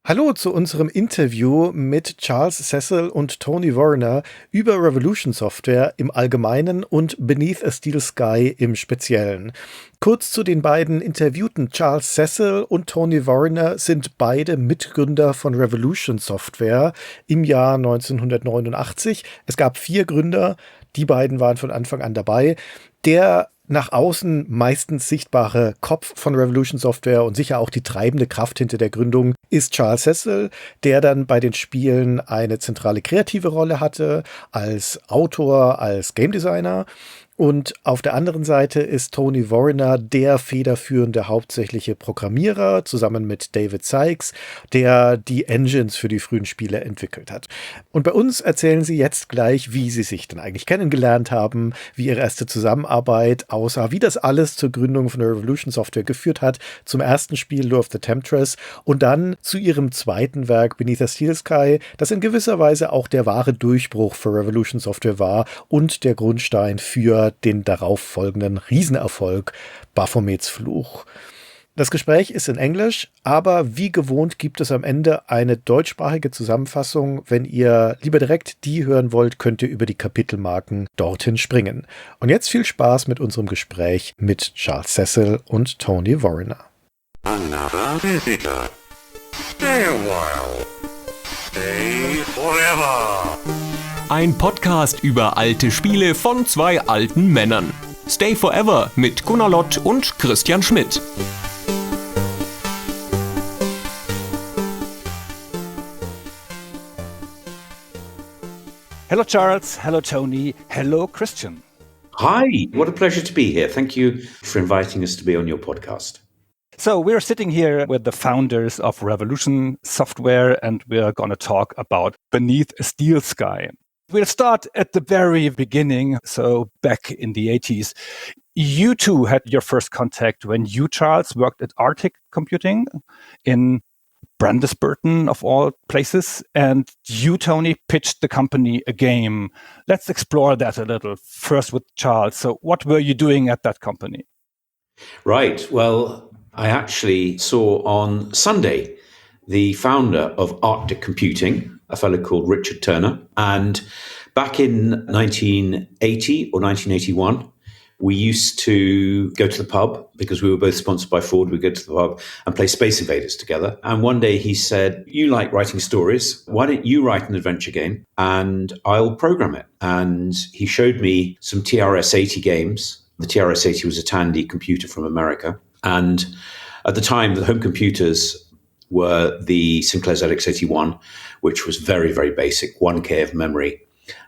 Hallo zu unserem Interview mit Charles Cecil und Tony Warriner über Revolution Software im Allgemeinen und Beneath a Steel Sky im Speziellen. Kurz zu den beiden Interviewten. Charles Cecil und Tony Warriner sind beide Mitgründer von Revolution Software im Jahr 1989. Es gab 4 Gründer, die beiden waren von Anfang an dabei. Der nach außen meistens sichtbare Kopf von Revolution Software und sicher auch die treibende Kraft hinter der Gründung ist Charles Cecil, der dann bei den Spielen eine zentrale kreative Rolle hatte, als Autor, als Game Designer. Und auf der anderen Seite ist Tony Warriner der federführende hauptsächliche Programmierer, zusammen mit David Sykes, der die Engines für die frühen Spiele entwickelt hat. Und bei uns erzählen sie jetzt gleich, wie sie sich denn eigentlich kennengelernt haben, wie ihre erste Zusammenarbeit aussah, wie das alles zur Gründung von Revolution Software geführt hat, zum ersten Spiel Lure of the Temptress und dann zu ihrem zweiten Werk Beneath a Steel Sky, das in gewisser Weise auch der wahre Durchbruch für Revolution Software war und der Grundstein für den darauf folgenden Riesenerfolg Baphomets Fluch. Das Gespräch ist in Englisch, aber wie gewohnt gibt es am Ende eine deutschsprachige Zusammenfassung. Wenn ihr lieber direkt die hören wollt, könnt ihr über die Kapitelmarken dorthin springen. Und jetzt viel Spaß mit unserem Gespräch mit Charles Cecil und Tony Warriner. Another visitor. Stay a while. Stay forever. Ein Podcast über alte Spiele von 2 alten Männern. Stay Forever mit Gunnar Lott und Christian Schmidt. Hello Charles, hello Tony, hello Christian. Hi, what a pleasure to be here. Thank you for inviting us to be on your podcast. So we're sitting here with the founders of Revolution Software and we're going to talk about Beneath a Steel Sky. We'll start at the very beginning, so back in the 80s. You two had your first contact when you, Charles, worked at Arctic Computing in Brandisburton, of all places, and you, Tony, pitched the company a game. Let's explore that a little, first with Charles. So what were you doing at that company? Right, well, I actually saw on Sunday the founder of Arctic Computing, a fellow called Richard Turner. And back in 1980 or 1981, we used to go to the pub because we were both sponsored by Ford. We'd go to the pub and play Space Invaders together. And one day he said, you like writing stories. Why don't you write an adventure game and I'll program it? And he showed me some TRS-80 games. The TRS-80 was a Tandy computer from America. And at the time, the home computers were the Sinclair ZX81, which was very, very basic, 1K of memory.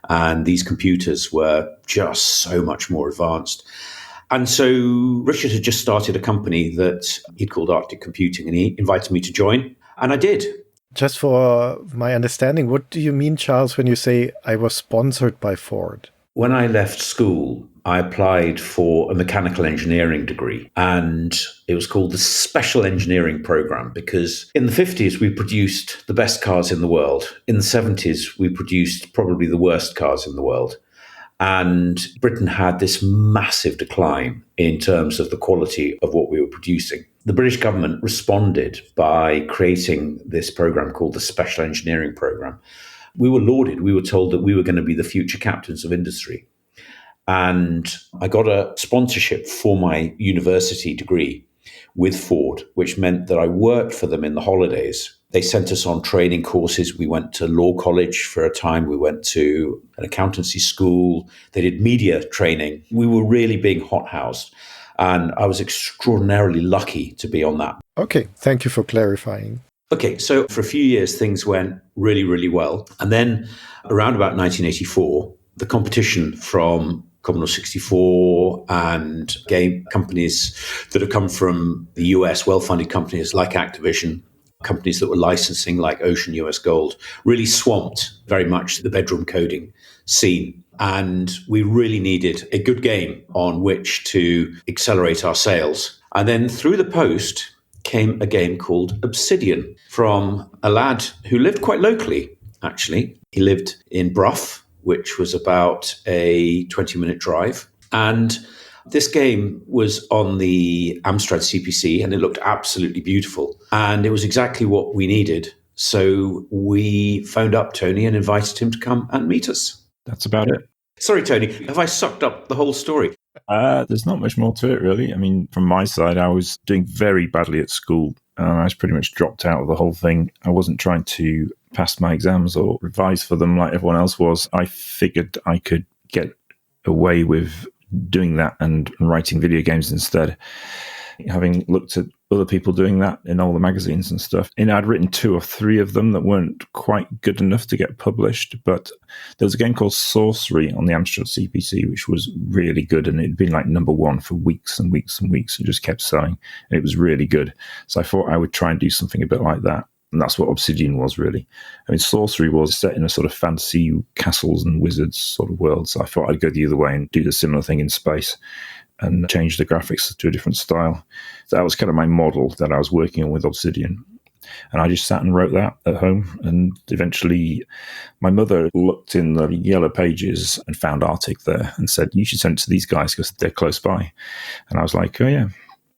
And these computers were just so much more advanced. And so Richard had just started a company that he'd called Arctic Computing, and he invited me to join. And I did. Just for my understanding, what do you mean, Charles, when you say I was sponsored by Ford? When I left school, I applied for a mechanical engineering degree, and it was called the Special Engineering Program because in the 50s, we produced the best cars in the world. In the 70s, we produced probably the worst cars in the world. And Britain had this massive decline in terms of the quality of what we were producing. The British government responded by creating this program called the Special Engineering Program. We were lauded. We were told that we were going to be the future captains of industry. And I got a sponsorship for my university degree with Ford, which meant that I worked for them in the holidays. They sent us on training courses. We went to law college for a time. We went to an accountancy school. They did media training. We were really being hothoused. And I was extraordinarily lucky to be on that. Okay, thank you for clarifying. Okay, so for a few years, things went really, really well. And then around about 1984, the competition from Commodore 64 and game companies that have come from the US, well-funded companies like Activision, companies that were licensing like Ocean US Gold, really swamped very much the bedroom coding scene. And we really needed a good game on which to accelerate our sales. And then through the post came a game called Obsidian from a lad who lived quite locally, actually. He lived in Brough, which was about a 20-minute drive. And this game was on the Amstrad CPC, and it looked absolutely beautiful. And it was exactly what we needed. So we phoned up Tony and invited him to come and meet us. That's about it. Sorry, Tony, have I sucked up the whole story? There's not much more to it, really. I mean, from my side, I was doing very badly at school. I was pretty much dropped out of the whole thing. I wasn't trying to pass my exams or revise for them like everyone else was. I figured I could get away with doing that and writing video games instead, having looked at other people doing that in all the magazines and stuff. And I'd written 2 or 3 of them that weren't quite good enough to get published, but there was a game called Sorcery on the Amstrad CPC, which was really good, and it'd been like number 1 for weeks and weeks and weeks and just kept selling, and it was really good. So I thought I would try and do something a bit like that. And that's what Obsidian was, really. I mean, Sorcery was set in a sort of fantasy castles and wizards sort of world, so I thought I'd go the other way and do the similar thing in space and change the graphics to a different style. So that was kind of my model that I was working on with Obsidian. And I just sat and wrote that at home. And eventually my mother looked in the yellow pages and found Arctic there and said, you should send it to these guys because they're close by. And I was like, oh yeah,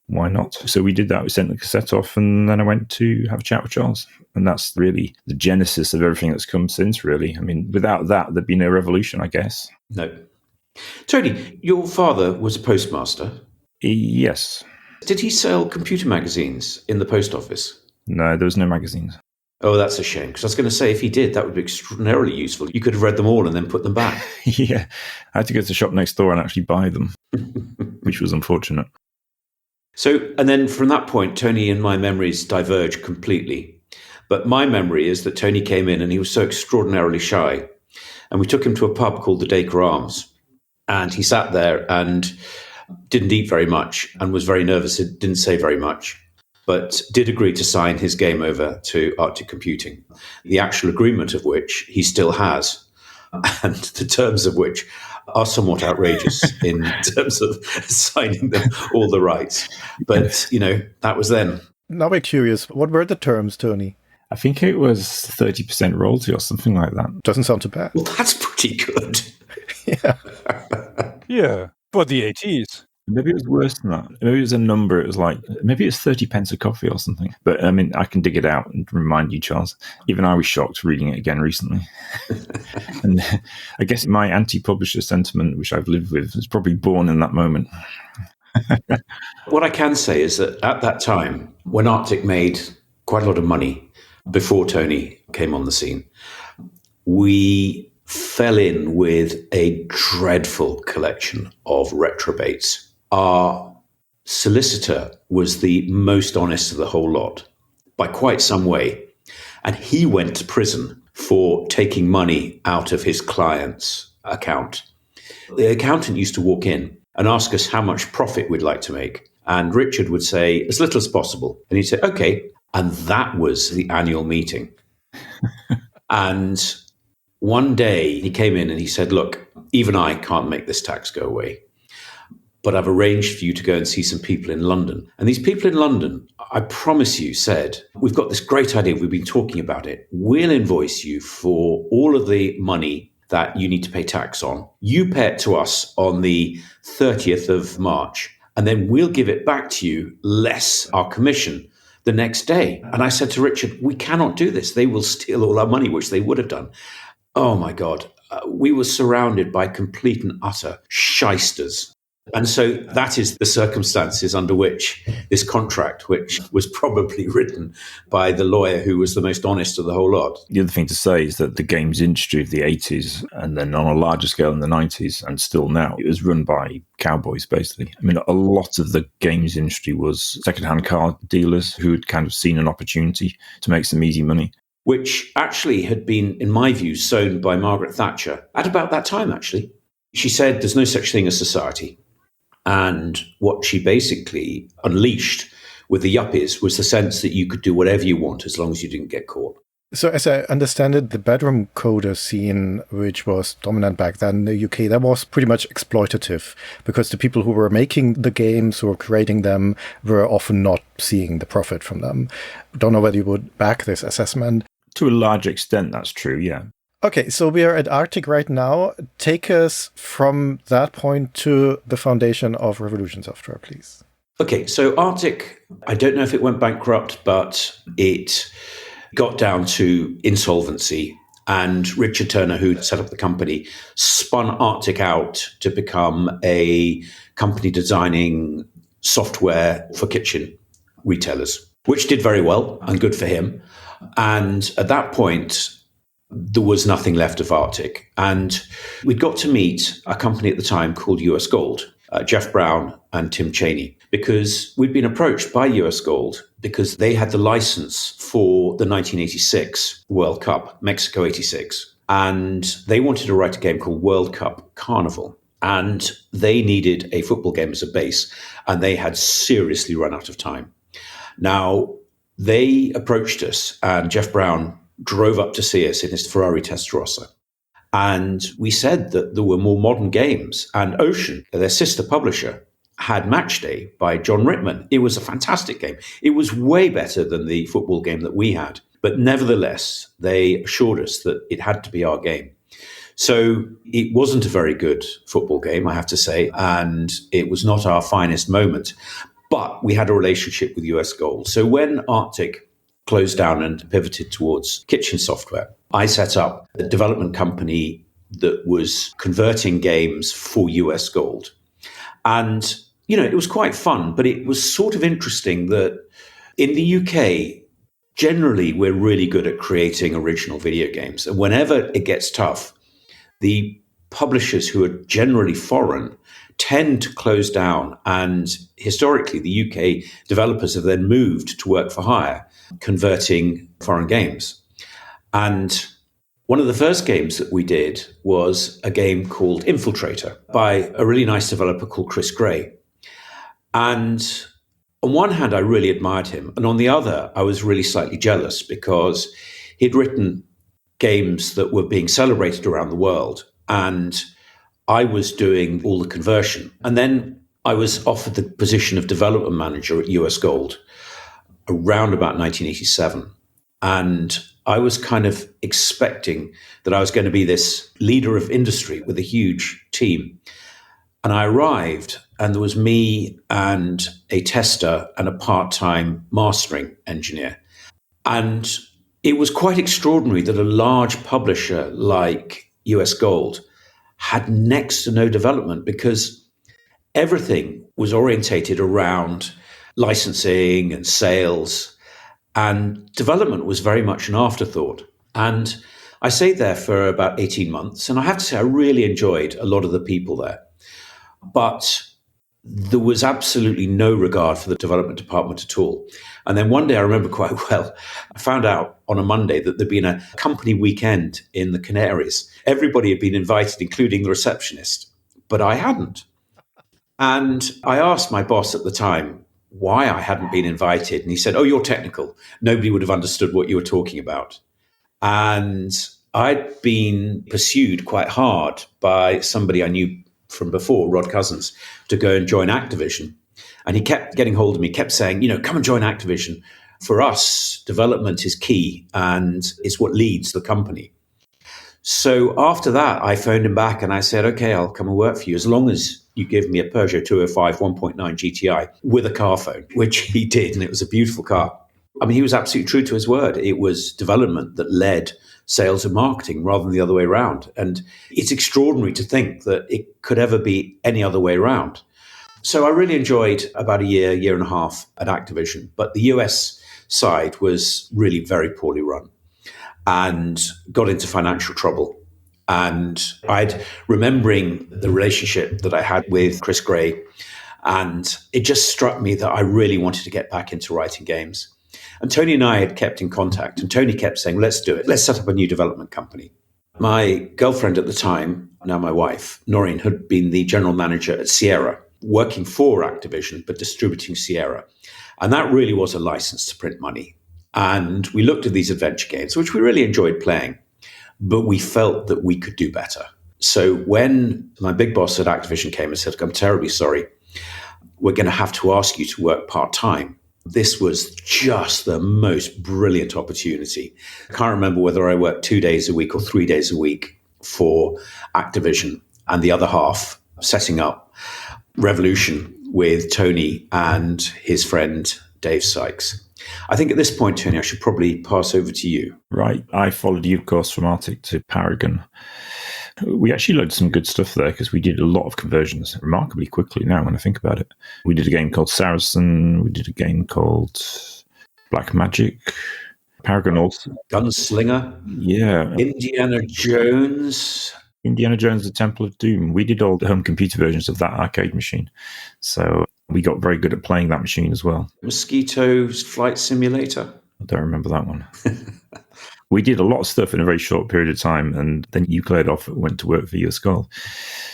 why not? So we did that. We sent the cassette off, and then I went to have a chat with Charles. And that's really the genesis of everything that's come since, really. I mean, without that, there'd be no revolution, I guess. No. Tony, your father was a postmaster. Yes. Did he sell computer magazines in the post office? No, there was no magazines. Oh, that's a shame, because I was going to say, if he did, that would be extraordinarily useful. You could have read them all and then put them back. Yeah, I had to go to the shop next door and actually buy them, which was unfortunate. So, and then from that point, Tony and my memories diverge completely. But my memory is that Tony came in and he was so extraordinarily shy. And we took him to a pub called the Dacre Arms. And he sat there and didn't eat very much and was very nervous. It didn't say very much, but did agree to sign his game over to Arctic Computing, the actual agreement of which he still has, and the terms of which are somewhat outrageous in terms of signing them all the rights. But, you know, that was then. Now we're curious. What were the terms, Tony? I think it was 30% royalty or something like that. Doesn't sound too bad. Well, that's pretty good. Yeah. Yeah, for the 80s. Maybe it was worse than that. Maybe it was a number. It was like, maybe it's 30 pence a coffee or something. But I mean, I can dig it out and remind you, Charles. Even I was shocked reading it again recently. And I guess my anti-publisher sentiment, which I've lived with, was probably born in that moment. What I can say is that at that time, when Arctic made quite a lot of money before Tony came on the scene, we fell in with a dreadful collection of retrobates. Our solicitor was the most honest of the whole lot by quite some way. And he went to prison for taking money out of his client's account. The accountant used to walk in and ask us how much profit we'd like to make. And Richard would say, as little as possible. And he'd say, okay. And that was the annual meeting. And one day he came in and he said, look, even I can't make this tax go away, but I've arranged for you to go and see some people in London. And these people in London, I promise you, said, we've got this great idea. We've been talking about it. We'll invoice you for all of the money that you need to pay tax on. You pay it to us on the 30th of March, and then we'll give it back to you less our commission the next day. And I said to Richard, we cannot do this. They will steal all our money, which they would have done. Oh, my God. We were surrounded by complete and utter shysters. And so that is the circumstances under which this contract, which was probably written by the lawyer who was the most honest of the whole lot. The other thing to say is that the games industry of the 80s, and then on a larger scale in the 90s, and still now, it was run by cowboys, basically. I mean, a lot of the games industry was secondhand car dealers who had kind of seen an opportunity to make some easy money. Which actually had been, in my view, sown by Margaret Thatcher at about that time, actually. She said there's no such thing as society. And what she basically unleashed with the yuppies was the sense that you could do whatever you want as long as you didn't get caught. So as I understand it, the bedroom coder scene, which was dominant back then in the UK, that was pretty much exploitative because the people who were making the games, who were creating them, were often not seeing the profit from them. Don't know whether you would back this assessment. To a large extent, that's true, yeah. Okay, so we are at Arctic right now. Take us from that point to the foundation of Revolution Software, please. Okay, so Arctic, I don't know if it went bankrupt, but it got down to insolvency. And Richard Turner, who set up the company, spun Arctic out to become a company designing software for kitchen retailers, which did very well and good for him. And at that point, there was nothing left of Arctic. And we'd got to meet a company at the time called US Gold, Jeff Brown and Tim Cheney, because we'd been approached by US Gold because they had the license for the 1986 World Cup, Mexico 86. And they wanted to write a game called World Cup Carnival. And they needed a football game as a base. And they had seriously run out of time. Now, they approached us, and Jeff Brown drove up to see us in his Ferrari Testarossa. And we said that there were more modern games. And Ocean, their sister publisher, had Matchday by John Rittman. It was a fantastic game. It was way better than the football game that we had. But nevertheless, they assured us that it had to be our game. So it wasn't a very good football game, I have to say, and it was not our finest moment. But we had a relationship with US Gold. So when Arctic closed down and pivoted towards kitchen software, I set up a development company that was converting games for US Gold. And, it was quite fun, but it was sort of interesting that in the UK, generally, we're really good at creating original video games. And whenever it gets tough, the publishers who are generally foreign tend to close down. And historically, the UK developers have then moved to work for hire, converting foreign games. And one of the first games that we did was a game called Infiltrator by a really nice developer called Chris Gray. And on one hand, I really admired him. And on the other, I was really slightly jealous because he'd written games that were being celebrated around the world. And I was doing all the conversion. And then I was offered the position of development manager at US Gold around about 1987. And I was kind of expecting that I was going to be this leader of industry with a huge team. And I arrived, and there was me and a tester and a part-time mastering engineer. And it was quite extraordinary that a large publisher like US Gold had next to no development because everything was orientated around licensing and sales, and development was very much an afterthought. And I stayed there for about 18 months, and I have to say I really enjoyed a lot of the people there. But there was absolutely no regard for the development department at all. And then one day, I remember quite well, I found out on a Monday that there'd been a company weekend in the Canaries. Everybody had been invited, including the receptionist, but I hadn't. And I asked my boss at the time why I hadn't been invited. And he said, "Oh, you're technical. Nobody would have understood what you were talking about." And I'd been pursued quite hard by somebody I knew from before, Rod Cousins, to go and join Activision. And he kept getting hold of me, kept saying, come and join Activision. For us, development is key and it's what leads the company. So after that, I phoned him back and I said, okay, I'll come and work for you as long as you give me a Peugeot 205 1.9 GTI with a car phone, which he did. And it was a beautiful car. I mean, he was absolutely true to his word. It was development that led sales and marketing rather than the other way around. And it's extraordinary to think that it could ever be any other way around. So I really enjoyed about a year and a half at Activision. But the US side was really very poorly run and got into financial trouble. And I'd remembering the relationship that I had with Chris Gray, and it just struck me that I really wanted to get back into writing games. And Tony and I had kept in contact, and Tony kept saying, let's do it. Let's set up a new development company. My girlfriend at the time, now my wife, Noreen, had been the general manager at Sierra, working for Activision, but distributing Sierra. And that really was a license to print money. And we looked at these adventure games, which we really enjoyed playing, but we felt that we could do better. So when my big boss at Activision came and said, I'm terribly sorry, we're going to have to ask you to work part-time. This was just the most brilliant opportunity. I can't remember whether I worked 2 days a week or 3 days a week for Activision, and the other half setting up Revolution with Tony and his friend Dave Sykes. I think at this point, Tony, I should probably pass over to you. Right. I followed you, of course, from Arctic to Paragon. We actually loaded some good stuff there because we did a lot of conversions remarkably quickly now when I think about it. We did a game called Saracen. We did a game called Black Magic. Paragon also. Gunslinger. Yeah. Indiana Jones. Indiana Jones, The Temple of Doom. We did all the home computer versions of that arcade machine. So we got very good at playing that machine as well. Mosquito's Flight Simulator. I don't remember that one. We did a lot of stuff in a very short period of time, and then you cleared off and went to work for US Gold.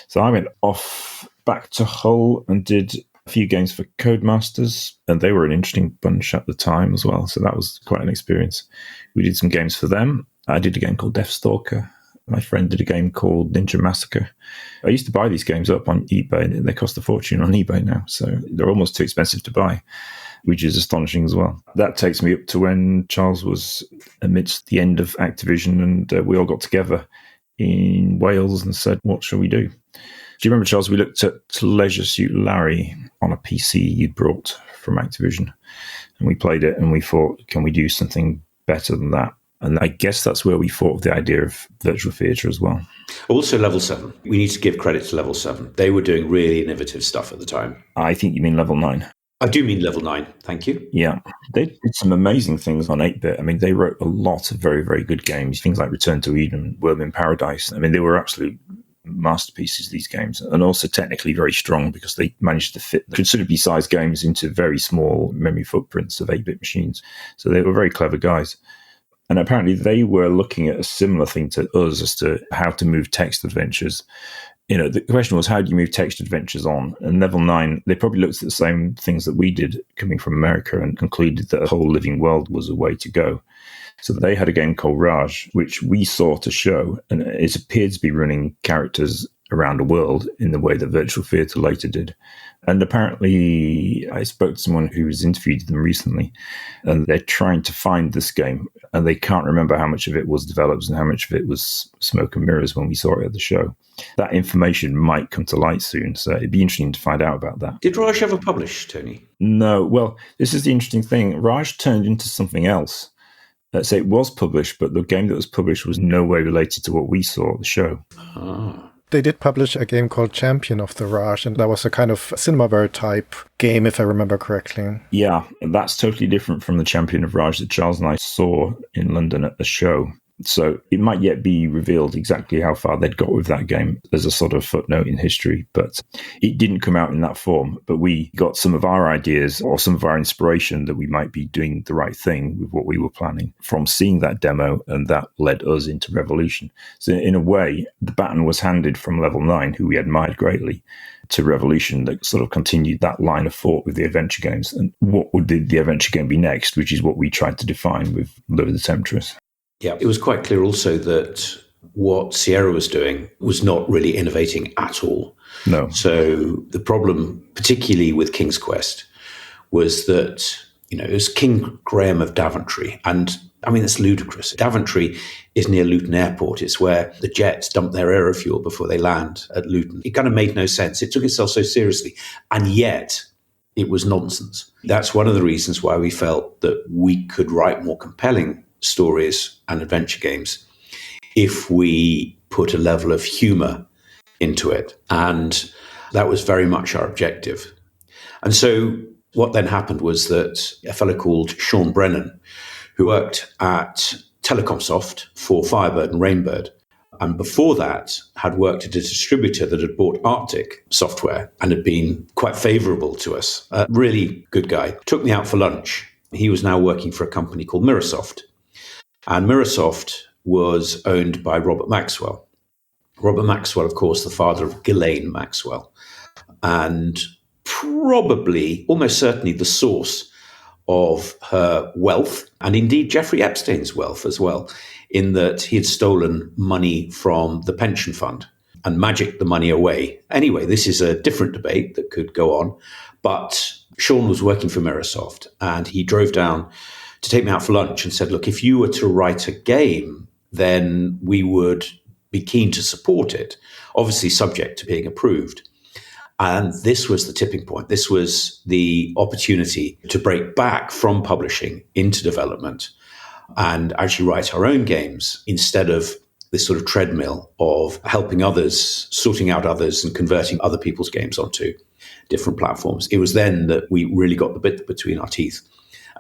So I went off back to Hull and did a few games for Codemasters, and they were an interesting bunch at the time as well. So that was quite an experience. We did some games for them. I did a game called Deathstalker. My friend did a game called Ninja Massacre. I used to buy these games up on eBay, and they cost a fortune on eBay now. So they're almost too expensive to buy, which is astonishing as well. That takes me up to when Charles was amidst the end of Activision, and we all got together in Wales and said, what shall we do? Do you remember, Charles, we looked at Leisure Suit Larry on a PC you'd brought from Activision, and we played it, and we thought, can we do something better than that? And I guess that's where we thought of the idea of virtual theatre as well. Also Level 7. We need to give credit to Level 7. They were doing really innovative stuff at the time. I think you mean Level 9. I do mean Level 9, thank you. Yeah, they did some amazing things on 8-bit. I mean, they wrote a lot of very, very good games, things like Return to Eden, Worm in Paradise. I mean, they were absolute masterpieces, these games, and also technically very strong because they managed to fit considerably sized games into very small memory footprints of 8-bit machines. So they were very clever guys. And apparently they were looking at a similar thing to us as to how to move text adventures. You know, the question was, how do you move text adventures on? And Level 9, they probably looked at the same things that we did coming from America and concluded that a whole living world was a way to go. So they had a game called Raj, which we saw to show, and it appeared to be running characters around the world in the way that Virtual Theatre later did. And apparently, I spoke to someone who's interviewed them recently, and they're trying to find this game, and they can't remember how much of it was developed and how much of it was smoke and mirrors when we saw it at the show. That information might come to light soon, so it'd be interesting to find out about that. Did Raj ever publish, Tony? No. Well, this is the interesting thing. Raj turned into something else. So it was published, but the game that was published was no way related to what we saw at the show. Ah. They did publish a game called Champion of the Raj, and that was a kind of Cinemaware type game, if I remember correctly. Yeah, that's totally different from the Champion of Raj that Charles and I saw in London at the show. So it might yet be revealed exactly how far they'd got with that game as a sort of footnote in history, but it didn't come out in that form. But we got some of our ideas or some of our inspiration that we might be doing the right thing with what we were planning from seeing that demo, and that led us into Revolution. So in a way, the baton was handed from Level 9, who we admired greatly, to Revolution that sort of continued that line of thought with the adventure games. And what would the adventure game be next, which is what we tried to define with Lure of the Temptress. Yeah, it was quite clear also that what Sierra was doing was not really innovating at all. No. So the problem, particularly with King's Quest, was that, you know, it was King Graham of Daventry. And I mean, it's ludicrous. Daventry is near Luton Airport. It's where the jets dump their aerofuel before they land at Luton. It kind of made no sense. It took itself so seriously. And yet it was nonsense. That's one of the reasons why we felt that we could write more compelling stories and adventure games if we put a level of humor into it. And that was very much our objective. And so what then happened was that a fellow called Sean Brennan, who worked at Telecomsoft for Firebird and Rainbird, and before that had worked at a distributor that had bought Arctic software and had been quite favorable to us, a really good guy, took me out for lunch. He was now working for a company called Mirrorsoft. And Mirrorsoft was owned by Robert Maxwell. Robert Maxwell, of course, the father of Ghislaine Maxwell, and probably, almost certainly, the source of her wealth, and indeed Jeffrey Epstein's wealth as well, in that he had stolen money from the pension fund and magicked the money away. Anyway, this is a different debate that could go on, but Sean was working for Mirrorsoft, and he drove down to take me out for lunch and said, look, if you were to write a game, then we would be keen to support it, obviously subject to being approved. And this was the tipping point. This was the opportunity to break back from publishing into development and actually write our own games instead of this sort of treadmill of helping others, sorting out others and converting other people's games onto different platforms. It was then that we really got the bit between our teeth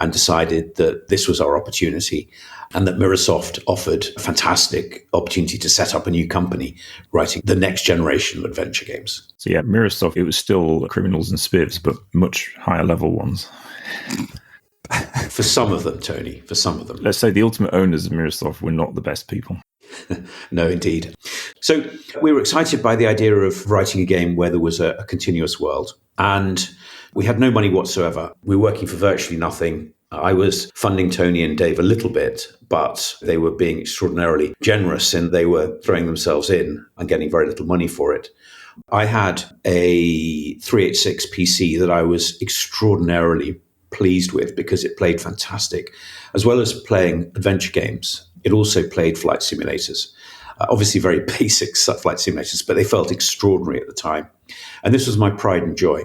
and decided that this was our opportunity and that Mirrorsoft offered a fantastic opportunity to set up a new company writing the next generation of adventure games. So yeah, Mirrorsoft, it was still criminals and spivs, but much higher level ones. For some of them, Tony, for some of them. Let's say the ultimate owners of Mirrorsoft were not the best people. No, indeed. So we were excited by the idea of writing a game where there was a continuous world. And we had no money whatsoever. We were working for virtually nothing. I was funding Tony and Dave a little bit, but they were being extraordinarily generous and they were throwing themselves in and getting very little money for it. I had a 386 PC that I was extraordinarily pleased with because it played fantastic. As well as playing adventure games, it also played flight simulators. Obviously very basic flight simulators, but they felt extraordinary at the time. And this was my pride and joy.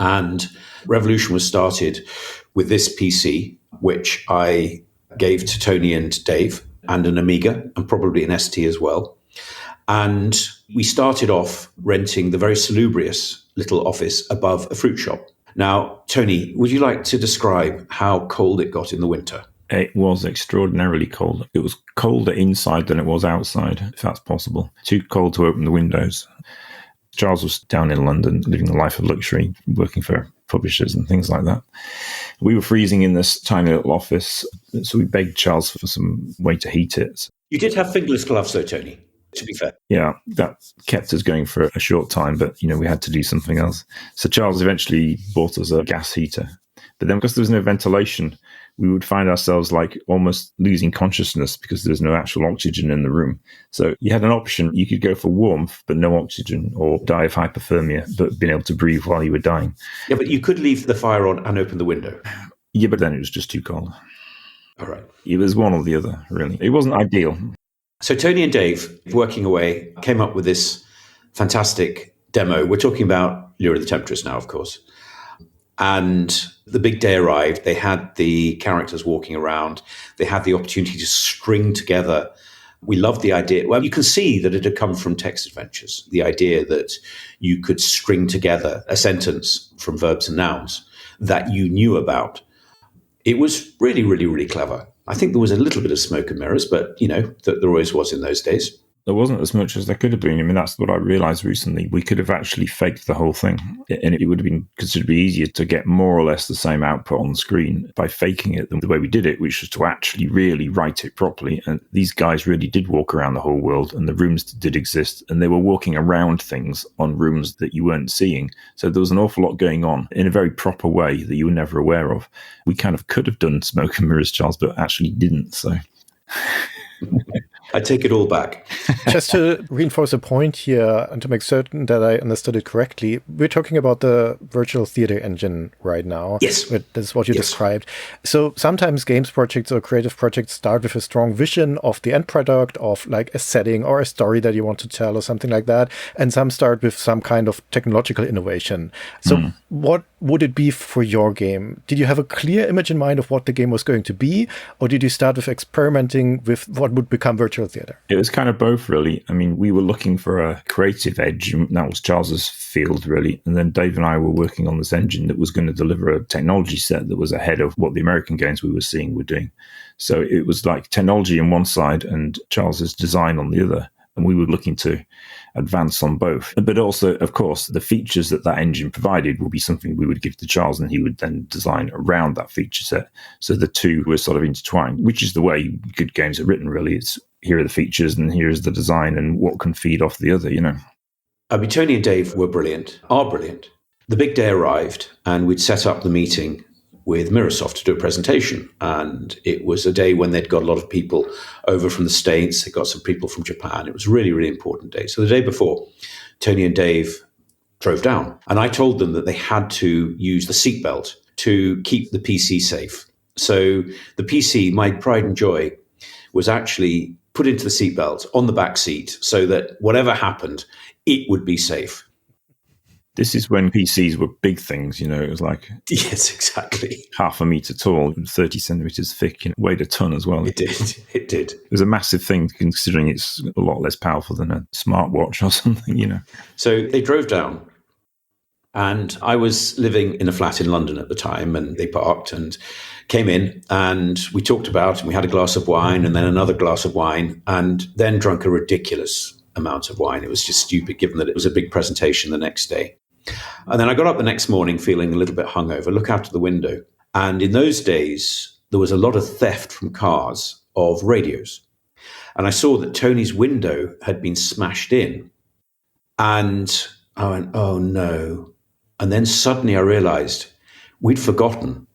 And Revolution was started with this PC, which I gave to Tony and Dave, and an Amiga, and probably an ST as well. And we started off renting the very salubrious little office above a fruit shop. Now, Tony, would you like to describe how cold it got in the winter? It was extraordinarily cold. It was colder inside than it was outside, if that's possible. Too cold to open the windows. Charles was down in London, living the life of luxury, working for publishers and things like that. We were freezing in this tiny little office, so we begged Charles for some way to heat it. You did have fingerless gloves, though, Tony, to be fair. Yeah, that kept us going for a short time, but, we had to do something else. So Charles eventually bought us a gas heater. But then because there was no ventilation, we would find ourselves like almost losing consciousness because there was no actual oxygen in the room. So you had an option. You could go for warmth, but no oxygen, or die of hypothermia, but being able to breathe while you were dying. Yeah, but you could leave the fire on and open the window. Yeah, but then it was just too cold. All right. It was one or the other, really. It wasn't ideal. So Tony and Dave, working away, came up with this fantastic demo. We're talking about Lure of the Temptress now, of course. And the big day arrived. They had the characters walking around. They had the opportunity to string together. We loved the idea. Well, you can see that it had come from text adventures, the idea that you could string together a sentence from verbs and nouns that you knew about. It was really, really, really clever. I think there was a little bit of smoke and mirrors, but, that there always was in those days. There wasn't as much as there could have been. That's what I realized recently. We could have actually faked the whole thing, and it would have been considerably easier to get more or less the same output on the screen by faking it than the way we did it, which was to actually really write it properly. And these guys really did walk around the whole world, and the rooms did exist, and they were walking around things on rooms that you weren't seeing. So there was an awful lot going on in a very proper way that you were never aware of. We kind of could have done smoke and mirrors, Charles, but actually didn't. So... I take it all back. Just to reinforce a point here and to make certain that I understood it correctly, we're talking about the virtual theater engine right now. Yes. That's what you described. So sometimes games projects or creative projects start with a strong vision of the end product, of like a setting or a story that you want to tell or something like that. And some start with some kind of technological innovation. So what would it be for your game? Did you have a clear image in mind of what the game was going to be? Or did you start with experimenting with what would become virtual theater? It was kind of both, really. We were looking for a creative edge, and that was Charles's field, really. And then Dave and I were working on this engine that was going to deliver a technology set that was ahead of what the American games we were seeing were doing. So it was like technology on one side and Charles's design on the other. And we were looking to advance on both. But also, of course, the features that engine provided would be something we would give to Charles, and he would then design around that feature set. So the two were sort of intertwined, which is the way good games are written, really. It's here are the features and here's the design and what can feed off the other, Tony and Dave were brilliant, are brilliant. The big day arrived and we'd set up the meeting with Mirrorsoft to do a presentation. And it was a day when they'd got a lot of people over from the States. They got some people from Japan. It was a really, really important day. So the day before, Tony and Dave drove down. And I told them that they had to use the seatbelt to keep the PC safe. So the PC, my pride and joy, was actually put into the seatbelt on the back seat so that whatever happened, it would be safe. This is when PCs were big things, it was like Yes, exactly. half a metre tall, 30 centimetres thick, and weighed a ton as well. It did. It was a massive thing considering it's a lot less powerful than a smartwatch or something, So they drove down, and I was living in a flat in London at the time, and they parked and came in, and we talked about, and we had a glass of wine and then another glass of wine, and then drunk a ridiculous amount of wine. It was just stupid given that it was a big presentation the next day. And then I got up the next morning feeling a little bit hungover, look out of the window. And in those days, there was a lot of theft from cars of radios. And I saw that Tony's window had been smashed in. And I went, oh no. And then suddenly I realized we'd forgotten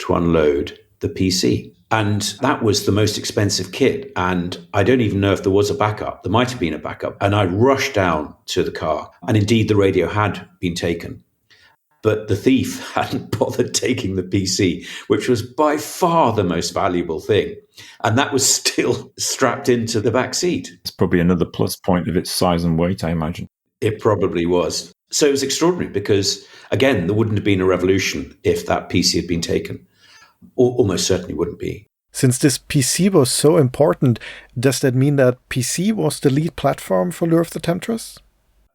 to unload the PC. And that was the most expensive kit. And I don't even know if there was a backup. There might have been a backup. And I rushed down to the car. And indeed, the radio had been taken. But the thief hadn't bothered taking the PC, which was by far the most valuable thing. And that was still strapped into the back seat. It's probably another plus point of its size and weight, I imagine. It probably was. So it was extraordinary because, again, there wouldn't have been a revolution if that PC had been taken. Almost certainly wouldn't be. Since this PC was so important, does that mean that PC was the lead platform for Lure of the Temptress?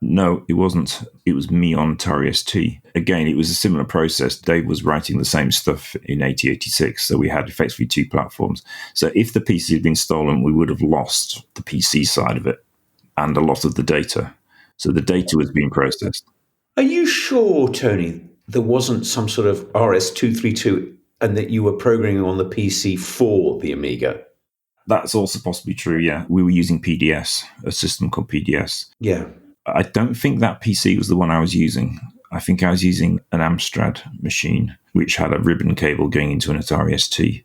No, it wasn't. It was me on Atari ST. Again, it was a similar process. Dave was writing the same stuff in 8086, so we had effectively two platforms. So if the PC had been stolen, we would have lost the PC side of it and a lot of the data. So the data was being processed. Are you sure, Tony, there wasn't some sort of RS-232 and that you were programming on the PC for the Amiga? That's also possibly true, yeah. We were using PDS, a system called PDS. Yeah. I don't think that PC was the one I was using. I think I was using an Amstrad machine, which had a ribbon cable going into an Atari ST.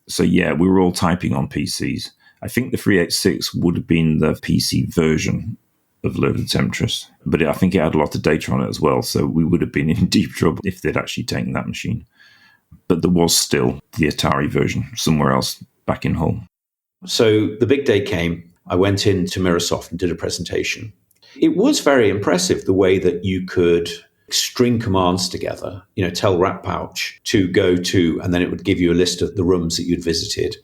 So yeah, we were all typing on PCs. I think the 386 would have been the PC version of Lure of the Temptress, but I think it had a lot of data on it as well, so we would have been in deep trouble if they'd actually taken that machine. But there was still the Atari version somewhere else back in Hull. So the big day came. I went into Microsoft and did a presentation. It was very impressive the way that you could string commands together, tell Rat Pouch to go to, and then it would give you a list of the rooms that you'd visited.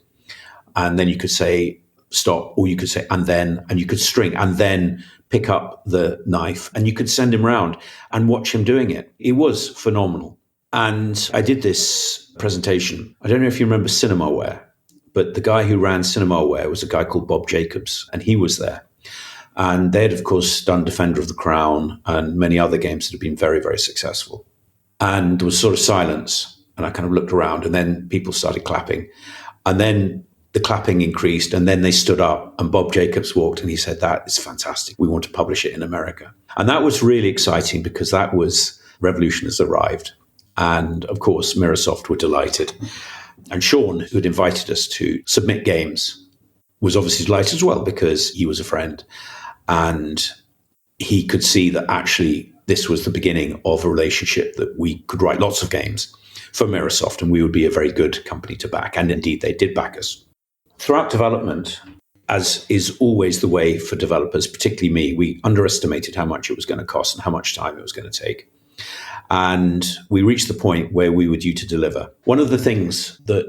And then you could say stop, or you could say and then, and you could string and then pick up the knife, and you could send him round and watch him doing it. It was phenomenal. And I did this presentation. I don't know if you remember Cinemaware, but the guy who ran Cinemaware was a guy called Bob Jacobs, and he was there. And they had, of course, done Defender of the Crown and many other games that had been very, very successful. And there was sort of silence, and I kind of looked around, and then people started clapping. And then the clapping increased, and then they stood up, and Bob Jacobs walked, and he said, "That is fantastic. We want to publish it in America." And that was really exciting because that was Revolution has arrived. And, of course, Microsoft were delighted. And Sean, who had invited us to submit games, was obviously delighted as well because he was a friend. And he could see that actually this was the beginning of a relationship that we could write lots of games for Microsoft, and we would be a very good company to back. And indeed, they did back us. Throughout development, as is always the way for developers, particularly me, we underestimated how much it was going to cost and how much time it was going to take. And we reached the point where we were due to deliver. One of the things that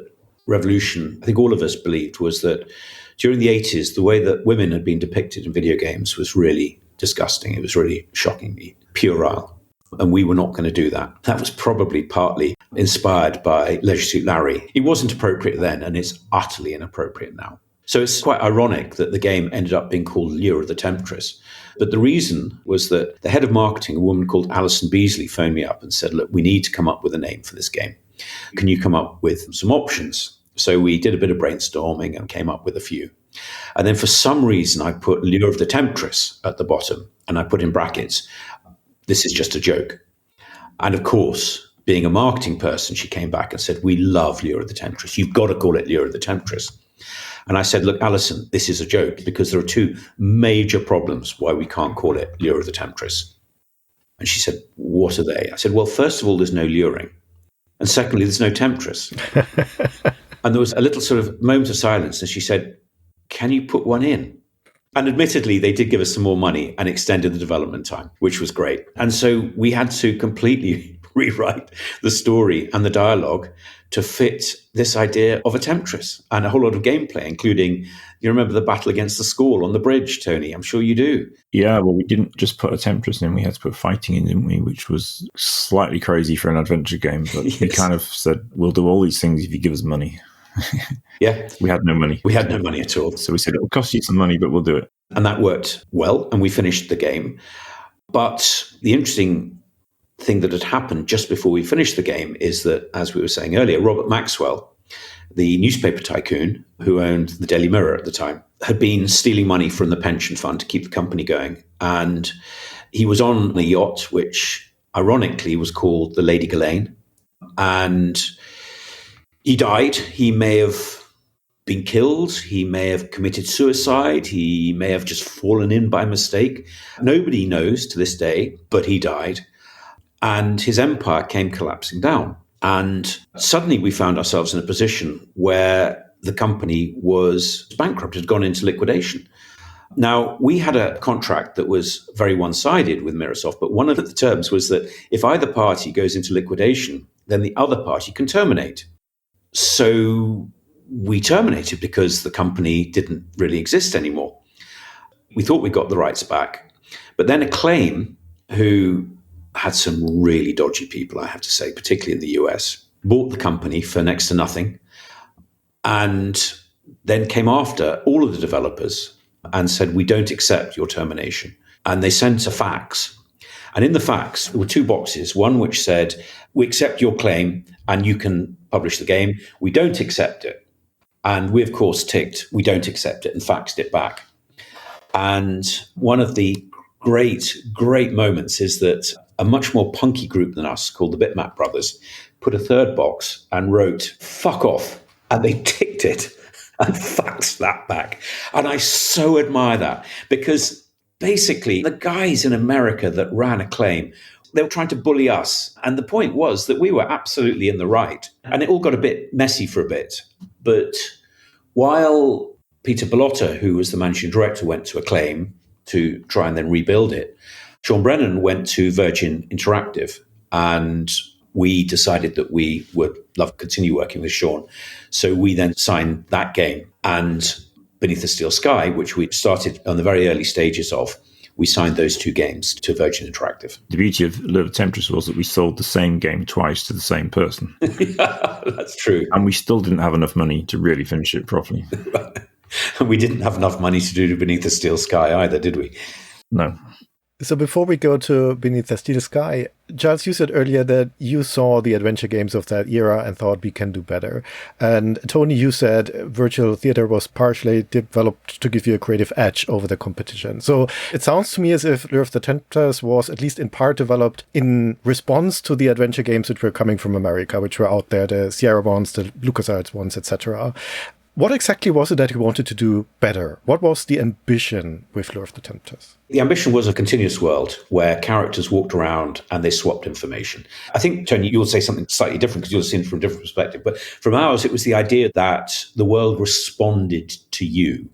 Revolution, I think all of us believed, was that during the 80s, the way that women had been depicted in video games was really disgusting. It was really shockingly puerile. And we were not going to do that. That was probably partly inspired by Leisure Suit Larry. It wasn't appropriate then, and it's utterly inappropriate now. So it's quite ironic that the game ended up being called Lure of the Temptress. But the reason was that the head of marketing, a woman called Alison Beasley, phoned me up and said, "Look, we need to come up with a name for this game. Can you come up with some options?" So we did a bit of brainstorming and came up with a few. And then for some reason, I put Lure of the Temptress at the bottom, and I put in brackets, "This is just a joke." And of course, being a marketing person, she came back and said, "We love Lure of the Temptress. You've got to call it Lure of the Temptress." And I said, "Look, Alison, this is a joke because there are two major problems why we can't call it Lure of the Temptress." And she said, "What are they?" I said, "Well, first of all, there's no luring. And secondly, there's no temptress." And there was a little sort of moment of silence. And she said, "Can you put one in?" And admittedly, they did give us some more money and extended the development time, which was great. And so we had to completely rewrite the story and the dialogue to fit this idea of a temptress and a whole lot of gameplay, including, you remember the battle against the Squall on the bridge, Tony? I'm sure you do. Yeah, well, we didn't just put a temptress in, we had to put fighting in, didn't we? Which was slightly crazy for an adventure game, but yes. We kind of said, we'll do all these things if you give us money. Yeah. We had no money. We had no money at all. So we said, it'll cost you some money, but we'll do it. And that worked well, and we finished the game. But the interesting thing that had happened just before we finished the game is that, as we were saying earlier, Robert Maxwell, the newspaper tycoon who owned the Daily Mirror at the time, had been stealing money from the pension fund to keep the company going. And he was on a yacht, which ironically was called the Lady Ghislaine. And he died. He may have been killed. He may have committed suicide. He may have just fallen in by mistake. Nobody knows to this day, but he died. And his empire came collapsing down. And suddenly we found ourselves in a position where the company was bankrupt, had gone into liquidation. Now, we had a contract that was very one-sided with Microsoft, but one of the terms was that if either party goes into liquidation, then the other party can terminate. So we terminated because the company didn't really exist anymore. We thought we got the rights back. But then Acclaim, who had some really dodgy people, I have to say, particularly in the US, bought the company for next to nothing and then came after all of the developers and said, we don't accept your termination. And they sent a fax. And in the fax, there were two boxes, one which said, we accept your claim and you can publish the game. We don't accept it. And we, of course, ticked, we don't accept it, and faxed it back. And one of the great moments is that a much more punky group than us, called the Bitmap Brothers, put a third box and wrote, fuck off. And they ticked it and faxed that back. And I so admire that, because basically the guys in America that ran Acclaim, they were trying to bully us. And the point was that we were absolutely in the right. And it all got a bit messy for a bit. But while Peter Bellotta, who was the managing director, went to Acclaim to try and then rebuild it, Sean Brennan went to Virgin Interactive, and we decided that we would love to continue working with Sean. So we then signed that game, and Beneath the Steel Sky, which we started on the very early stages of, we signed those two games to Virgin Interactive. The beauty of Lure of the Temptress was that we sold the same game twice to the same person. Yeah, that's true. And we still didn't have enough money to really finish it properly. And we didn't have enough money to do Beneath the Steel Sky either, did we? No. So before we go to Beneath the Steel Sky, Charles, you said earlier that you saw the adventure games of that era and thought we can do better. And Tony, you said virtual theater was partially developed to give you a creative edge over the competition. So it sounds to me as if Lure of the Temptress was at least in part developed in response to the adventure games which were coming from America, which were out there, the Sierra ones, the LucasArts ones, etc. What exactly was it that you wanted to do better? What was the ambition with Lure of the Temptress? The ambition was a continuous world where characters walked around and they swapped information. I think, Tony, you'll say something slightly different because you'll see it from a different perspective. But from ours, it was the idea that the world responded to you.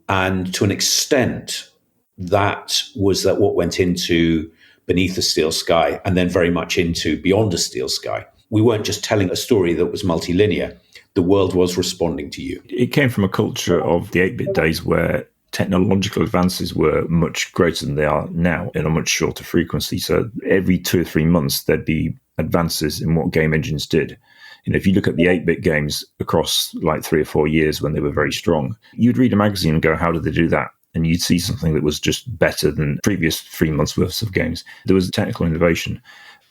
And to an extent, that was what went into Beneath the Steel Sky and then very much into Beyond the Steel Sky. We weren't just telling a story that was multilinear. The world was responding to you. It came from a culture of the 8-bit days where technological advances were much greater than they are now in a much shorter frequency. So every 2 or 3 months, there'd be advances in what game engines did. You know, if you look at the 8-bit games across like 3 or 4 years when they were very strong, you'd read a magazine and go, how did they do that? And you'd see something that was just better than previous 3 months worth of games. There was technical innovation,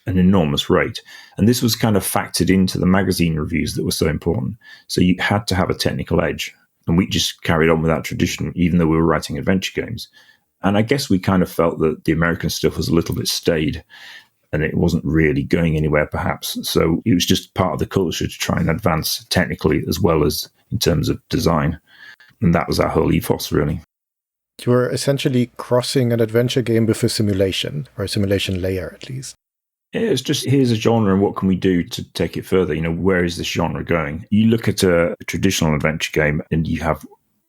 an enormous rate. And this was kind of factored into the magazine reviews that were so important. So you had to have a technical edge. And we just carried on with that tradition, even though we were writing adventure games. And I guess we kind of felt that the American stuff was a little bit staid and it wasn't really going anywhere, perhaps. So it was just part of the culture to try and advance technically as well as in terms of design. And that was our whole ethos, really. You were essentially crossing an adventure game with a simulation, or a simulation layer at least. It's just, here's a genre and what can we do to take it further? You know, where is this genre going? You look at a traditional adventure game and you have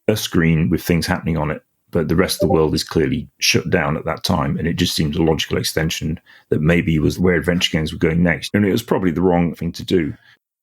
a screen with things happening on it, but the rest of the world is clearly shut down at that time. And it just seems a logical extension that maybe was where adventure games were going next. And it was probably the wrong thing to do.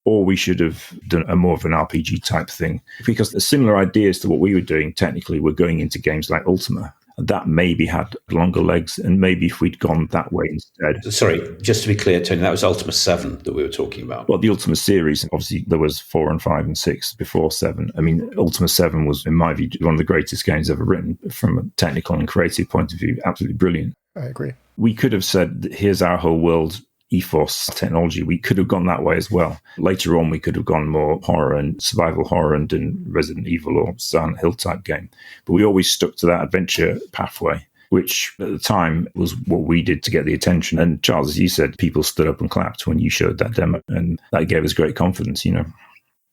Or we should have done a more of an RPG type thing, because the similar ideas to what we were doing technically were going into games like Ultima. That maybe had longer legs, and maybe if we'd gone that way instead. Sorry, just to be clear, Tony, that was Ultima 7 that we were talking about. Well, the Ultima series, obviously there was 4 and 5 and 6 before 7. I mean, Ultima 7 was, in my view, one of the greatest games ever written from a technical and creative point of view. Absolutely brilliant. I agree. We could have said, here's our whole world ethos technology. We could have gone that way as well. Later on, we could have gone more horror and survival horror and Resident Evil or Silent Hill type game. But we always stuck to that adventure pathway, which at the time was what we did to get the attention. And Charles, as you said, people stood up and clapped when you showed that demo. And that gave us great confidence, you know.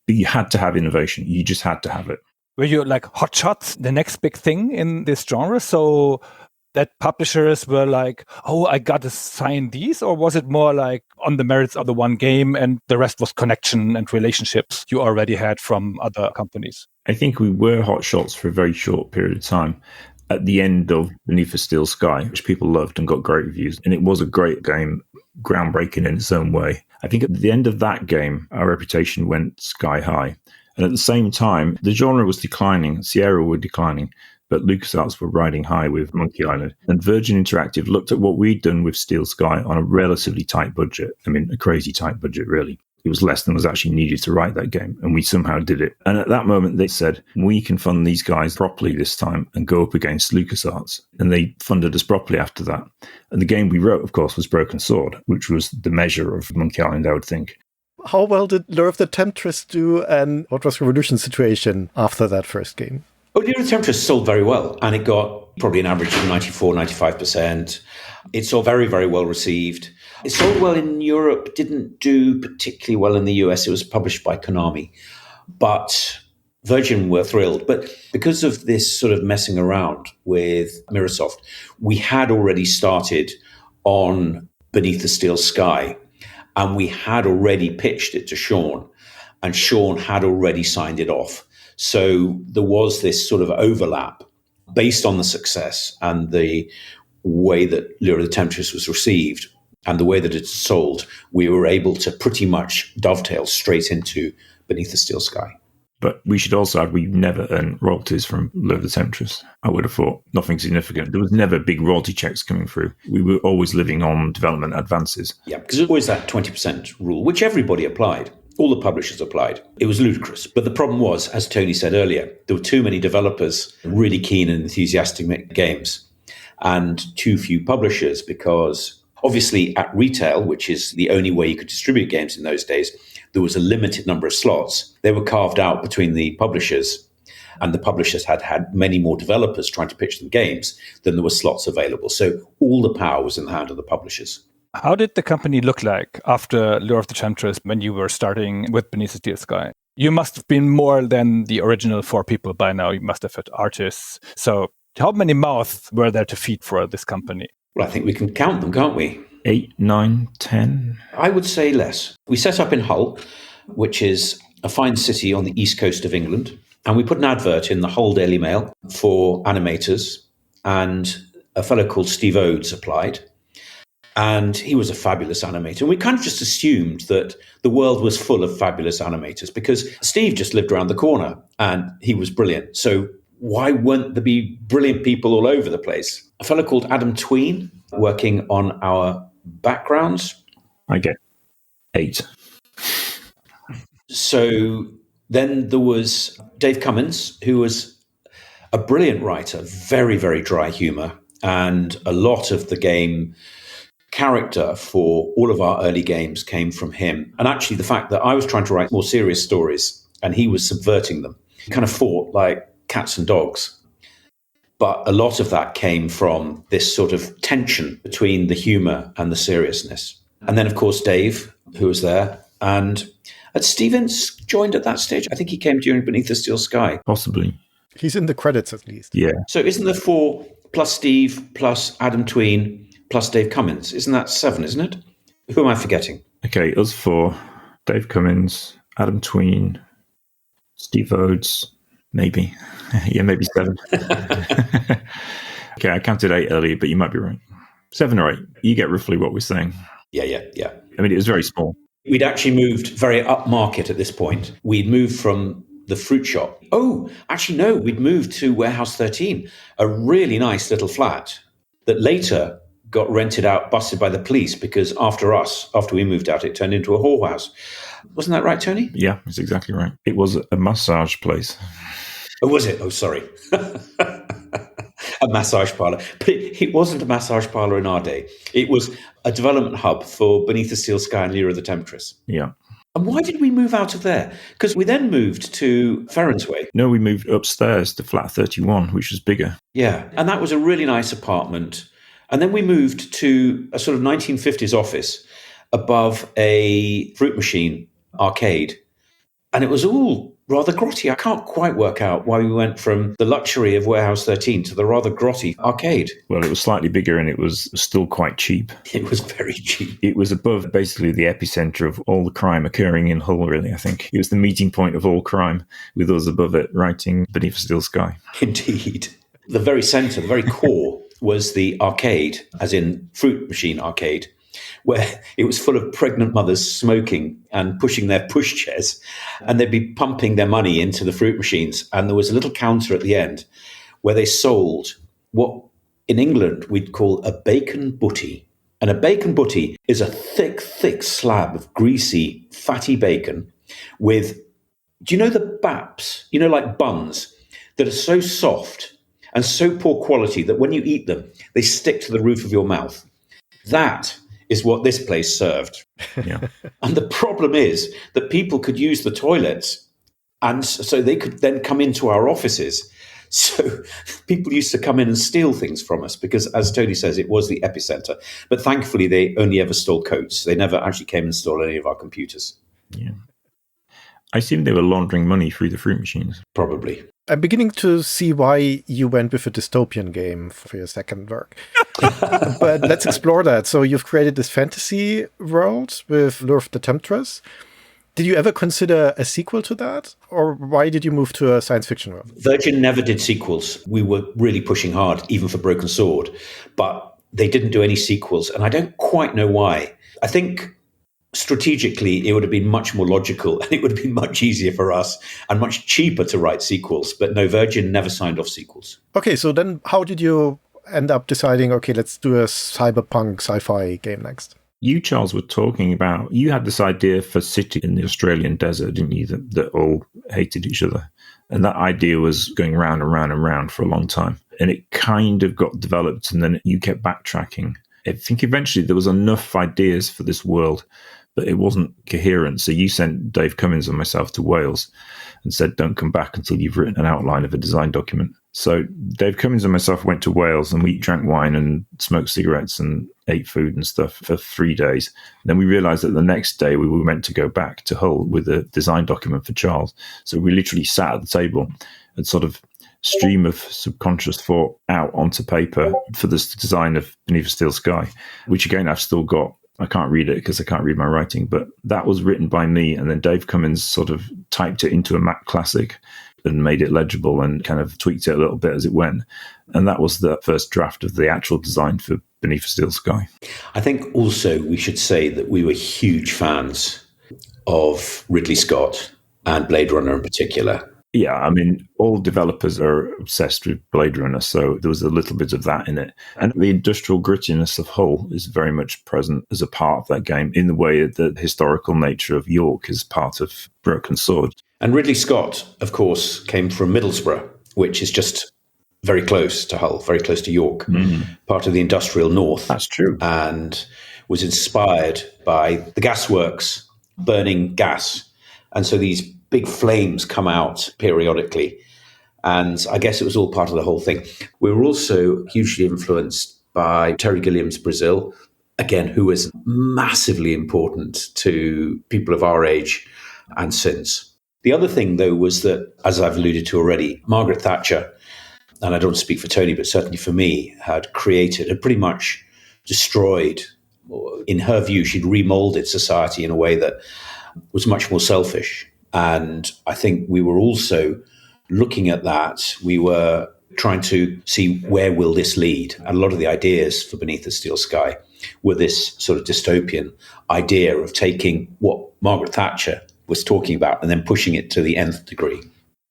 But you had to have innovation. You just had to have it. Were you like hotshots, the next big thing in this genre? So that publishers were like, oh, I got to sign these? Or was it more like on the merits of the one game and the rest was connection and relationships you already had from other companies? I think we were hot shots for a very short period of time at the end of Beneath a Steel Sky, which people loved and got great reviews. And it was a great game, groundbreaking in its own way. I think at the end of that game, our reputation went sky high. And at the same time, the genre was declining, Sierra were declining, but LucasArts were riding high with Monkey Island. And Virgin Interactive looked at what we'd done with Steel Sky on a relatively tight budget. I mean, a crazy tight budget, really. It was less than was actually needed to write that game, and we somehow did it. And at that moment, they said, we can fund these guys properly this time and go up against LucasArts. And they funded us properly after that. And the game we wrote, of course, was Broken Sword, which was the measure of Monkey Island, I would think. How well did Lure of the Temptress do, and what was Revolution's situation after that first game? Oh, Lure of the Temptress sold very well, and it got probably an average of 94, 95%. It saw very, very well received. It sold well in Europe, didn't do particularly well in the US. It was published by Konami, but Virgin were thrilled. But because of this sort of messing around with Microsoft, we had already started on Beneath the Steel Sky, and we had already pitched it to Sean, and Sean had already signed it off. So there was this sort of overlap based on the success and the way that Lure of the Temptress was received and the way that it sold. We were able to pretty much dovetail straight into Beneath the Steel Sky. But we should also add, we never earned royalties from Lure of the Temptress. I would have thought nothing significant. There was never big royalty checks coming through. We were always living on development advances. Yeah, because there's always that 20% rule, which everybody applied. All the publishers applied. It was ludicrous. But the problem was, as Tony said earlier, there were too many developers really keen and enthusiastic to make games, and too few publishers, because obviously at retail, which is the only way you could distribute games in those days, there was a limited number of slots. They were carved out between the publishers, and the publishers had many more developers trying to pitch them games than there were slots available. So all the power was in the hand of the publishers. How did the company look like after Lure of the Temptress when you were starting with Beneath the Steel Sky? You must have been more than the original 4 people by now. You must have had artists. So how many mouths were there to feed for this company? Well, I think we can count them, can't we? 8, 9, 10? I would say less. We set up in Hull, which is a fine city on the east coast of England, and we put an advert in the Hull Daily Mail for animators, and a fellow called Steve Oates applied. And he was a fabulous animator. And we kind of just assumed that the world was full of fabulous animators because Steve just lived around the corner and he was brilliant. So why wouldn't there be brilliant people all over the place? A fellow called Adam Tween working on our backgrounds. I get 8. So then there was Dave Cummins, who was a brilliant writer, very, very dry humor, and a lot of the game character for all of our early games came from him. And actually the fact that I was trying to write more serious stories and he was subverting them, kind of fought like cats and dogs. But a lot of that came from this sort of tension between the humor and the seriousness. And then, of course, Dave, who was there, and Stevens joined at that stage. I think he came during Beneath the Steel Sky. Possibly. He's in the credits at least. Yeah. So isn't there 4 plus Steve plus Adam Tween plus Dave Cummins? Isn't that 7, isn't it? Who am I forgetting? Okay, us 4. Dave Cummins, Adam Tween, Steve Oates, Maybe. Yeah, maybe 7. Okay, I counted 8 earlier, but you might be right. 7 or 8. You get roughly what we're saying. Yeah. I mean, it was very small. We'd actually moved very upmarket at this point. We'd moved from the fruit shop. Oh, actually, no, we'd moved to Warehouse 13, a really nice little flat that later got rented out, busted by the police, because after we moved out, it turned into a whorehouse. Wasn't that right, Tony? Yeah, that's exactly right. It was a massage place. Oh, was it? Oh, sorry. A massage parlor. But it wasn't a massage parlor in our day. It was a development hub for Beneath the Steel Sky and Lyra the Temptress. Yeah. And why did we move out of there? Because we then moved to Ferrens Way. No, we moved upstairs to flat 31, which was bigger. Yeah. And that was a really nice apartment. And then we moved to a sort of 1950s office above a fruit machine arcade. And it was all rather grotty. I can't quite work out why we went from the luxury of Warehouse 13 to the rather grotty arcade. Well, it was slightly bigger and it was still quite cheap. It was very cheap. It was above basically the epicenter of all the crime occurring in Hull, really, I think. It was the meeting point of all crime, with us above it writing Beneath the Steel Sky. Indeed. The very center, the very core was the arcade, as in fruit machine arcade, where it was full of pregnant mothers smoking and pushing their pushchairs, and they'd be pumping their money into the fruit machines. And there was a little counter at the end where they sold what in England we'd call a bacon butty. And a bacon butty is a thick, thick slab of greasy, fatty bacon with, do you know the baps? You know, like buns that are so soft and so poor quality that when you eat them, they stick to the roof of your mouth. That is what this place served. Yeah. And the problem is that people could use the toilets, and so they could then come into our offices. So people used to come in and steal things from us because, as Tony says, it was the epicenter. But thankfully, they only ever stole coats. They never actually came and stole any of our computers. Yeah. I assume they were laundering money through the fruit machines. Probably. I'm beginning to see why you went with a dystopian game for your second work. But let's explore that. So you've created this fantasy world with Lyra the Temptress. Did you ever consider a sequel to that? Or why did you move to a science fiction world? Virgin never did sequels. We were really pushing hard, even for Broken Sword. But they didn't do any sequels. And I don't quite know why. I think strategically, it would have been much more logical and it would have been much easier for us and much cheaper to write sequels. But no, Virgin never signed off sequels. Okay, so then how did you end up deciding, okay, let's do a cyberpunk sci-fi game next? You, Charles, were talking about, you had this idea for City in the Australian desert, didn't you, that all hated each other. And that idea was going round and round and round for a long time. And it kind of got developed and then you kept backtracking. I think eventually there was enough ideas for this world, but it wasn't coherent. So you sent Dave Cummins and myself to Wales and said, don't come back until you've written an outline of a design document. So Dave Cummins and myself went to Wales and we drank wine and smoked cigarettes and ate food and stuff for 3 days. And then we realized that the next day we were meant to go back to Hull with a design document for Charles. So we literally sat at the table and sort of stream of subconscious thought out onto paper for this design of Beneath a Steel Sky, which again, I've still got. I can't read it because I can't read my writing, but that was written by me. And then Dave Cummins sort of typed it into a Mac Classic and made it legible and kind of tweaked it a little bit as it went. And that was the first draft of the actual design for Beneath a Steel Sky. I think also we should say that we were huge fans of Ridley Scott and Blade Runner in particular. Yeah, I mean, all developers are obsessed with Blade Runner, so there was a little bit of that in it. And the industrial grittiness of Hull is very much present as a part of that game in the way that the historical nature of York is part of Broken Sword. And Ridley Scott, of course, came from Middlesbrough, which is just very close to Hull, very close to York, part of the industrial north. That's true. And was inspired by the gasworks burning gas. And so these big flames come out periodically. And I guess it was all part of the whole thing. We were also hugely influenced by Terry Gilliam's Brazil, again, who was massively important to people of our age and since. The other thing, though, was that, as I've alluded to already, Margaret Thatcher, and I don't speak for Tony, but certainly for me, had pretty much destroyed, or in her view, she'd remolded society in a way that was much more selfish. And I think we were also looking at that, we were trying to see where will this lead. And a lot of the ideas for Beneath the Steel Sky were this sort of dystopian idea of taking what Margaret Thatcher was talking about and then pushing it to the nth degree.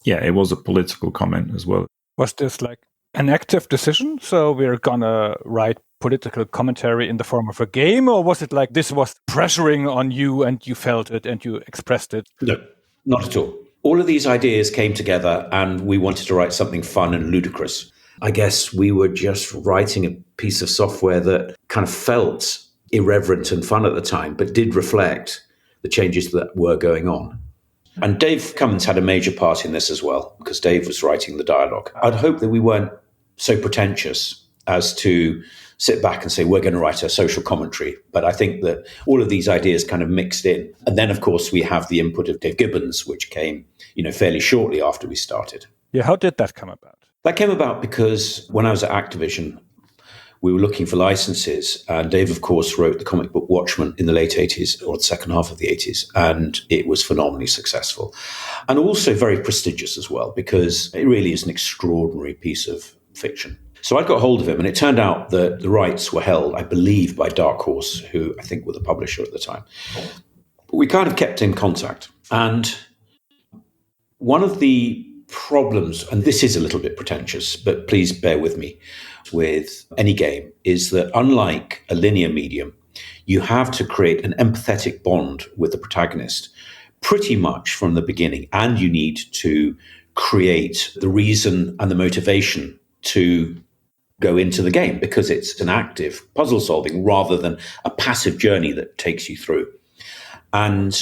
Yeah, it was a political comment as well. Was this like an active decision? So we're gonna write political commentary in the form of a game? Or was it like this was pressuring on you and you felt it and you expressed it? No, not at all. All of these ideas came together and we wanted to write something fun and ludicrous. I guess we were just writing a piece of software that kind of felt irreverent and fun at the time, but did reflect the changes that were going on. And Dave Cummins had a major part in this as well, because Dave was writing the dialogue. I'd hope that we weren't so pretentious as to sit back and say, we're going to write a social commentary. But I think that all of these ideas kind of mixed in. And then, of course, we have the input of Dave Gibbons, which came, fairly shortly after we started. Yeah, how did that come about? That came about because when I was at Activision, we were looking for licenses. And Dave, of course, wrote the comic book Watchmen in the late 80s or the second half of the 80s. And it was phenomenally successful. And also very prestigious as well, because it really is an extraordinary piece of fiction. So I got hold of him, and it turned out that the rights were held, I believe, by Dark Horse, who I think were the publisher at the time. But we kind of kept in contact. And one of the problems, and this is a little bit pretentious, but please bear with me, with any game, is that unlike a linear medium, you have to create an empathetic bond with the protagonist pretty much from the beginning. And you need to create the reason and the motivation to go into the game, because it's an active puzzle solving rather than a passive journey that takes you through. And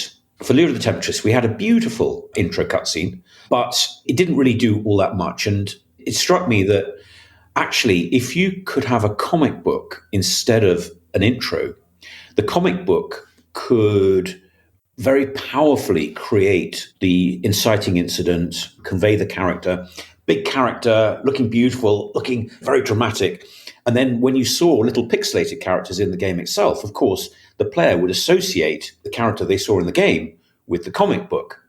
for Lure of the Temptress, we had a beautiful intro cutscene, but it didn't really do all that much. And it struck me that actually, if you could have a comic book instead of an intro, the comic book could very powerfully create the inciting incident, convey the character, big character, looking beautiful, looking very dramatic. And then when you saw little pixelated characters in the game itself, of course, the player would associate the character they saw in the game with the comic book.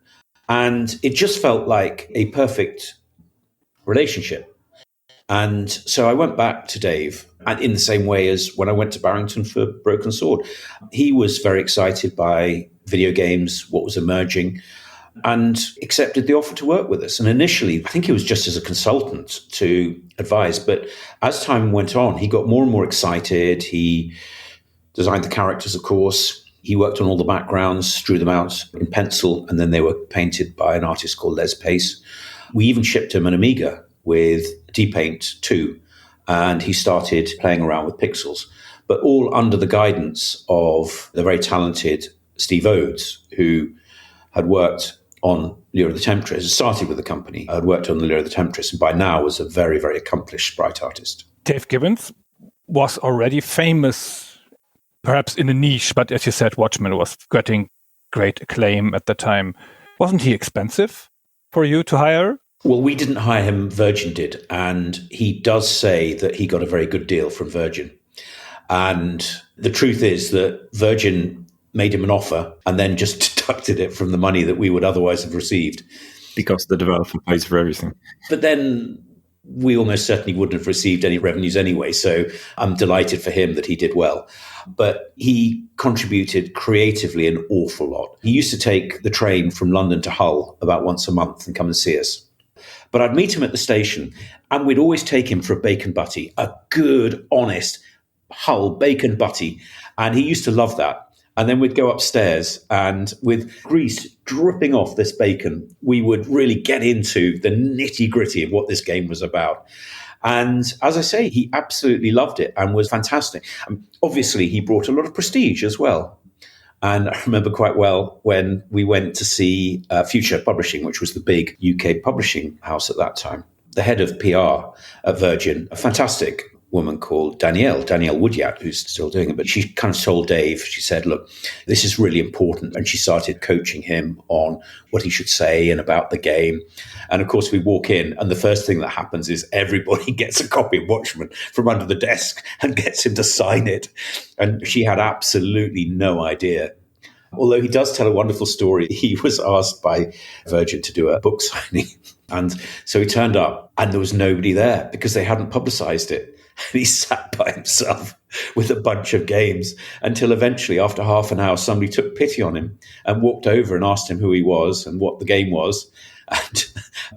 And it just felt like a perfect relationship. And so I went back to Dave, and in the same way as when I went to Barrington for Broken Sword. He was very excited by video games, what was emerging, and accepted the offer to work with us. And initially, I think it was just as a consultant to advise. But as time went on, he got more and more excited. He designed the characters, of course. He worked on all the backgrounds, drew them out in pencil, and then they were painted by an artist called Les Pace. We even shipped him an Amiga with D-Paint 2, and he started playing around with pixels, but all under the guidance of the very talented Steve Oates, who had worked on Lure of the Temptress, started with the company, had worked on the Lure of the Temptress, and by now was a very, very accomplished sprite artist. Dave Gibbons was already famous, perhaps in a niche, but as you said, Watchmen was getting great acclaim at the time. Wasn't he expensive for you to hire? Well, we didn't hire him, Virgin did, and he does say that he got a very good deal from Virgin. And the truth is that Virgin made him an offer and then just deducted it from the money that we would otherwise have received. Because the developer pays for everything. But then we almost certainly wouldn't have received any revenues anyway, so I'm delighted for him that he did well. But he contributed creatively an awful lot. He used to take the train from London to Hull about once a month and come and see us. But I'd meet him at the station, and we'd always take him for a bacon butty, a good, honest Hull bacon butty. And he used to love that. And then we'd go upstairs, and with grease dripping off this bacon, we would really get into the nitty-gritty of what this game was about. And as I say, he absolutely loved it and was fantastic. Obviously, he brought a lot of prestige as well. And I remember quite well when we went to see Future Publishing, which was the big UK publishing house at that time. The head of PR at Virgin, a fantastic woman called Danielle Woodyat, who's still doing it. But she kind of told Dave, she said, look, this is really important. And she started coaching him on what he should say and about the game. And of course, we walk in, and the first thing that happens is everybody gets a copy of Watchmen from under the desk and gets him to sign it. And she had absolutely no idea Although he does tell a wonderful story. He was asked by Virgin to do a book signing. And so he turned up and there was nobody there because they hadn't publicized it. And he sat by himself with a bunch of games until eventually, after half an hour, somebody took pity on him and walked over and asked him who he was and what the game was and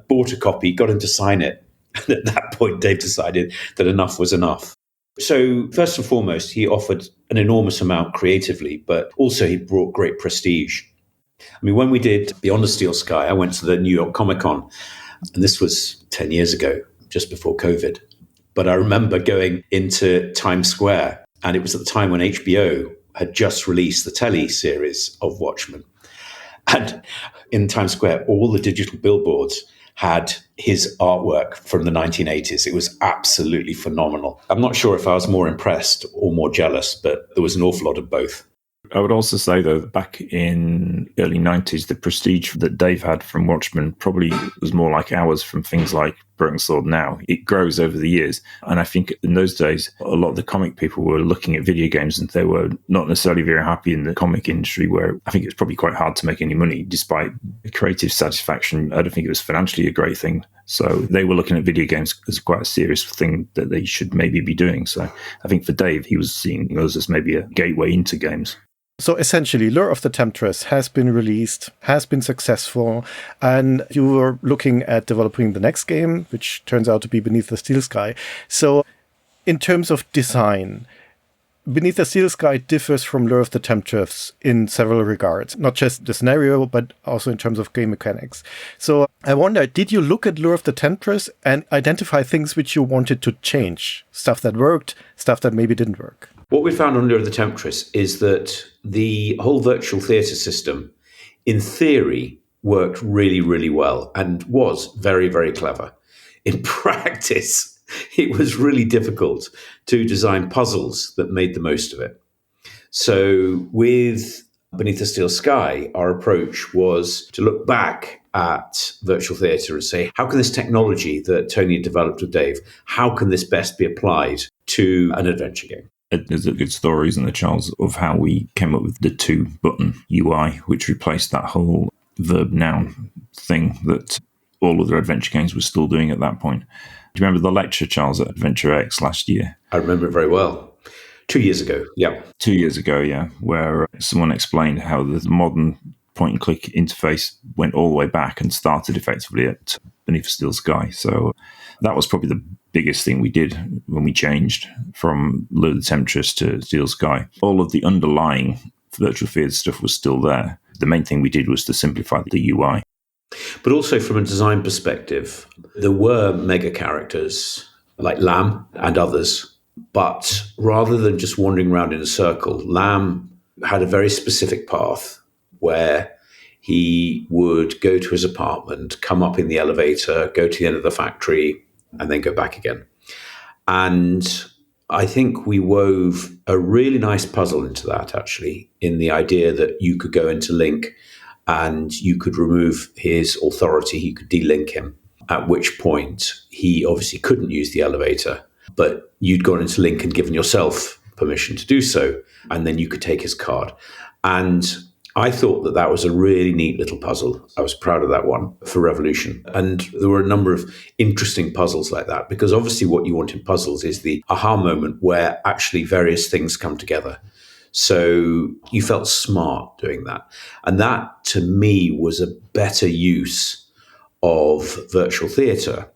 bought a copy, got him to sign it. And at that point, Dave decided that enough was enough. So first and foremost, he offered an enormous amount creatively, but also he brought great prestige. I mean, when we did Beyond the Steel Sky, I went to the New York Comic Con, and this was 10 years ago, just before COVID. But I remember going into Times Square, and it was at the time when HBO had just released the telly series of Watchmen. And in Times Square, all the digital billboards had his artwork from the 1980s. It was absolutely phenomenal. I'm not sure if I was more impressed or more jealous, but there was an awful lot of both. I would also say, though, back in early 90s, the prestige that Dave had from Watchmen probably was more like ours from things like Broken Sword now. It grows over the years. And I think in those days, a lot of the comic people were looking at video games and they were not necessarily very happy in the comic industry, where I think it's probably quite hard to make any money despite creative satisfaction. I don't think it was financially a great thing. So they were looking at video games as quite a serious thing that they should maybe be doing. So I think for Dave, he was seeing us as maybe a gateway into games. So essentially, Lure of the Temptress has been released, has been successful, and you were looking at developing the next game, which turns out to be Beneath the Steel Sky. So in terms of design, Beneath the Steel Sky differs from Lure of the Temptress in several regards, not just the scenario, but also in terms of game mechanics. So I wonder, did you look at Lure of the Temptress and identify things which you wanted to change? Stuff that worked, stuff that maybe didn't work? What we found on Lure of the Temptress is that the whole virtual theatre system, in theory, worked really, really well and was very, very clever. In practice, it was really difficult to design puzzles that made the most of it. So with Beneath the Steel Sky, our approach was to look back at virtual theatre and say, how can this technology that Tony had developed with Dave, how can this best be applied to an adventure game? There's a good story, isn't there, Charles, of how we came up with the 2-button UI, which replaced that whole verb-noun thing that all other adventure games were still doing at that point. Do you remember the lecture, Charles, at Adventure X last year? I remember it very well. 2 years ago, yeah. 2 years ago, yeah, where someone explained how the modern point-and-click interface went all the way back and started effectively at Beneath the Steel Sky. So that was probably the biggest thing we did when we changed from Lure of the Temptress to Steel Sky. All of the underlying virtual theatre stuff was still there. The main thing we did was to simplify the UI. But also from a design perspective, there were mega characters like Lamb and others. But rather than just wandering around in a circle, Lamb had a very specific path where he would go to his apartment, come up in the elevator, go to the end of the factory, and then go back again. And I think we wove a really nice puzzle into that, actually, in the idea that you could go into Link and you could remove his authority, he could delink him, at which point he obviously couldn't use the elevator, but you'd gone into Link and given yourself permission to do so, and then you could take his card. And I thought that that was a really neat little puzzle. I was proud of that one for Revolution. And there were a number of interesting puzzles like that, because obviously what you want in puzzles is the aha moment where actually various things come together. So you felt smart doing that. And that, to me, was a better use of virtual theatre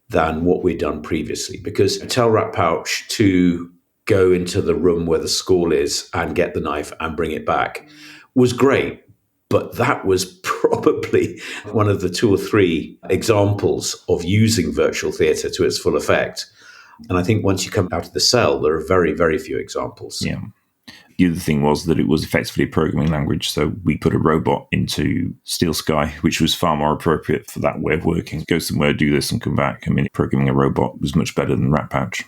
than what we'd done previously. Because tell Rat Pouch to go into the room where the skull is and get the knife and bring it back was great, but that was probably one of the 2 or 3 examples of using virtual theatre to its full effect. And I think once you come out of the cell, there are very, very few examples. Yeah. The other thing was that it was effectively a programming language, so we put a robot into Steel Sky, which was far more appropriate for that way of working. Go somewhere, do this, and come back. I mean, programming a robot was much better than Rat Pouch.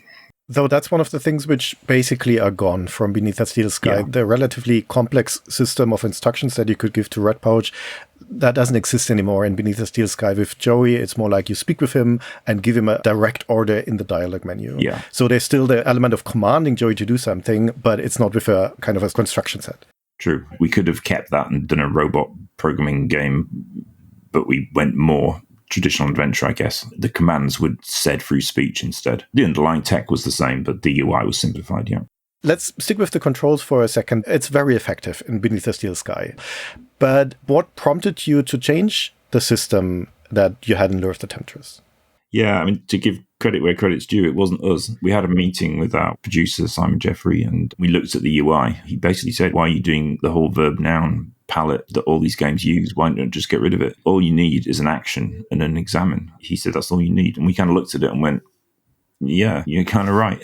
Though that's one of the things which basically are gone from Beneath the Steel Sky. Yeah. The relatively complex system of instructions that you could give to Rat Pouch, that doesn't exist anymore in Beneath the Steel Sky. With Joey, it's more like you speak with him and give him a direct order in the dialogue menu. Yeah. So there's still the element of commanding Joey to do something, but it's not with a kind of a construction set. True. We could have kept that and done a robot programming game, but we went more traditional adventure, I guess. The commands were said through speech instead. The underlying tech was the same, but the UI was simplified, yeah. Let's stick with the controls for a second. It's very effective in Beneath the Steel Sky. But what prompted you to change the system that you had in Lure of the Temptress? Yeah, I mean, to give credit where credit's due, it wasn't us. We had a meeting with our producer, Simon Jeffrey, and we looked at the UI. He basically said, why are you doing the whole verb-noun palette that all these games use? Why don't you just get rid of it? All you need is an action and an examine. He said, that's all you need. And we kind of looked at it and went, yeah, you're kind of right.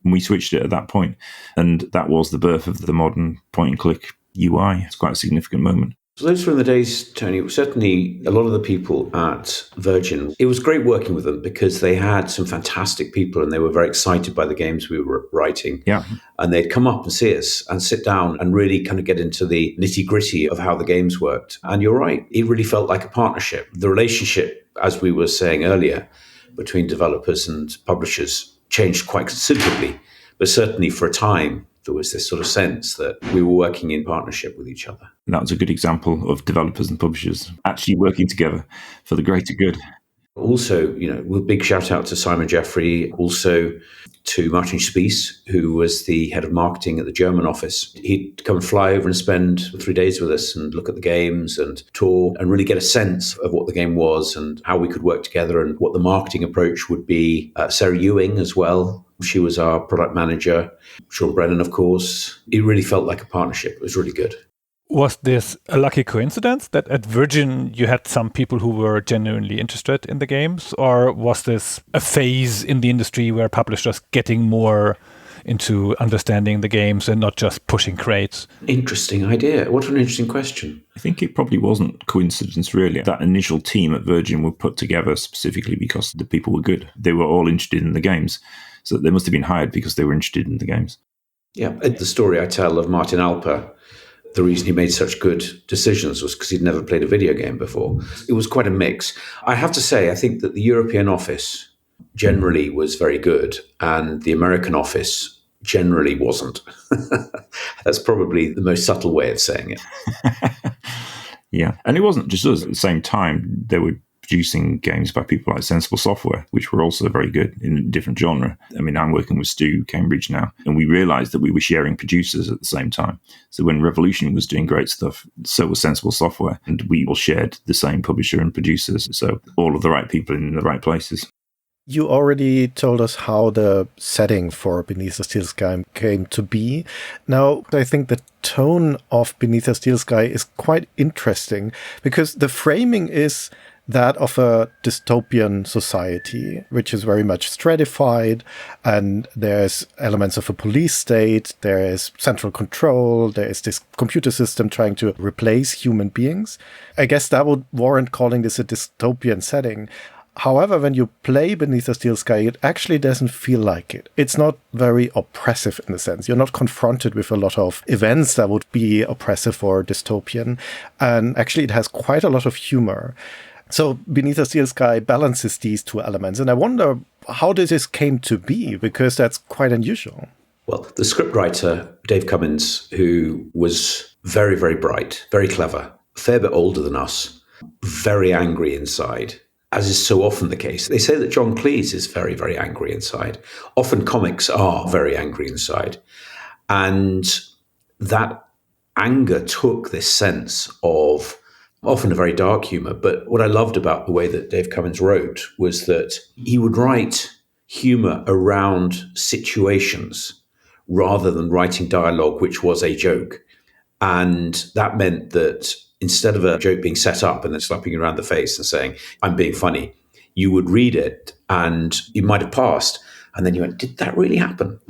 And we switched it at that point. And that was the birth of the modern point-and-click UI. It's quite a significant moment. So those were in the days, Tony, certainly a lot of the people at Virgin, it was great working with them because they had some fantastic people and they were very excited by the games we were writing. Yeah. And they'd come up and see us and sit down and really kind of get into the nitty-gritty of how the games worked. And you're right, it really felt like a partnership. The relationship, as we were saying earlier, between developers and publishers changed quite considerably. But certainly for a time, there was this sort of sense that we were working in partnership with each other. And that was a good example of developers and publishers actually working together for the greater good. Also, with big shout out to Simon Jeffrey, also to Martin Spies, who was the head of marketing at the German office. He'd come and fly over and spend 3 days with us and look at the games and talk and really get a sense of what the game was and how we could work together and what the marketing approach would be. Sarah Ewing as well. She was our product manager. Sean Brennan, of course. It really felt like a partnership. It was really good. Was this a lucky coincidence that at Virgin you had some people who were genuinely interested in the games? Or was this a phase in the industry where publishers getting more into understanding the games and not just pushing crates? Interesting idea. What an interesting question. I think it probably wasn't coincidence, really. That initial team at Virgin were put together specifically because the people were good. They were all interested in the games. So they must have been hired because they were interested in the games. Yeah, the story I tell of Martin Alper, the reason he made such good decisions was because he'd never played a video game before. It was quite a mix. I have to say, I think that the European office generally was very good and the American office generally wasn't. That's probably the most subtle way of saying it. Yeah, and it wasn't just us. At the same time, they were producing games by people like Sensible Software, which were also very good in a different genre. I mean, I'm working with Stu Cambridge now, and we realized that we were sharing producers at the same time. So when Revolution was doing great stuff, so was Sensible Software, and we all shared the same publisher and producers. So all of the right people in the right places. You already told us how the setting for Beneath the Steel Sky came to be. Now, I think the tone of Beneath the Steel Sky is quite interesting because the framing is that of a dystopian society, which is very much stratified, and there's elements of a police state, there is central control, there is this computer system trying to replace human beings. I guess that would warrant calling this a dystopian setting. However, when you play Beneath the Steel Sky, it actually doesn't feel like it. It's not very oppressive in a sense. You're not confronted with a lot of events that would be oppressive or dystopian. And actually, it has quite a lot of humor. So Beneath the Steel Sky balances these two elements. And I wonder how this came to be, because that's quite unusual. Well, the scriptwriter, Dave Cummins, who was very, very bright, very clever, a fair bit older than us, very angry inside, as is so often the case. They say that John Cleese is very, very angry inside. Often comics are very angry inside. And that anger took this sense of often a very dark humor. But what I loved about the way that Dave Cummins wrote was that he would write humor around situations rather than writing dialogue, which was a joke. And that meant that instead of a joke being set up and then slapping you around the face and saying, I'm being funny, you would read it and you might have passed. And then you went, did that really happen?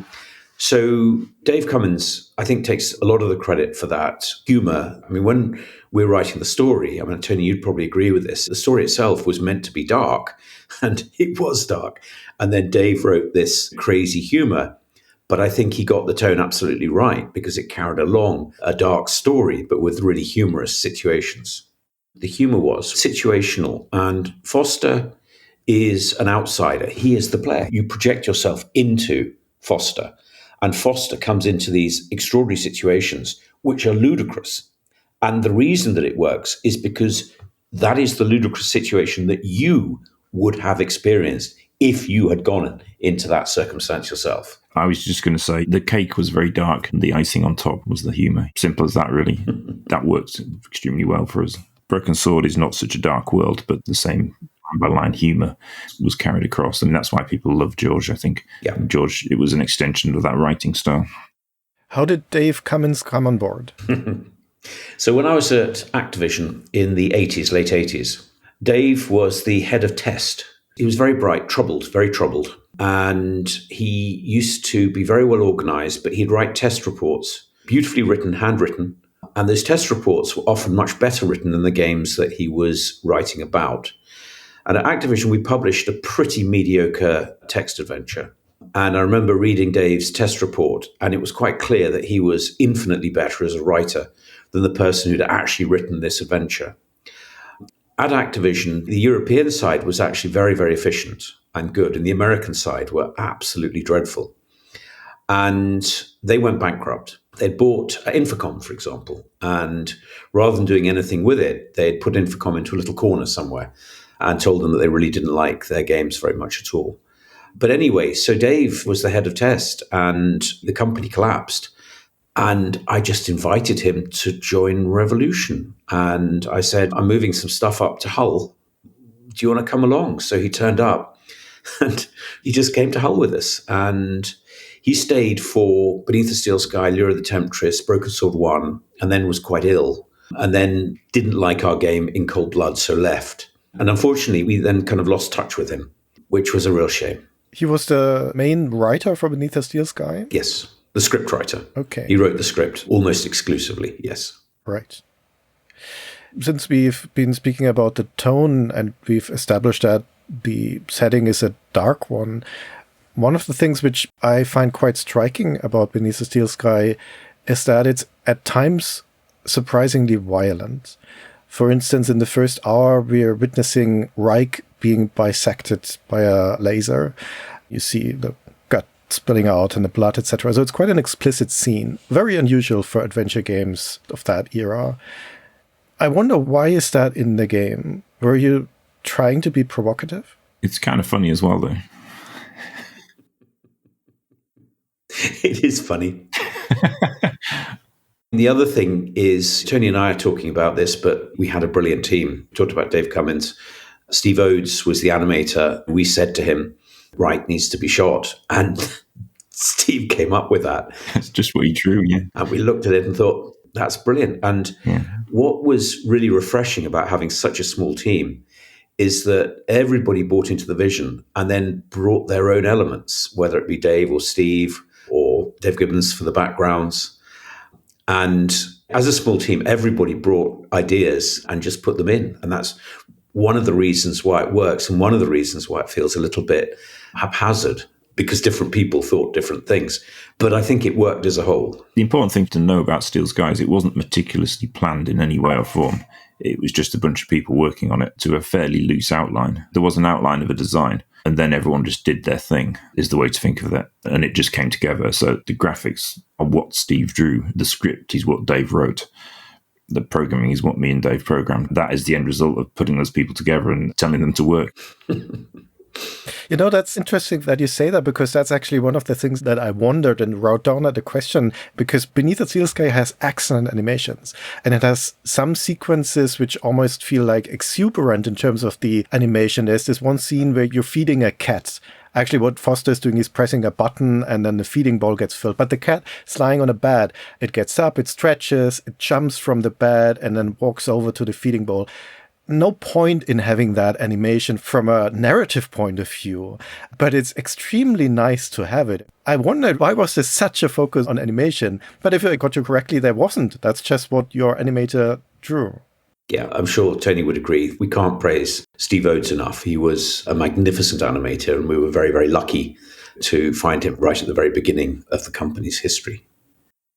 So Dave Cummins, I think, takes a lot of the credit for that humor. I mean, when we're writing the story, I mean, Tony, you'd probably agree with this. The story itself was meant to be dark, and it was dark. And then Dave wrote this crazy humor. But I think he got the tone absolutely right because it carried along a dark story, but with really humorous situations. The humor was situational, and Foster is an outsider. He is the player. You project yourself into Foster, and Foster comes into these extraordinary situations which are ludicrous. And the reason that it works is because that is the ludicrous situation that you would have experienced if you had gone into that circumstance yourself. I was just going to say the cake was very dark and the icing on top was the humour. Simple as that, really. That works extremely well for us. Broken Sword is not such a dark world, but the same line humour was carried across. And that's why people love George, I think. Yeah. George, it was an extension of that writing style. How did Dave Cummins come on board? So when I was at Activision in the 80s, late 80s, Dave was the head of test. He was very bright, very troubled. And he used to be very well organized, but he'd write test reports, beautifully written, handwritten. And those test reports were often much better written than the games that he was writing about. And at Activision, we published a pretty mediocre text adventure. And I remember reading Dave's test report, and it was quite clear that he was infinitely better as a writer than the person who'd actually written this adventure. At Activision, the European side was actually very, very efficient and good, and the American side were absolutely dreadful. And they went bankrupt. They'd bought Infocom, for example, and rather than doing anything with it, they'd put Infocom into a little corner somewhere and told them that they really didn't like their games very much at all. But anyway, so Dave was the head of test, and the company collapsed. And I just invited him to join Revolution. And I said, I'm moving some stuff up to Hull. Do you want to come along? So he turned up and he just came to Hull with us. And he stayed for Beneath the Steel Sky, Lure of the Temptress, Broken Sword 1, and then was quite ill. And then didn't like our game In Cold Blood, so left. And unfortunately, we then kind of lost touch with him, which was a real shame. He was the main writer for Beneath the Steel Sky? Yes. The script writer. Okay. He wrote the script almost exclusively, yes. Right. Since we've been speaking about the tone and we've established that the setting is a dark one of the things which I find quite striking about Beneath the Steel Sky is that it's at times surprisingly violent. For instance, in the first hour, we're witnessing Reich being bisected by a laser. You see the spilling out and the blood, etc. So it's quite an explicit scene. Very unusual for adventure games of that era. I wonder, why is that in the game? Were you trying to be provocative? It's kind of funny as well, though. It is funny. The other thing is, Tony and I are talking about this, but we had a brilliant team. We talked about Dave Cummins. Steve Oates was the animator. We said to him, Wright needs to be shot. And Steve came up with that. That's just what he drew, yeah. And we looked at it and thought, that's brilliant. And what was really refreshing about having such a small team is that everybody bought into the vision and then brought their own elements, whether it be Dave or Steve or Dave Gibbons for the backgrounds. And as a small team, everybody brought ideas and just put them in. And that's one of the reasons why it works, and one of the reasons why it feels a little bit haphazard, because different people thought different things. But I think it worked as a whole. The important thing to know about Steel Sky is it wasn't meticulously planned in any way or form. It was just a bunch of people working on it to a fairly loose outline. There was an outline of a design, and then everyone just did their thing, is the way to think of that. And it just came together. So the graphics are what Steve drew. The script is what Dave wrote. The programming is what me and Dave programmed. That is the end result of putting those people together and telling them to work. You know, that's interesting that you say that, because that's actually one of the things that I wondered and wrote down at the question, because Beneath the Steel Sky has excellent animations, and it has some sequences which almost feel like exuberant in terms of the animation. There's this one scene where you're feeding a cat. Actually, what Foster is doing is pressing a button and then the feeding bowl gets filled. But the cat is lying on a bed. It gets up, it stretches, it jumps from the bed and then walks over to the feeding bowl. No point in having that animation from a narrative point of view, but it's extremely nice to have it. I wondered, why was there such a focus on animation? But if I got you correctly, there wasn't. That's just what your animator drew. Yeah, I'm sure Tony would agree. We can't praise Steve Oates enough. He was a magnificent animator, and we were very, very lucky to find him right at the very beginning of the company's history.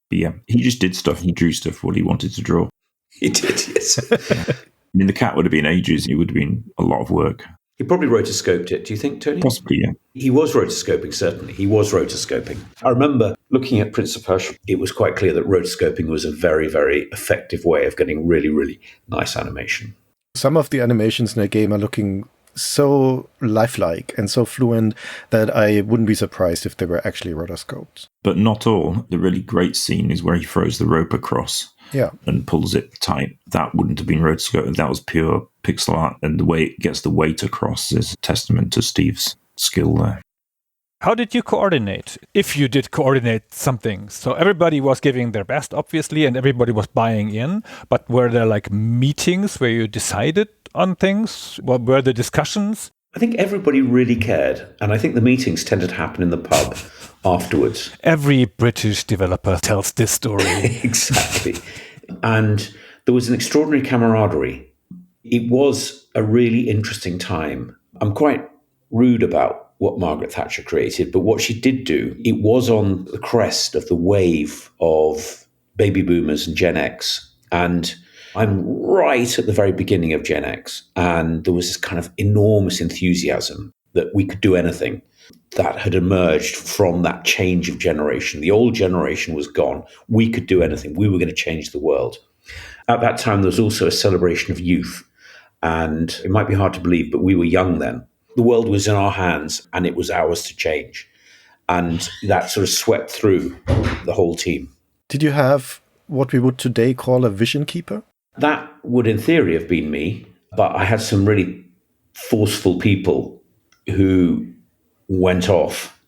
But yeah, he just did stuff. He drew stuff what he wanted to draw. He did, yes. I mean, the cat would have been ages. It would have been a lot of work. He probably rotoscoped it, do you think, Tony? Possibly, yeah. He was rotoscoping, certainly. He was rotoscoping. I remember looking at Prince of Persia, it was quite clear that rotoscoping was a very, very effective way of getting really, really nice animation. Some of the animations in the game are looking so lifelike and so fluent that I wouldn't be surprised if they were actually rotoscoped. But not all. The really great scene is where he throws the rope across and pulls it tight. That wouldn't have been rotoscoped. That was pure pixel art. And the way it gets the weight across is a testament to Steve's skill there. How did you coordinate, if you did coordinate something? So everybody was giving their best, obviously, and everybody was buying in. But were there like meetings where you decided on things? What were the discussions? I think everybody really cared. And I think the meetings tended to happen in the pub afterwards. Every British developer tells this story. Exactly. And there was an extraordinary camaraderie. It was a really interesting time. I'm quite rude about what Margaret Thatcher created, but what she did do, it was on the crest of the wave of baby boomers and Gen X. And I'm right at the very beginning of Gen X. And there was this kind of enormous enthusiasm that we could do anything that had emerged from that change of generation. The old generation was gone. We could do anything. We were going to change the world. At that time, there was also a celebration of youth. And it might be hard to believe, but we were young then. The world was in our hands and it was ours to change. And that sort of swept through the whole team. Did you have what we would today call a vision keeper? That would, in theory, have been me. But I had some really forceful people who went off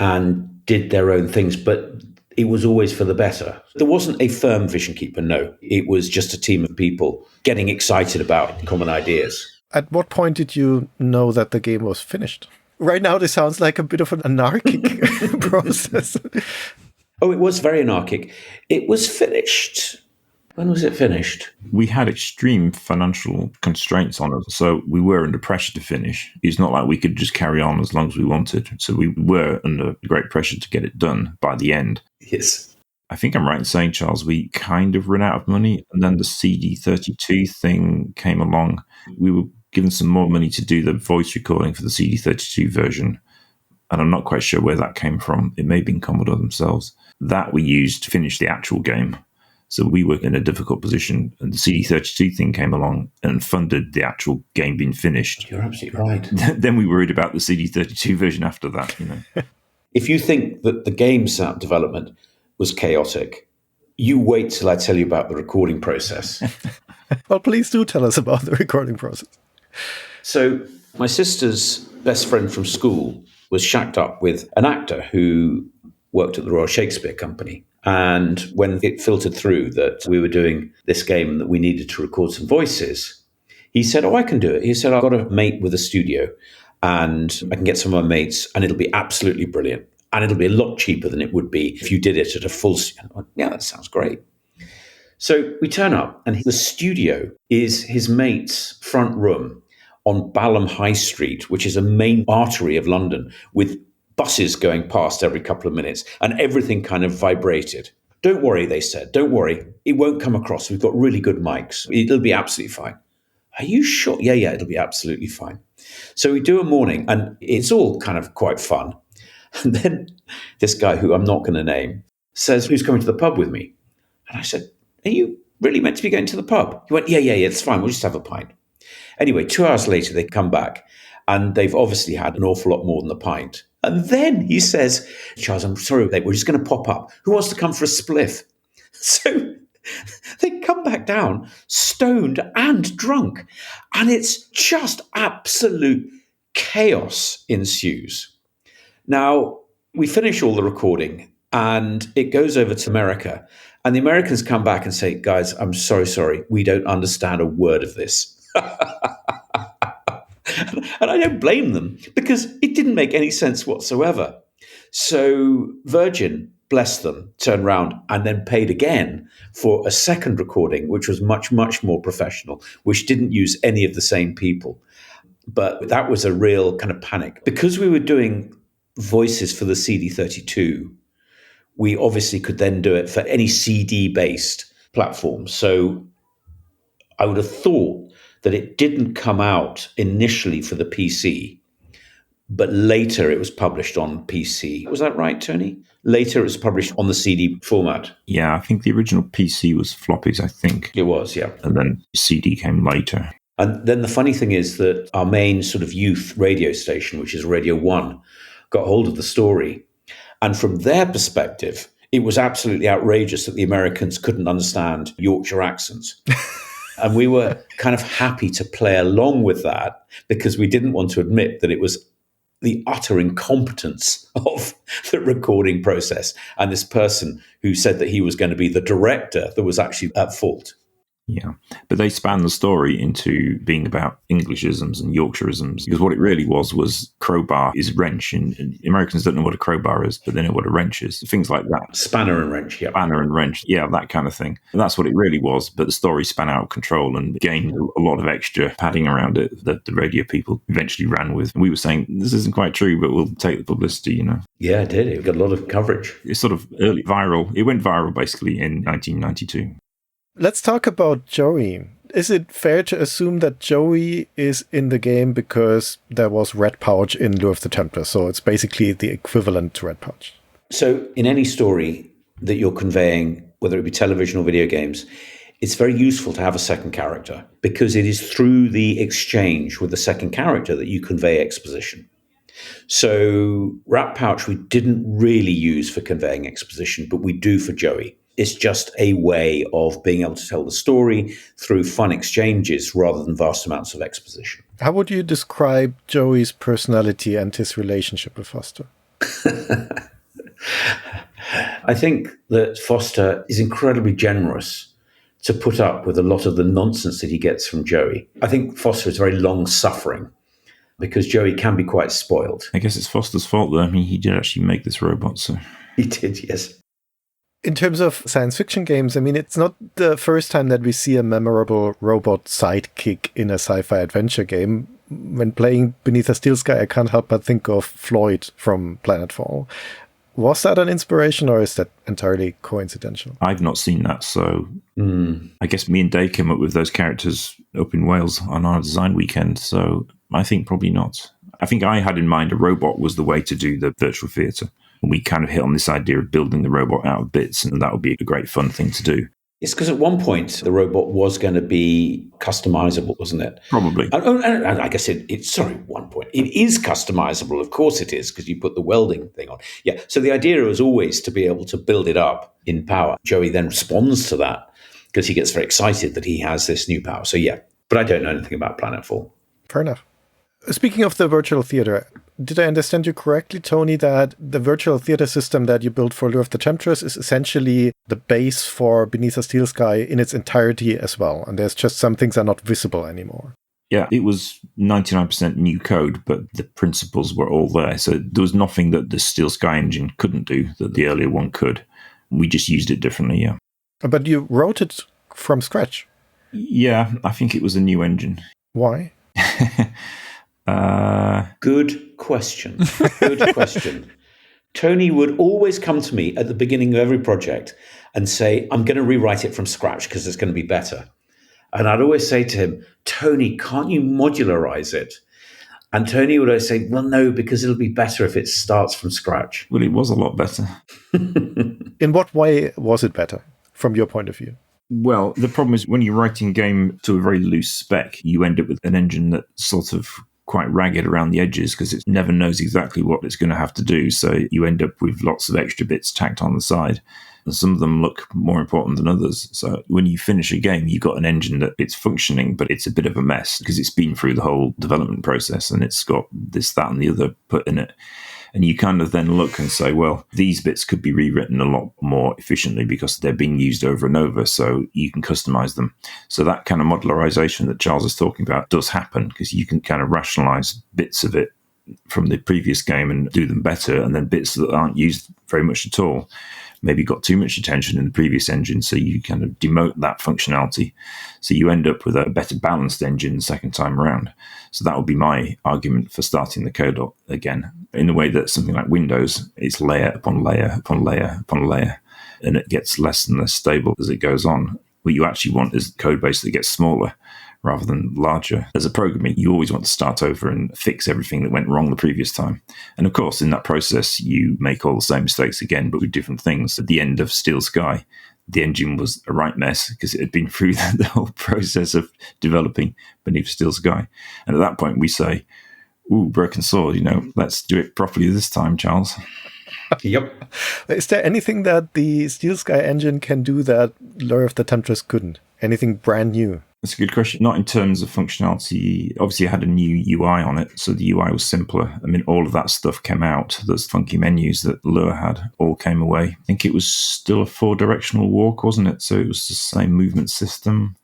and did their own things. But it was always for the better. There wasn't a firm vision keeper, no. It was just a team of people getting excited about common ideas. At what point did you know that the game was finished? Right now, this sounds like a bit of an anarchic process. Oh, it was very anarchic. It was finished. When was it finished? We had extreme financial constraints on us, so we were under pressure to finish. It's not like we could just carry on as long as we wanted. So we were under great pressure to get it done by the end. Yes. I think I'm right in saying, Charles, we kind of ran out of money, and then the CD32 thing came along. We were given some more money to do the voice recording for the CD32 version, and I'm not quite sure where that came from. It may have been Commodore themselves. That we used to finish the actual game. So we were in a difficult position, and the CD32 thing came along and funded the actual game being finished. You're absolutely right. Then we worried about the CD32 version after that, you know. If you think that the game sound development was chaotic, you wait till I tell you about the recording process. Well, please do tell us about the recording process. So my sister's best friend from school was shacked up with an actor who worked at the Royal Shakespeare Company. And when it filtered through that we were doing this game and that we needed to record some voices, he said, I can do it. He said, I've got a mate with a studio and I can get some of my mates and it'll be absolutely brilliant. And it'll be a lot cheaper than it would be if you did it at a full... Yeah, that sounds great. So we turn up and the studio is his mate's front room on Balham High Street, which is a main artery of London with buses going past every couple of minutes, and everything kind of vibrated. Don't worry, they said. Don't worry. It won't come across. We've got really good mics. It'll be absolutely fine. Are you sure? Yeah, it'll be absolutely fine. So we do a morning, and it's all kind of quite fun. And then this guy, who I'm not going to name, says, who's coming to the pub with me? And I said, are you really meant to be going to the pub? He went, yeah, it's fine. We'll just have a pint. Anyway, 2 hours later, they come back, and they've obviously had an awful lot more than a pint. And then he says, Charles, I'm sorry, we're just going to pop up. Who wants to come for a spliff? So they come back down, stoned and drunk. And it's just absolute chaos ensues. Now, we finish all the recording and it goes over to America. And the Americans come back and say, guys, I'm sorry. We don't understand a word of this. And I don't blame them because it didn't make any sense whatsoever. So Virgin, bless them, turned around and then paid again for a second recording, which was much, much more professional, which didn't use any of the same people. But that was a real kind of panic. Because we were doing voices for the CD32, we obviously could then do it for any CD-based platform. So I would have thought that it didn't come out initially for the PC, but later it was published on PC. Was that right, Tony? Later it was published on the CD format. Yeah, I think the original PC was floppies, I think. It was, yeah. And then CD came later. And then the funny thing is that our main sort of youth radio station, which is Radio 1, got hold of the story. And from their perspective, it was absolutely outrageous that the Americans couldn't understand Yorkshire accents. And we were kind of happy to play along with that because we didn't want to admit that it was the utter incompetence of the recording process. And this person who said that he was going to be the director that was actually at fault. Yeah, but they span the story into being about Englishisms and Yorkshireisms, because what it really was crowbar is wrench, and Americans don't know what a crowbar is, but they know what a wrench is. Things like that. Spanner and wrench, yeah. Spanner and wrench, yeah, that kind of thing. And that's what it really was, but the story span out of control and gained a lot of extra padding around it that the radio people eventually ran with. And we were saying, this isn't quite true, but we'll take the publicity, you know. Yeah, it did. It got a lot of coverage. It's sort of early viral. It went viral, basically, in 1992. Let's talk about Joey. Is it fair to assume that Joey is in the game because there was Red Pouch in lieu of the Templar? So it's basically the equivalent to Red Pouch. So in any story that you're conveying, whether it be television or video games, it's very useful to have a second character because it is through the exchange with the second character that you convey exposition. So Rat Pouch we didn't really use for conveying exposition, but we do for Joey. It's just a way of being able to tell the story through fun exchanges rather than vast amounts of exposition. How would you describe Joey's personality and his relationship with Foster? I think that Foster is incredibly generous to put up with a lot of the nonsense that he gets from Joey. I think Foster is very long-suffering because Joey can be quite spoiled. I guess it's Foster's fault, though. I mean, he did actually make this robot, so... He did, yes. In terms of science fiction games, I mean, it's not the first time that we see a memorable robot sidekick in a sci-fi adventure game. When playing Beneath a Steel Sky, I can't help but think of Floyd from Planetfall. Was that an inspiration, or is that entirely coincidental? I've not seen that, so I guess me and Dave came up with those characters up in Wales on our design weekend, so I think probably not. I think I had in mind a robot was the way to do the virtual theatre. And we kind of hit on this idea of building the robot out of bits, and that would be a great fun thing to do. It's because at one point the robot was going to be customizable, wasn't it? Probably. And I guess one point. It is customizable. Of course it is, because you put the welding thing on. Yeah. So the idea was always to be able to build it up in power. Joey then responds to that because he gets very excited that he has this new power. So yeah, but I don't know anything about Planetfall. Fair enough. Speaking of the virtual theater, did I understand you correctly, Tony, that the virtual theater system that you built for Lure of the Temptress is essentially the base for Beneath a Steel Sky in its entirety as well, and there's just some things are not visible anymore? Yeah, it was 99% new code, but the principles were all there. So there was nothing that the Steel Sky engine couldn't do that the earlier one could. We just used it differently, yeah. But you wrote it from scratch? Yeah, I think it was a new engine. Why? Good question. Good question. Tony would always come to me at the beginning of every project and say, I'm going to rewrite it from scratch because it's going to be better. And I'd always say to him, Tony, can't you modularize it? And Tony would always say, well, no, because it'll be better if it starts from scratch. Well, it was a lot better. In what way was it better from your point of view? Well, the problem is when you're writing a game to a very loose spec, you end up with an engine that's sort of quite ragged around the edges because it never knows exactly what it's going to have to do. So you end up with lots of extra bits tacked on the side. And some of them look more important than others. So when you finish a game, you've got an engine that it's functioning, but it's a bit of a mess because it's been through the whole development process and it's got this, that, and the other put in it. And you kind of then look and say, well, these bits could be rewritten a lot more efficiently because they're being used over and over, so you can customize them. So that kind of modularization that Charles is talking about does happen because you can kind of rationalize bits of it from the previous game and do them better, and then bits that aren't used very much at all maybe got too much attention in the previous engine, so you kind of demote that functionality. So you end up with a better balanced engine the second time around. So that would be my argument for starting the code up again. In the way that something like Windows, it's layer upon layer upon layer upon layer, and it gets less and less stable as it goes on. What you actually want is code base that gets smaller rather than larger. As a programmer, you always want to start over and fix everything that went wrong the previous time. And of course, in that process, you make all the same mistakes again, but with different things. At the end of Steel Sky, the engine was a right mess because it had been through the whole process of developing Beneath Steel Sky. And at that point, we say, ooh, broken sword, let's do it properly this time, Charles. Yep. Is there anything that the Steel Sky engine can do that Lure of the Temptress couldn't? Anything brand new? That's a good question. Not in terms of functionality. Obviously, it had a new UI on it, so the UI was simpler. I mean, all of that stuff came out. Those funky menus that Lure had all came away. I think it was still a 4-directional walk, wasn't it? So it was the same movement system.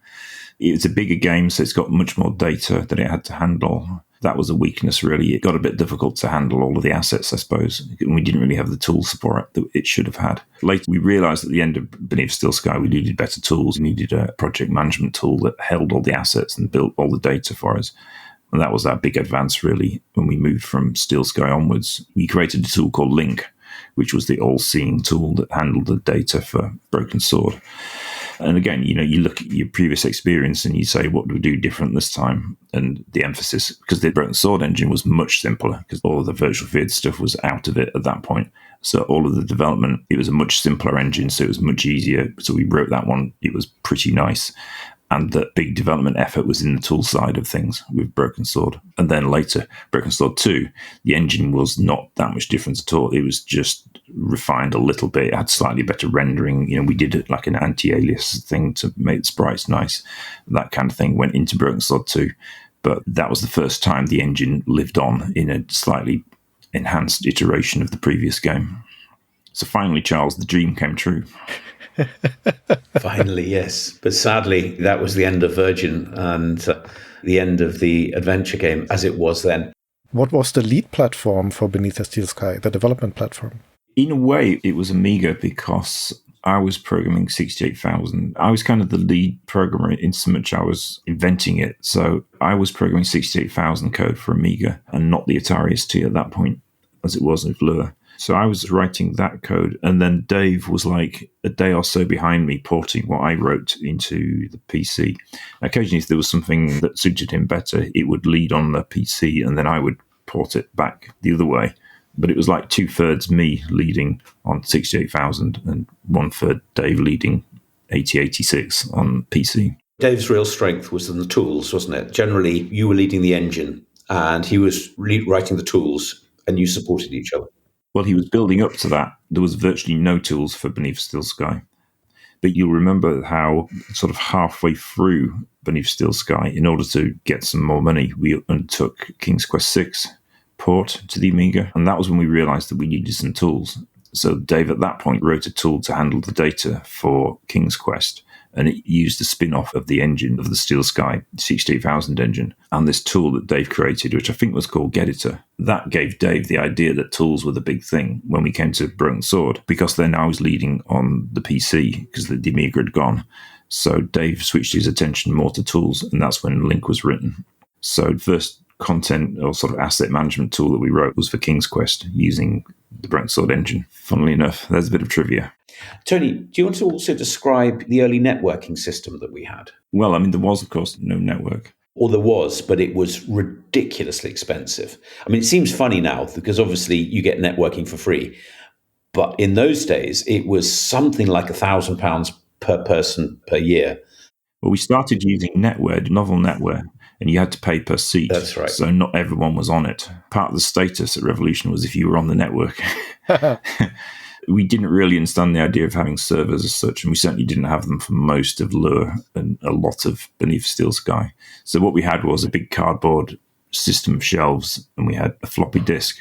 It's a bigger game, so it's got much more data that it had to handle. That was a weakness, really. It got a bit difficult to handle all of the assets, I suppose. And we didn't really have the tools for it that it should have had. Later, we realized at the end of Beneath Steel Sky, we needed better tools. We needed a project management tool that held all the assets and built all the data for us. And that was our big advance, really, when we moved from Steel Sky onwards. We created a tool called Link, which was the all-seeing tool that handled the data for Broken Sword. And again, you look at your previous experience and you say, what do we do different this time? And the emphasis, because the Broken Sword engine was much simpler, because all of the virtual field stuff was out of it at that point. So all of the development, it was a much simpler engine, so it was much easier. So we wrote that one. It was pretty nice. And the big development effort was in the tool side of things with Broken Sword. And then later, Broken Sword 2, the engine was not that much different at all. It was just refined a little bit. It had slightly better rendering. We did it like an anti-alias thing to make the sprites nice. That kind of thing went into Broken Sword 2. But that was the first time the engine lived on in a slightly enhanced iteration of the previous game. So finally, Charles, the dream came true. Finally, yes. But sadly, that was the end of Virgin and the end of the adventure game as it was then. What was the lead platform for Beneath the Steel Sky, the development platform? In a way, it was Amiga because I was programming 68,000. I was kind of the lead programmer in so much I was inventing it. So I was programming 68,000 code for Amiga and not the Atari ST at that point, as it was with Lure. So I was writing that code, and then Dave was like a day or so behind me porting what I wrote into the PC. Occasionally, if there was something that suited him better, it would lead on the PC, and then I would port it back the other way. But it was like 2/3 me leading on 68,000 and 1/3 Dave leading 8086 on PC. Dave's real strength was in the tools, wasn't it? Generally, you were leading the engine, and he was writing the tools, and you supported each other. Well, he was building up to that. There was virtually no tools for Beneath Steel Sky. But you'll remember how sort of halfway through Beneath Steel Sky, in order to get some more money, we undertook King's Quest VI port to the Amiga. And that was when we realized that we needed some tools. So Dave at that point wrote a tool to handle the data for King's Quest. And it used a spin-off of the engine of the Steel Sky 68,000 engine. And this tool that Dave created, which I think was called Geditor, that gave Dave the idea that tools were the big thing when we came to Broken Sword, because then I was leading on the PC because the Amiga had gone. So Dave switched his attention more to tools, and that's when Link was written. So first content or sort of asset management tool that we wrote was for King's Quest using the Broken Sword engine. Funnily enough, there's a bit of trivia. Tony, do you want to also describe the early networking system that we had? Well, I mean, there was, of course, no network. Or there was, but it was ridiculously expensive. I mean, it seems funny now because obviously you get networking for free. But in those days, it was something like £1,000 per person per year. Well, we started using NetWare, novel NetWare, and you had to pay per seat. That's right. So not everyone was on it. Part of the status at Revolution was if you were on the network. We didn't really understand the idea of having servers as such, and we certainly didn't have them for most of Lure and a lot of Beneath Steel Sky. So what we had was a big cardboard system of shelves, and we had a floppy disk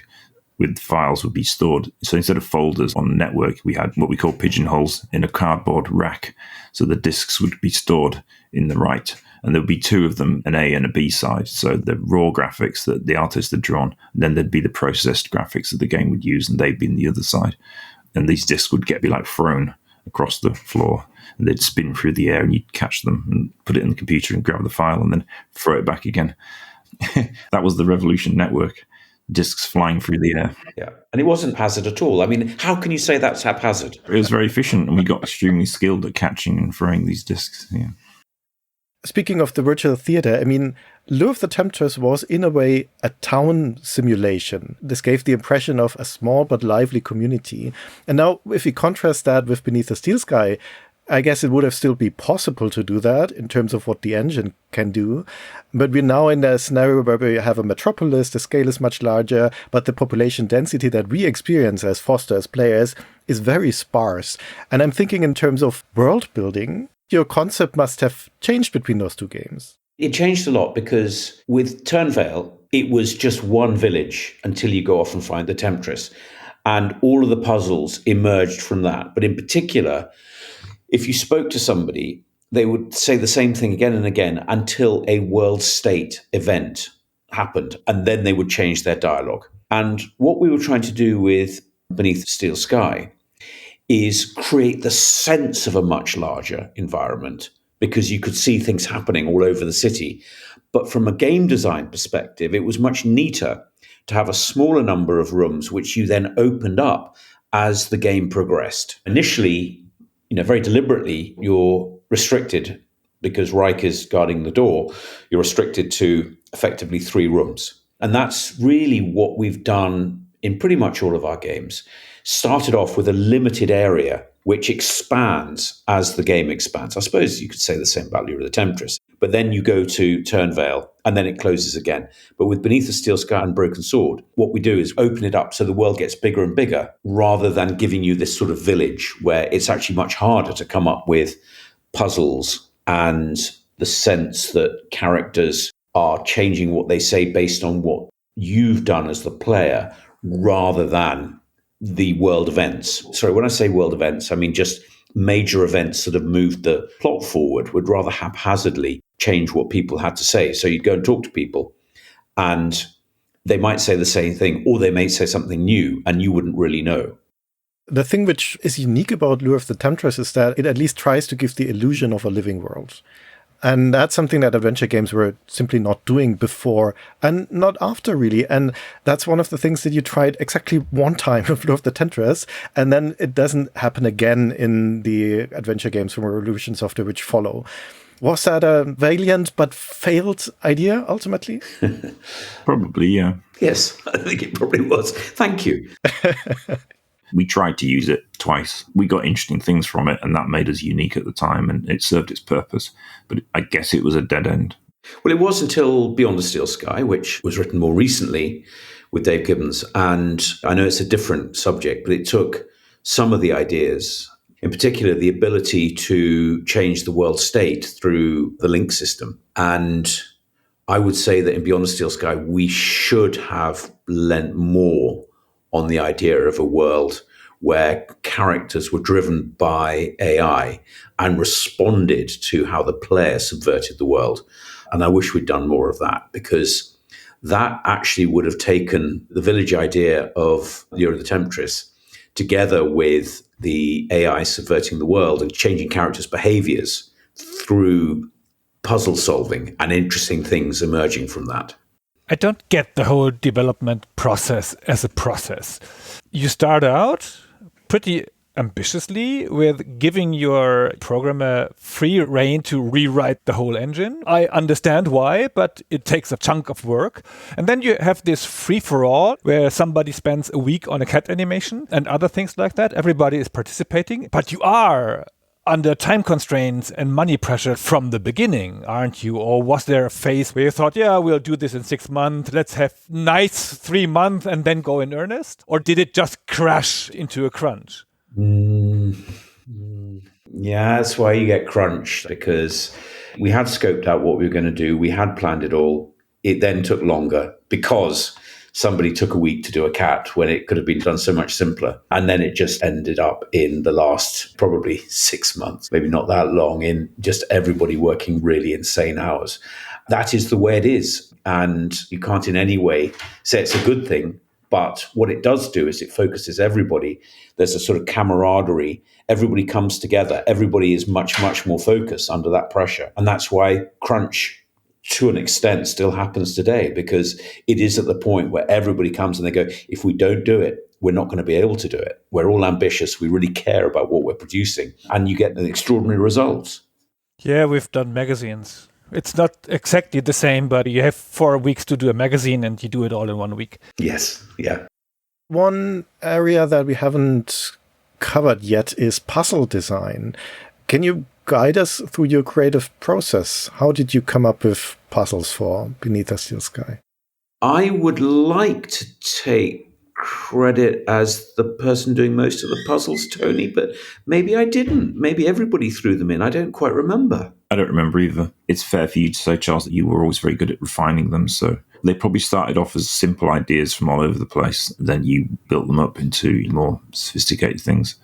with files would be stored. So instead of folders on the network, we had what we call pigeonholes in a cardboard rack. So the disks would be stored in the right, and there would be two of them, an A and a B side. So the raw graphics that the artist had drawn, and then there'd be the processed graphics that the game would use, and they'd be in the other side. And these discs would be like thrown across the floor, and they'd spin through the air, and you'd catch them and put it in the computer and grab the file and then throw it back again. That was the Revolution network, discs flying through the air. Yeah, and it wasn't haphazard at all. I mean, how can you say that's haphazard? It was very efficient, and we got extremely skilled at catching and throwing these discs. Yeah. Speaking of the virtual theater, I mean, Lure of the Temptress was in a way a town simulation. This gave the impression of a small but lively community. And now, if we contrast that with Beneath the Steel Sky, I guess it would have still be possible to do that in terms of what the engine can do. But we're now in a scenario where we have a metropolis, the scale is much larger, but the population density that we experience as Foster, as players, is very sparse. And I'm thinking in terms of world building, your concept must have changed between those two games. It changed a lot because with Turnvale, it was just one village until you go off and find the Temptress. And all of the puzzles emerged from that. But in particular, if you spoke to somebody, they would say the same thing again and again until a world state event happened. And then they would change their dialogue. And what we were trying to do with Beneath the Steel Sky is create the sense of a much larger environment, because you could see things happening all over the city. But from a game design perspective, it was much neater to have a smaller number of rooms, which you then opened up as the game progressed. Initially, very deliberately, you're restricted because Reich is guarding the door. You're restricted to effectively 3 rooms. And that's really what we've done in pretty much all of our games. Started off with a limited area which expands as the game expands. I suppose you could say the same about Lure of the Temptress. But then you go to Turnvale and then it closes again. But with Beneath the Steel Sky and Broken Sword, what we do is open it up so the world gets bigger and bigger, rather than giving you this sort of village where it's actually much harder to come up with puzzles and the sense that characters are changing what they say based on what you've done as the player, rather than the world events. Sorry, when I say world events, I mean just major events that have moved the plot forward would rather haphazardly change what people had to say. So you'd go and talk to people and they might say the same thing, or they may say something new and you wouldn't really know. The thing which is unique about Lure of the Temptress is that it at least tries to give the illusion of a living world. And that's something that adventure games were simply not doing before and not after, really. And that's one of the things that you tried exactly one time with Lure of the Temptress, and then it doesn't happen again in the adventure games from Revolution Software which follow. Was that a valiant but failed idea, ultimately? Probably, yeah. Yes, I think it probably was. Thank you. We tried to use it twice. We got interesting things from it, and that made us unique at the time, and it served its purpose. But I guess it was a dead end. Well, it was until Beyond the Steel Sky, which was written more recently with Dave Gibbons. And I know it's a different subject, but it took some of the ideas, in particular, the ability to change the world state through the link system. And I would say that in Beyond the Steel Sky, we should have lent more on the idea of a world where characters were driven by AI and responded to how the player subverted the world. And I wish we'd done more of that, because that actually would have taken the village idea of Lure of the Temptress together with the AI subverting the world and changing characters' behaviors through puzzle solving and interesting things emerging from that. I don't get the whole development process as a process. You start out pretty ambitiously with giving your programmer free rein to rewrite the whole engine. I understand why, but it takes a chunk of work. And then you have this free-for-all where somebody spends a week on a cat animation and other things like that. Everybody is participating, but you are under time constraints and money pressure from the beginning, aren't you? Or was there a phase where you thought, yeah, we'll do this in 6 months, let's have nice 3 months and then go in earnest? Or did it just crash into a crunch? Yeah, that's why you get crunch, because we had scoped out what we were going to do. We had planned it all. It then took longer because somebody took a week to do a cat when it could have been done so much simpler. And then it just ended up in the last probably 6 months, maybe not that long, in just everybody working really insane hours. That is the way it is. And you can't in any way say it's a good thing. But what it does do is it focuses everybody. There's a sort of camaraderie. Everybody comes together. Everybody is much, much more focused under that pressure. And that's why crunch, to an extent, still happens today, because it is at the point where everybody comes and they go, if we don't do it, we're not going to be able to do it. We're all ambitious. We really care about what we're producing. And you get the extraordinary results. Yeah, we've done magazines. It's not exactly the same, but you have 4 weeks to do a magazine and you do it all in 1 week. Yes, yeah. One area that we haven't covered yet is puzzle design. Can you guide us through your creative process? How did you come up with puzzles for Beneath a Steel Sky? I would like to take credit as the person doing most of the puzzles, Tony, but maybe I didn't. Maybe everybody threw them in. I don't quite remember. I don't remember either. It's fair for you to say, Charles, that you were always very good at refining them. So they probably started off as simple ideas from all over the place. Then you built them up into more sophisticated things.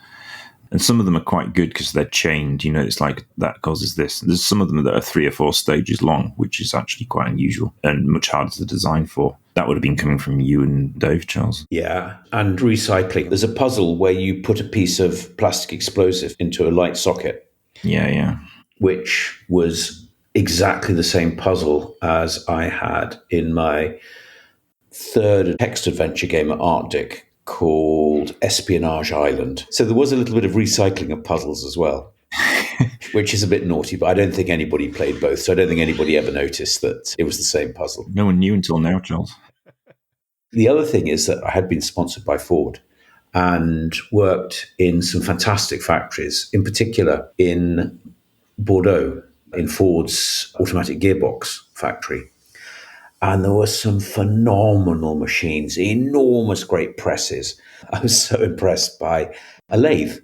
And some of them are quite good because they're chained. You know, it's like that causes this. There's some of them that are 3 or 4 stages long, which is actually quite unusual and much harder to design for. That would have been coming from you and Dave, Charles. Yeah, and recycling. There's a puzzle where you put a piece of plastic explosive into a light socket. Yeah. Which was exactly the same puzzle as I had in my 3rd text adventure game at Arctic called Espionage Island. So there was a little bit of recycling of puzzles as well, which is a bit naughty, but I don't think anybody played both. So I don't think anybody ever noticed that it was the same puzzle. No one knew until now, Charles. The other thing is that I had been sponsored by Ford and worked in some fantastic factories, in particular in Bordeaux, in Ford's automatic gearbox factory. And there were some phenomenal machines, enormous great presses. I was so impressed by a lathe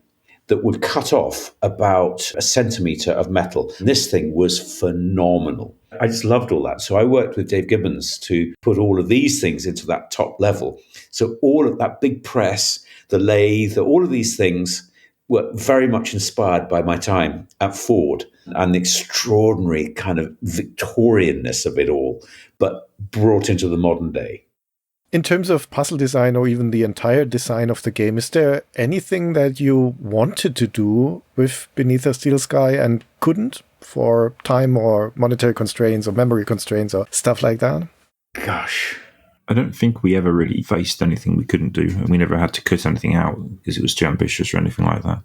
that would cut off about a centimetre of metal. This thing was phenomenal. I just loved all that. So I worked with Dave Gibbons to put all of these things into that top level. So all of that big press, the lathe, all of these things were very much inspired by my time at Ford and the extraordinary kind of Victorianness of it all, but brought into the modern day. In terms of puzzle design or even the entire design of the game, is there anything that you wanted to do with Beneath a Steel Sky and couldn't for time or monetary constraints or memory constraints or stuff like that? Gosh. I don't think we ever really faced anything we couldn't do. We never had to cut anything out because it was too ambitious or anything like that.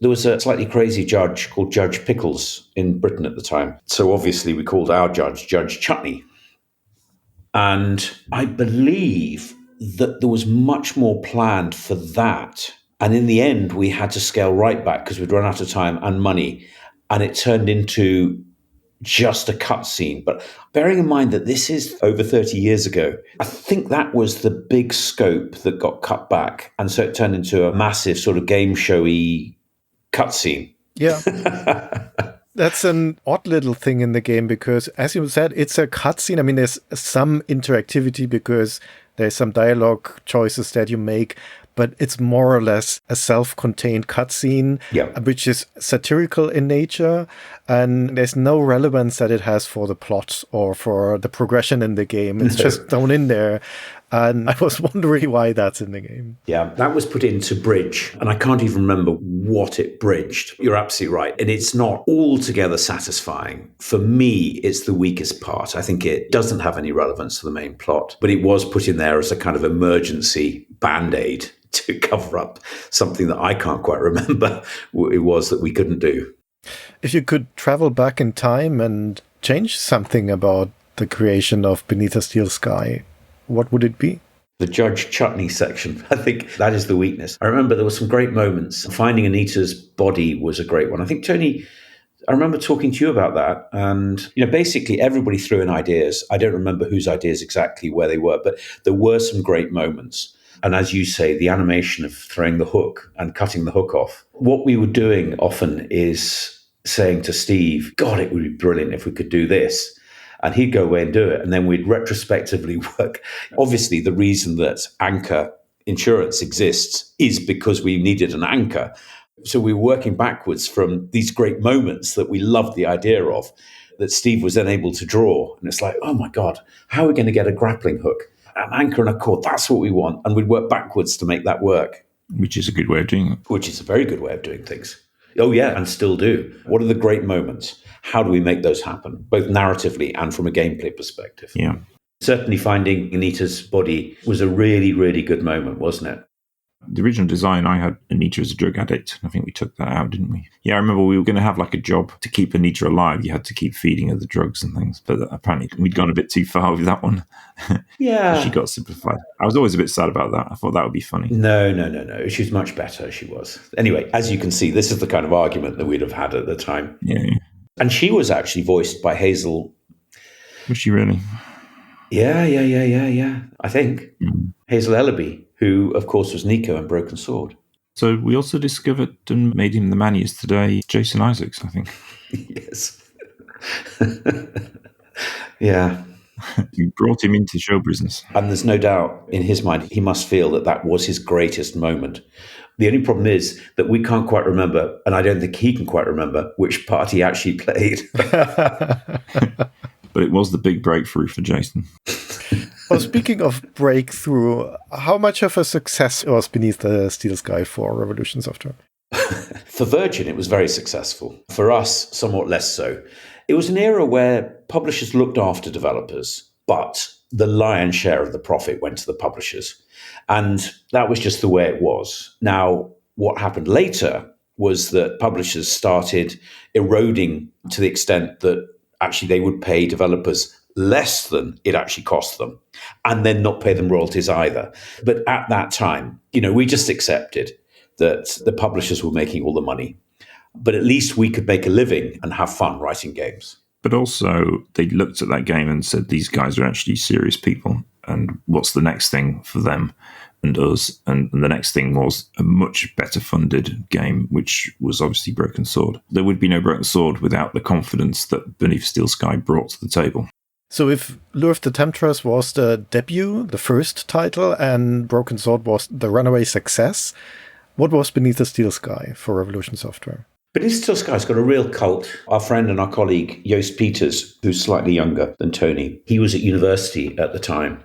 There was a slightly crazy judge called Judge Pickles in Britain at the time. So obviously we called our judge Judge Chutney. And I believe that there was much more planned for that. And in the end, we had to scale right back because we'd run out of time and money. And it turned into just a cutscene. But bearing in mind that this is over 30 years ago, I think that was the big scope that got cut back. And so it turned into a massive sort of game showy cutscene. Yeah. That's an odd little thing in the game because, as you said, it's a cutscene. I mean, there's some interactivity because there's some dialogue choices that you make, but it's more or less a self-contained cutscene, which is satirical in nature, and there's no relevance that it has for the plot or for the progression in the game. It's just thrown in there. And I was wondering why that's in the game. Yeah, that was put into Bridge, and I can't even remember what it bridged. You're absolutely right. And it's not altogether satisfying. For me, it's the weakest part. I think it doesn't have any relevance to the main plot, but it was put in there as a kind of emergency band-aid to cover up something that I can't quite remember what it was that we couldn't do. If you could travel back in time and change something about the creation of Beneath a Steel Sky, what would it be? The Judge Chutney section. I think that is the weakness. I remember there were some great moments. Finding Anita's body was a great one. I think, Tony, I remember talking to you about that. And, basically everybody threw in ideas. I don't remember whose ideas exactly where they were, but there were some great moments. And as you say, the animation of throwing the hook and cutting the hook off. What we were doing often is saying to Steve, God, it would be brilliant if we could do this. And he'd go away and do it. And then we'd retrospectively work. Obviously, the reason that anchor insurance exists is because we needed an anchor. So we were working backwards from these great moments that we loved the idea of, that Steve was then able to draw. And it's like, oh my God, how are we going to get a grappling hook? An anchor and a cord, that's what we want. And we'd work backwards to make that work. Which is a good way of doing it. Which is a very good way of doing things. Oh, yeah, and still do. What are the great moments? How do we make those happen, both narratively and from a gameplay perspective? Yeah. Certainly finding Anita's body was a really, really good moment, wasn't it? The original design, I had Anita as a drug addict. I think we took that out, didn't we? Yeah, I remember we were going to have like a job to keep Anita alive. You had to keep feeding her the drugs and things. But apparently we'd gone a bit too far with that one. Yeah. She got simplified. I was always a bit sad about that. I thought that would be funny. No. She was much better, she was. Anyway, as you can see, this is the kind of argument that we'd have had at the time. Yeah. And she was actually voiced by Hazel. Was she really? Yeah. I think. Hazel Ellaby, who, of course, was Nico in Broken Sword. So we also discovered and made him the man he is today, Jason Isaacs, I think. Yes. Yeah. You brought him into show business. And there's no doubt in his mind, he must feel that that was his greatest moment. The only problem is that we can't quite remember, and I don't think he can quite remember, which part he actually played. But it was the big breakthrough for Jason. Well, speaking of breakthrough, how much of a success was Beneath the Steel Sky for Revolution Software? For Virgin, it was very successful. For us, somewhat less so. It was an era where publishers looked after developers, but the lion's share of the profit went to the publishers. And that was just the way it was. Now, what happened later was that publishers started eroding to the extent that actually they would pay developers less than it actually cost them, and then not pay them royalties either. But at that time, we just accepted that the publishers were making all the money, but at least we could make a living and have fun writing games. But also, they looked at that game and said, these guys are actually serious people, and what's the next thing for them and us? And the next thing was a much better funded game, which was obviously Broken Sword. There would be no Broken Sword without the confidence that Beneath Steel Sky brought to the table. So if Lure of the Temptress was the debut, the first title, and Broken Sword was the runaway success, what was Beneath the Steel Sky for Revolution Software? Beneath the Steel Sky's got a real cult. Our friend and our colleague, Joost Peters, who's slightly younger than Tony, he was at university at the time.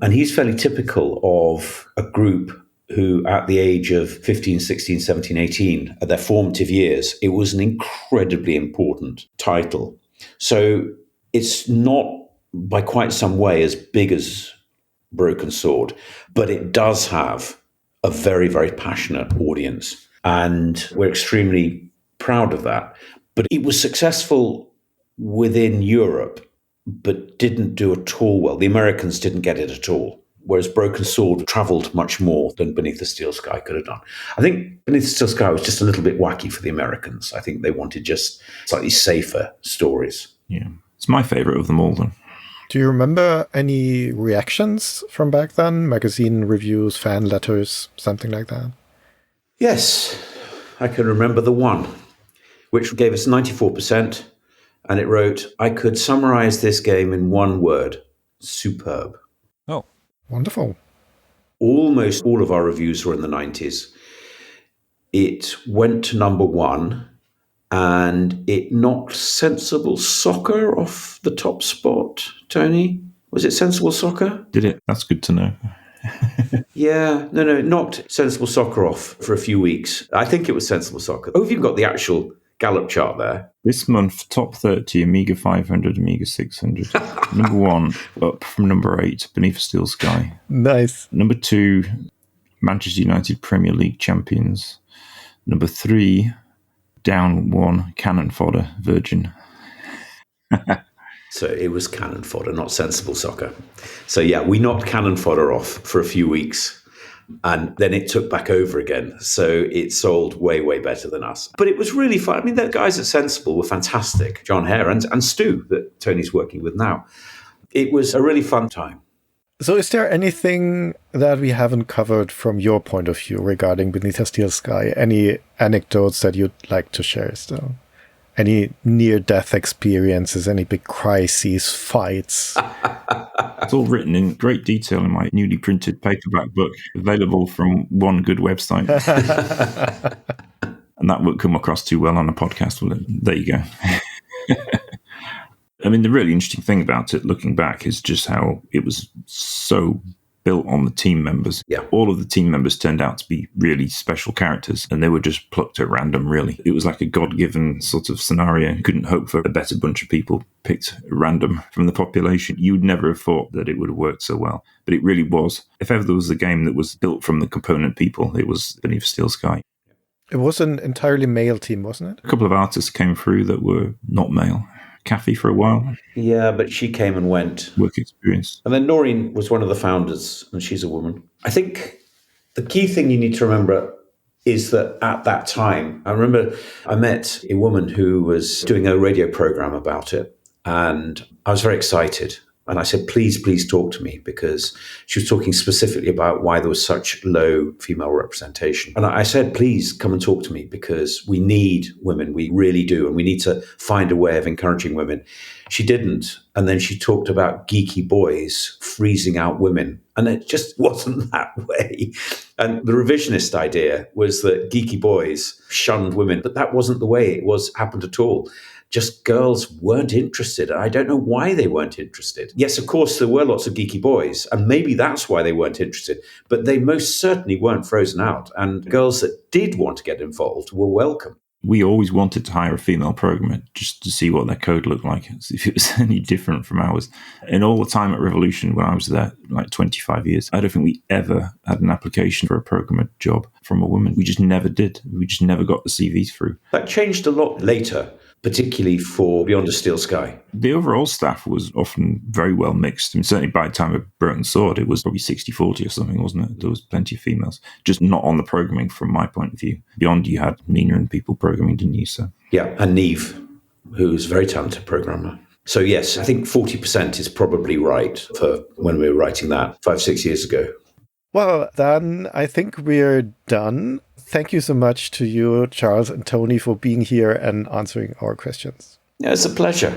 And he's fairly typical of a group who, at the age of 15, 16, 17, 18, at their formative years, it was an incredibly important title. So it's not by quite some way as big as Broken Sword, but it does have a very, very passionate audience. And we're extremely proud of that. But it was successful within Europe, but didn't do at all well. The Americans didn't get it at all, whereas Broken Sword traveled much more than Beneath the Steel Sky could have done. I think Beneath the Steel Sky was just a little bit wacky for the Americans. I think they wanted just slightly safer stories. Yeah. It's my favourite of them all, then. Do you remember any reactions from back then? Magazine reviews, fan letters, something like that? Yes, I can remember the one, which gave us 94%. And it wrote, I could summarize this game in one word: superb. Oh, wonderful. Almost all of our reviews were in the 90s. It went to number one, and it knocked Sensible Soccer off the top spot. Tony, was it Sensible Soccer? Did it? That's good to know. Yeah, no, it knocked Sensible Soccer off for a few weeks. I think it was Sensible Soccer. Oh, have you got the actual Gallup chart there? This month, top 30, Amiga 500, Amiga 600. Number 1, up from number 8, Beneath the Steel Sky. Nice. Number 2, Manchester United Premier League champions. Number 3, down 1, Cannon Fodder, Virgin. So it was Cannon Fodder, not Sensible Soccer. So yeah, we knocked Cannon Fodder off for a few weeks. And then it took back over again. So it sold way, way better than us. But it was really fun. I mean, the guys at Sensible were fantastic. John Hare and Stu, that Tony's working with now. It was a really fun time. So is there anything that we haven't covered from your point of view regarding Beneath the Steel Sky? Any anecdotes that you'd like to share still? Any near-death experiences, any big crises, fights? It's all written in great detail in my newly printed paperback book, available from one good website. And that won't come across too well on a podcast, will it? There you go. I mean, the really interesting thing about it, looking back, is just how it was so built on the team members. Yeah. All of the team members turned out to be really special characters, and they were just plucked at random, really. It was like a God-given sort of scenario. You couldn't hope for a better bunch of people picked at random from the population. You would never have thought that it would have worked so well, but it really was. If ever there was a game that was built from the component people, it was Beneath Steel Sky. It was an entirely male team, wasn't it? A couple of artists came through that were not male. Kathy for a while. Yeah, but she came and went. Work experience. And then Noreen was one of the founders, and she's a woman. I think the key thing you need to remember is that at that time, I remember I met a woman who was doing a radio program about it, and I was very excited. And I said, please talk to me, because she was talking specifically about why there was such low female representation. And I said, please come and talk to me, because we need women. We really do. And we need to find a way of encouraging women. She didn't. And then she talked about geeky boys freezing out women. And it just wasn't that way. And the revisionist idea was that geeky boys shunned women, but that wasn't the way it happened at all. Just girls weren't interested. I don't know why they weren't interested. Yes, of course, there were lots of geeky boys, and maybe that's why they weren't interested, but they most certainly weren't frozen out. And girls that did want to get involved were welcome. We always wanted to hire a female programmer just to see what their code looked like, if it was any different from ours. And all the time at Revolution, when I was there, like 25 years, I don't think we ever had an application for a programmer job from a woman. We just never did. We just never got the CVs through. That changed a lot later, particularly for Beyond a Steel Sky. The overall staff was often very well mixed. I mean, certainly by the time of Broken Sword, it was probably 60-40 or something, wasn't it? There was plenty of females, just not on the programming from my point of view. Beyond, you had Nina and people programming, didn't you? So yeah, and Neve, who's a very talented programmer. So yes, I think 40% is probably right for when we were writing that 5-6 years ago. Well, then I think we're done. Thank you so much to you, Charles and Tony, for being here and answering our questions. Yeah, it's a pleasure.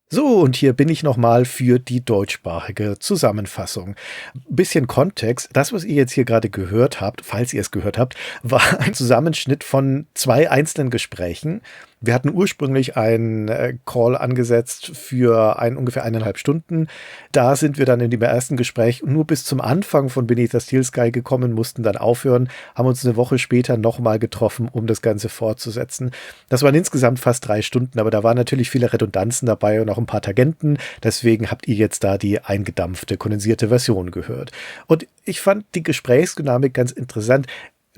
So, und hier bin ich nochmal für die deutschsprachige Zusammenfassung. Bisschen Kontext. Das, was ihr jetzt hier gerade gehört habt, falls ihr es gehört habt, war ein Zusammenschnitt von 2 einzelnen Gesprächen. Wir hatten ursprünglich einen Call angesetzt für ungefähr 1,5 Stunden. Da sind wir dann in dem ersten Gespräch nur bis zum Anfang von Beneath the Steel Sky gekommen, mussten dann aufhören, haben uns eine Woche später nochmal getroffen, um das Ganze fortzusetzen. Das waren insgesamt fast 3 Stunden, aber da waren natürlich viele Redundanzen dabei und auch ein paar Tangenten. Deswegen habt ihr jetzt da die eingedampfte, kondensierte Version gehört. Und ich fand die Gesprächsdynamik ganz interessant.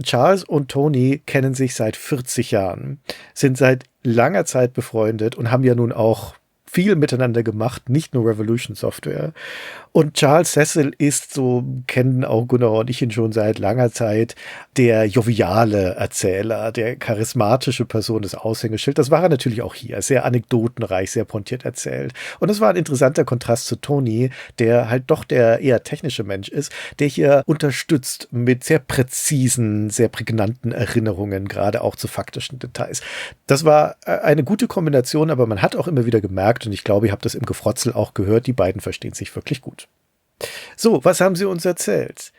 Charles und Tony kennen sich seit 40 Jahren, sind seit langer Zeit befreundet und haben ja nun auch viel miteinander gemacht, nicht nur Revolution Software. Und Charles Cecil ist, so kennen auch Gunnar und ich ihn schon seit langer Zeit, der joviale Erzähler, der charismatische Person, des Aushängeschild. Das war er natürlich auch hier, sehr anekdotenreich, sehr pointiert erzählt. Und das war ein interessanter Kontrast zu Tony, der halt doch der eher technische Mensch ist, der hier unterstützt mit sehr präzisen, sehr prägnanten Erinnerungen, gerade auch zu faktischen Details. Das war eine gute Kombination, aber man hat auch immer wieder gemerkt, und ich glaube, ihr habt das im Gefrotzel auch gehört, die beiden verstehen sich wirklich gut. So, was haben sie uns erzählt?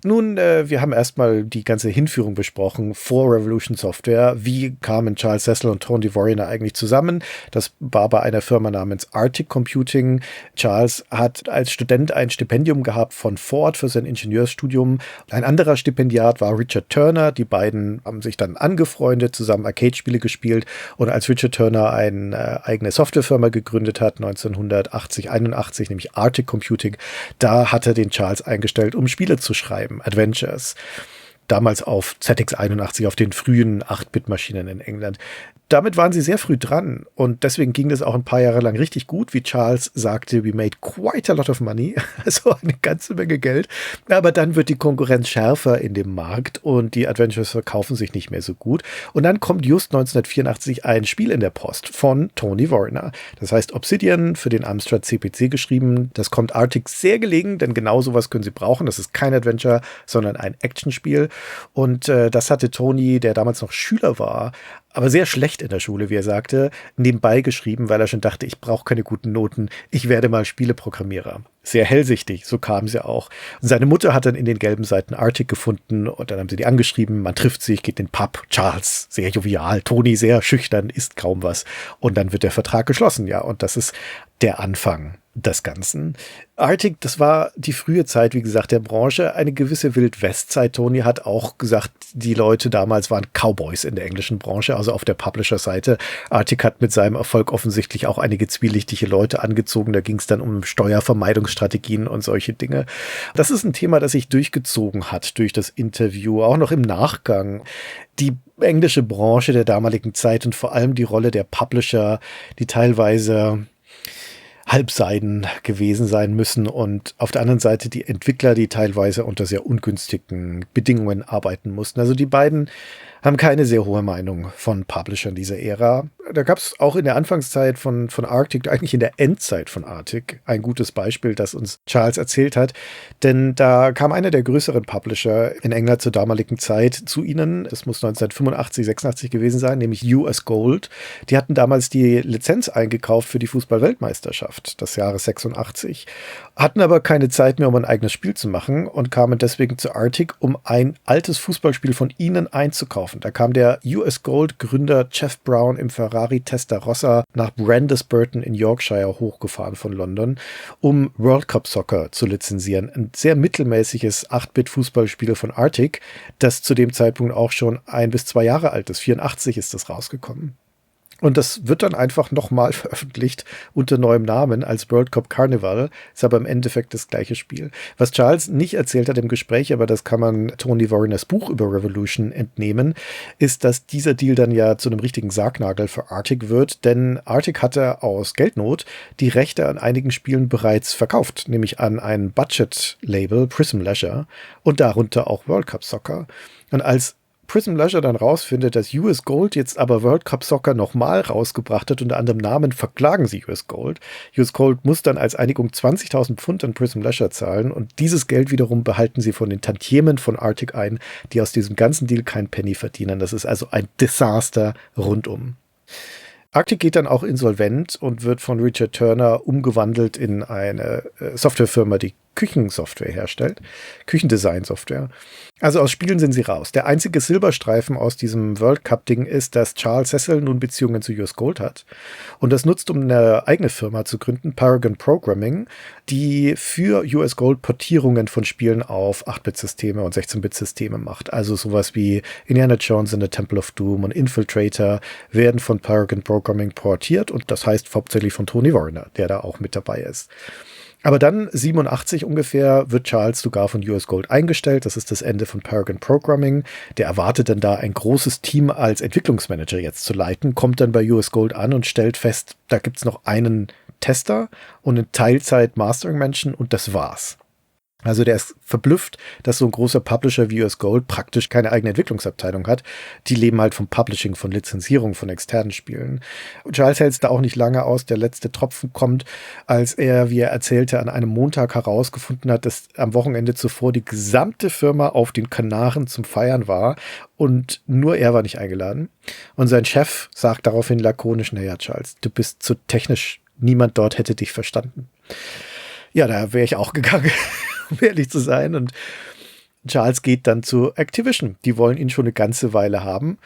Nun, wir haben erstmal die ganze Hinführung besprochen vor Revolution Software. Wie kamen Charles Cecil und Tony Warriner eigentlich zusammen? Das war bei einer Firma namens Arctic Computing. Charles hat als Student ein Stipendium gehabt von Ford für sein Ingenieursstudium. Ein anderer Stipendiat war Richard Turner. Die beiden haben sich dann angefreundet, zusammen Arcade-Spiele gespielt. Und als Richard Turner eine eigene Softwarefirma gegründet hat, 1981, nämlich Arctic Computing, da hat er den Charles eingestellt, um Spiele zu schreiben. Adventures. Damals auf ZX81, auf den frühen 8-Bit-Maschinen in England. Damit waren sie sehr früh dran und deswegen ging das auch ein paar Jahre lang richtig gut. Wie Charles sagte, we made quite a lot of money, also eine ganze Menge Geld. Aber dann wird die Konkurrenz schärfer in dem Markt und die Adventures verkaufen sich nicht mehr so gut. Und dann kommt just 1984 ein Spiel in der Post von Tony Warriner. Das heißt Obsidian, für den Amstrad CPC geschrieben. Das kommt Arctic sehr gelegen, denn genau sowas können sie brauchen. Das ist kein Adventure, sondern ein Actionspiel. Und das hatte Tony, der damals noch Schüler war, aber sehr schlecht in der Schule, wie er sagte, nebenbei geschrieben, weil er schon dachte, ich brauche keine guten Noten, ich werde mal Spieleprogrammierer. Sehr hellsichtig, so kam es ja auch. Und seine Mutter hat dann in den gelben Seiten Arctic gefunden und dann haben sie die angeschrieben, man trifft sich, geht in den Pub, Charles, sehr jovial, Tony sehr schüchtern, isst kaum was und dann wird der Vertrag geschlossen, ja, und das ist der Anfang des Ganzen. Arctic, das war die frühe Zeit, wie gesagt, der Branche, eine gewisse Wild-West-Zeit. Tony hat auch gesagt, die Leute damals waren Cowboys in der englischen Branche, also auf der Publisher-Seite. Arctic hat mit seinem Erfolg offensichtlich auch einige zwielichtige Leute angezogen. Da ging es dann um Steuervermeidungsstrategien und solche Dinge. Das ist ein Thema, das sich durchgezogen hat durch das Interview, auch noch im Nachgang. Die englische Branche der damaligen Zeit und vor allem die Rolle der Publisher, die teilweise Halbseiden gewesen sein müssen und auf der anderen Seite die Entwickler, die teilweise unter sehr ungünstigen Bedingungen arbeiten mussten. Also die beiden haben keine sehr hohe Meinung von Publishern dieser Ära. Da gab es auch in der Anfangszeit von Arctic, eigentlich in der Endzeit von Arctic, ein gutes Beispiel, das uns Charles erzählt hat. Denn da kam einer der größeren Publisher in England zur damaligen Zeit zu ihnen. Das muss 1985, 86 gewesen sein, nämlich US Gold. Die hatten damals die Lizenz eingekauft für die Fußball-Weltmeisterschaft des Jahres 86, hatten aber keine Zeit mehr, um ein eigenes Spiel zu machen und kamen deswegen zu Arctic, um ein altes Fußballspiel von ihnen einzukaufen. Da kam der US Gold Gründer Jeff Brown im Ferrari Testarossa nach Brandesburton in Yorkshire hochgefahren von London, um World Cup Soccer zu lizenzieren. Ein sehr mittelmäßiges 8-Bit-Fußballspiel von Arctic, das zu dem Zeitpunkt auch schon 1 bis 2 Jahre alt ist. 84 ist das rausgekommen. Und das wird dann einfach nochmal veröffentlicht unter neuem Namen als World Cup Carnival. Ist aber im Endeffekt das gleiche Spiel. Was Charles nicht erzählt hat im Gespräch, aber das kann man Tony Warriners Buch über Revolution entnehmen, ist, dass dieser Deal dann ja zu einem richtigen Sargnagel für Arctic wird. Denn Arctic hatte aus Geldnot die Rechte an einigen Spielen bereits verkauft. Nämlich an ein Budget-Label, Prism Leisure, und darunter auch World Cup Soccer. Und als Prism Leisure dann rausfindet, dass US Gold jetzt aber World Cup Soccer nochmal rausgebracht hat, unter anderem Namen, verklagen sie US Gold. US Gold muss dann als Einigung 20.000 Pfund an Prism Leisure zahlen und dieses Geld wiederum behalten sie von den Tantiemen von Arctic ein, die aus diesem ganzen Deal kein Penny verdienen. Das ist also ein Desaster rundum. Arctic geht dann auch insolvent und wird von Richard Turner umgewandelt in eine Softwarefirma, die Küchensoftware herstellt, Küchendesign-Software. Also aus Spielen sind sie raus. Der einzige Silberstreifen aus diesem World Cup-Ding ist, dass Charles Cecil nun Beziehungen zu US Gold hat und das nutzt, um eine eigene Firma zu gründen, Paragon Programming, die für US Gold Portierungen von Spielen auf 8-Bit-Systeme und 16-Bit-Systeme macht. Also sowas wie Indiana Jones and the Temple of Doom und Infiltrator werden von Paragon Programming portiert und das heißt hauptsächlich von Tony Warriner, der da auch mit dabei ist. Aber dann, 87 ungefähr, wird Charles sogar von US Gold eingestellt. Das ist das Ende von Paragon Programming. Der erwartet dann da ein großes Team als Entwicklungsmanager jetzt zu leiten, kommt dann bei US Gold an und stellt fest, da gibt es noch einen Tester und einen Teilzeit-Mastering-Menschen und das war's. Also der ist verblüfft, dass so ein großer Publisher wie US Gold praktisch keine eigene Entwicklungsabteilung hat. Die leben halt vom Publishing, von Lizenzierung, von externen Spielen. Und Charles hält es da auch nicht lange aus. Der letzte Tropfen kommt, als er, wie er erzählte, an einem Montag herausgefunden hat, dass am Wochenende zuvor die gesamte Firma auf den Kanaren zum Feiern war und nur er war nicht eingeladen. Und sein Chef sagt daraufhin lakonisch, naja, Charles, du bist zu technisch. Niemand dort hätte dich verstanden. Ja, da wäre ich auch gegangen, um ehrlich zu sein. Und Charles geht dann zu Activision. Die wollen ihn schon eine ganze Weile haben.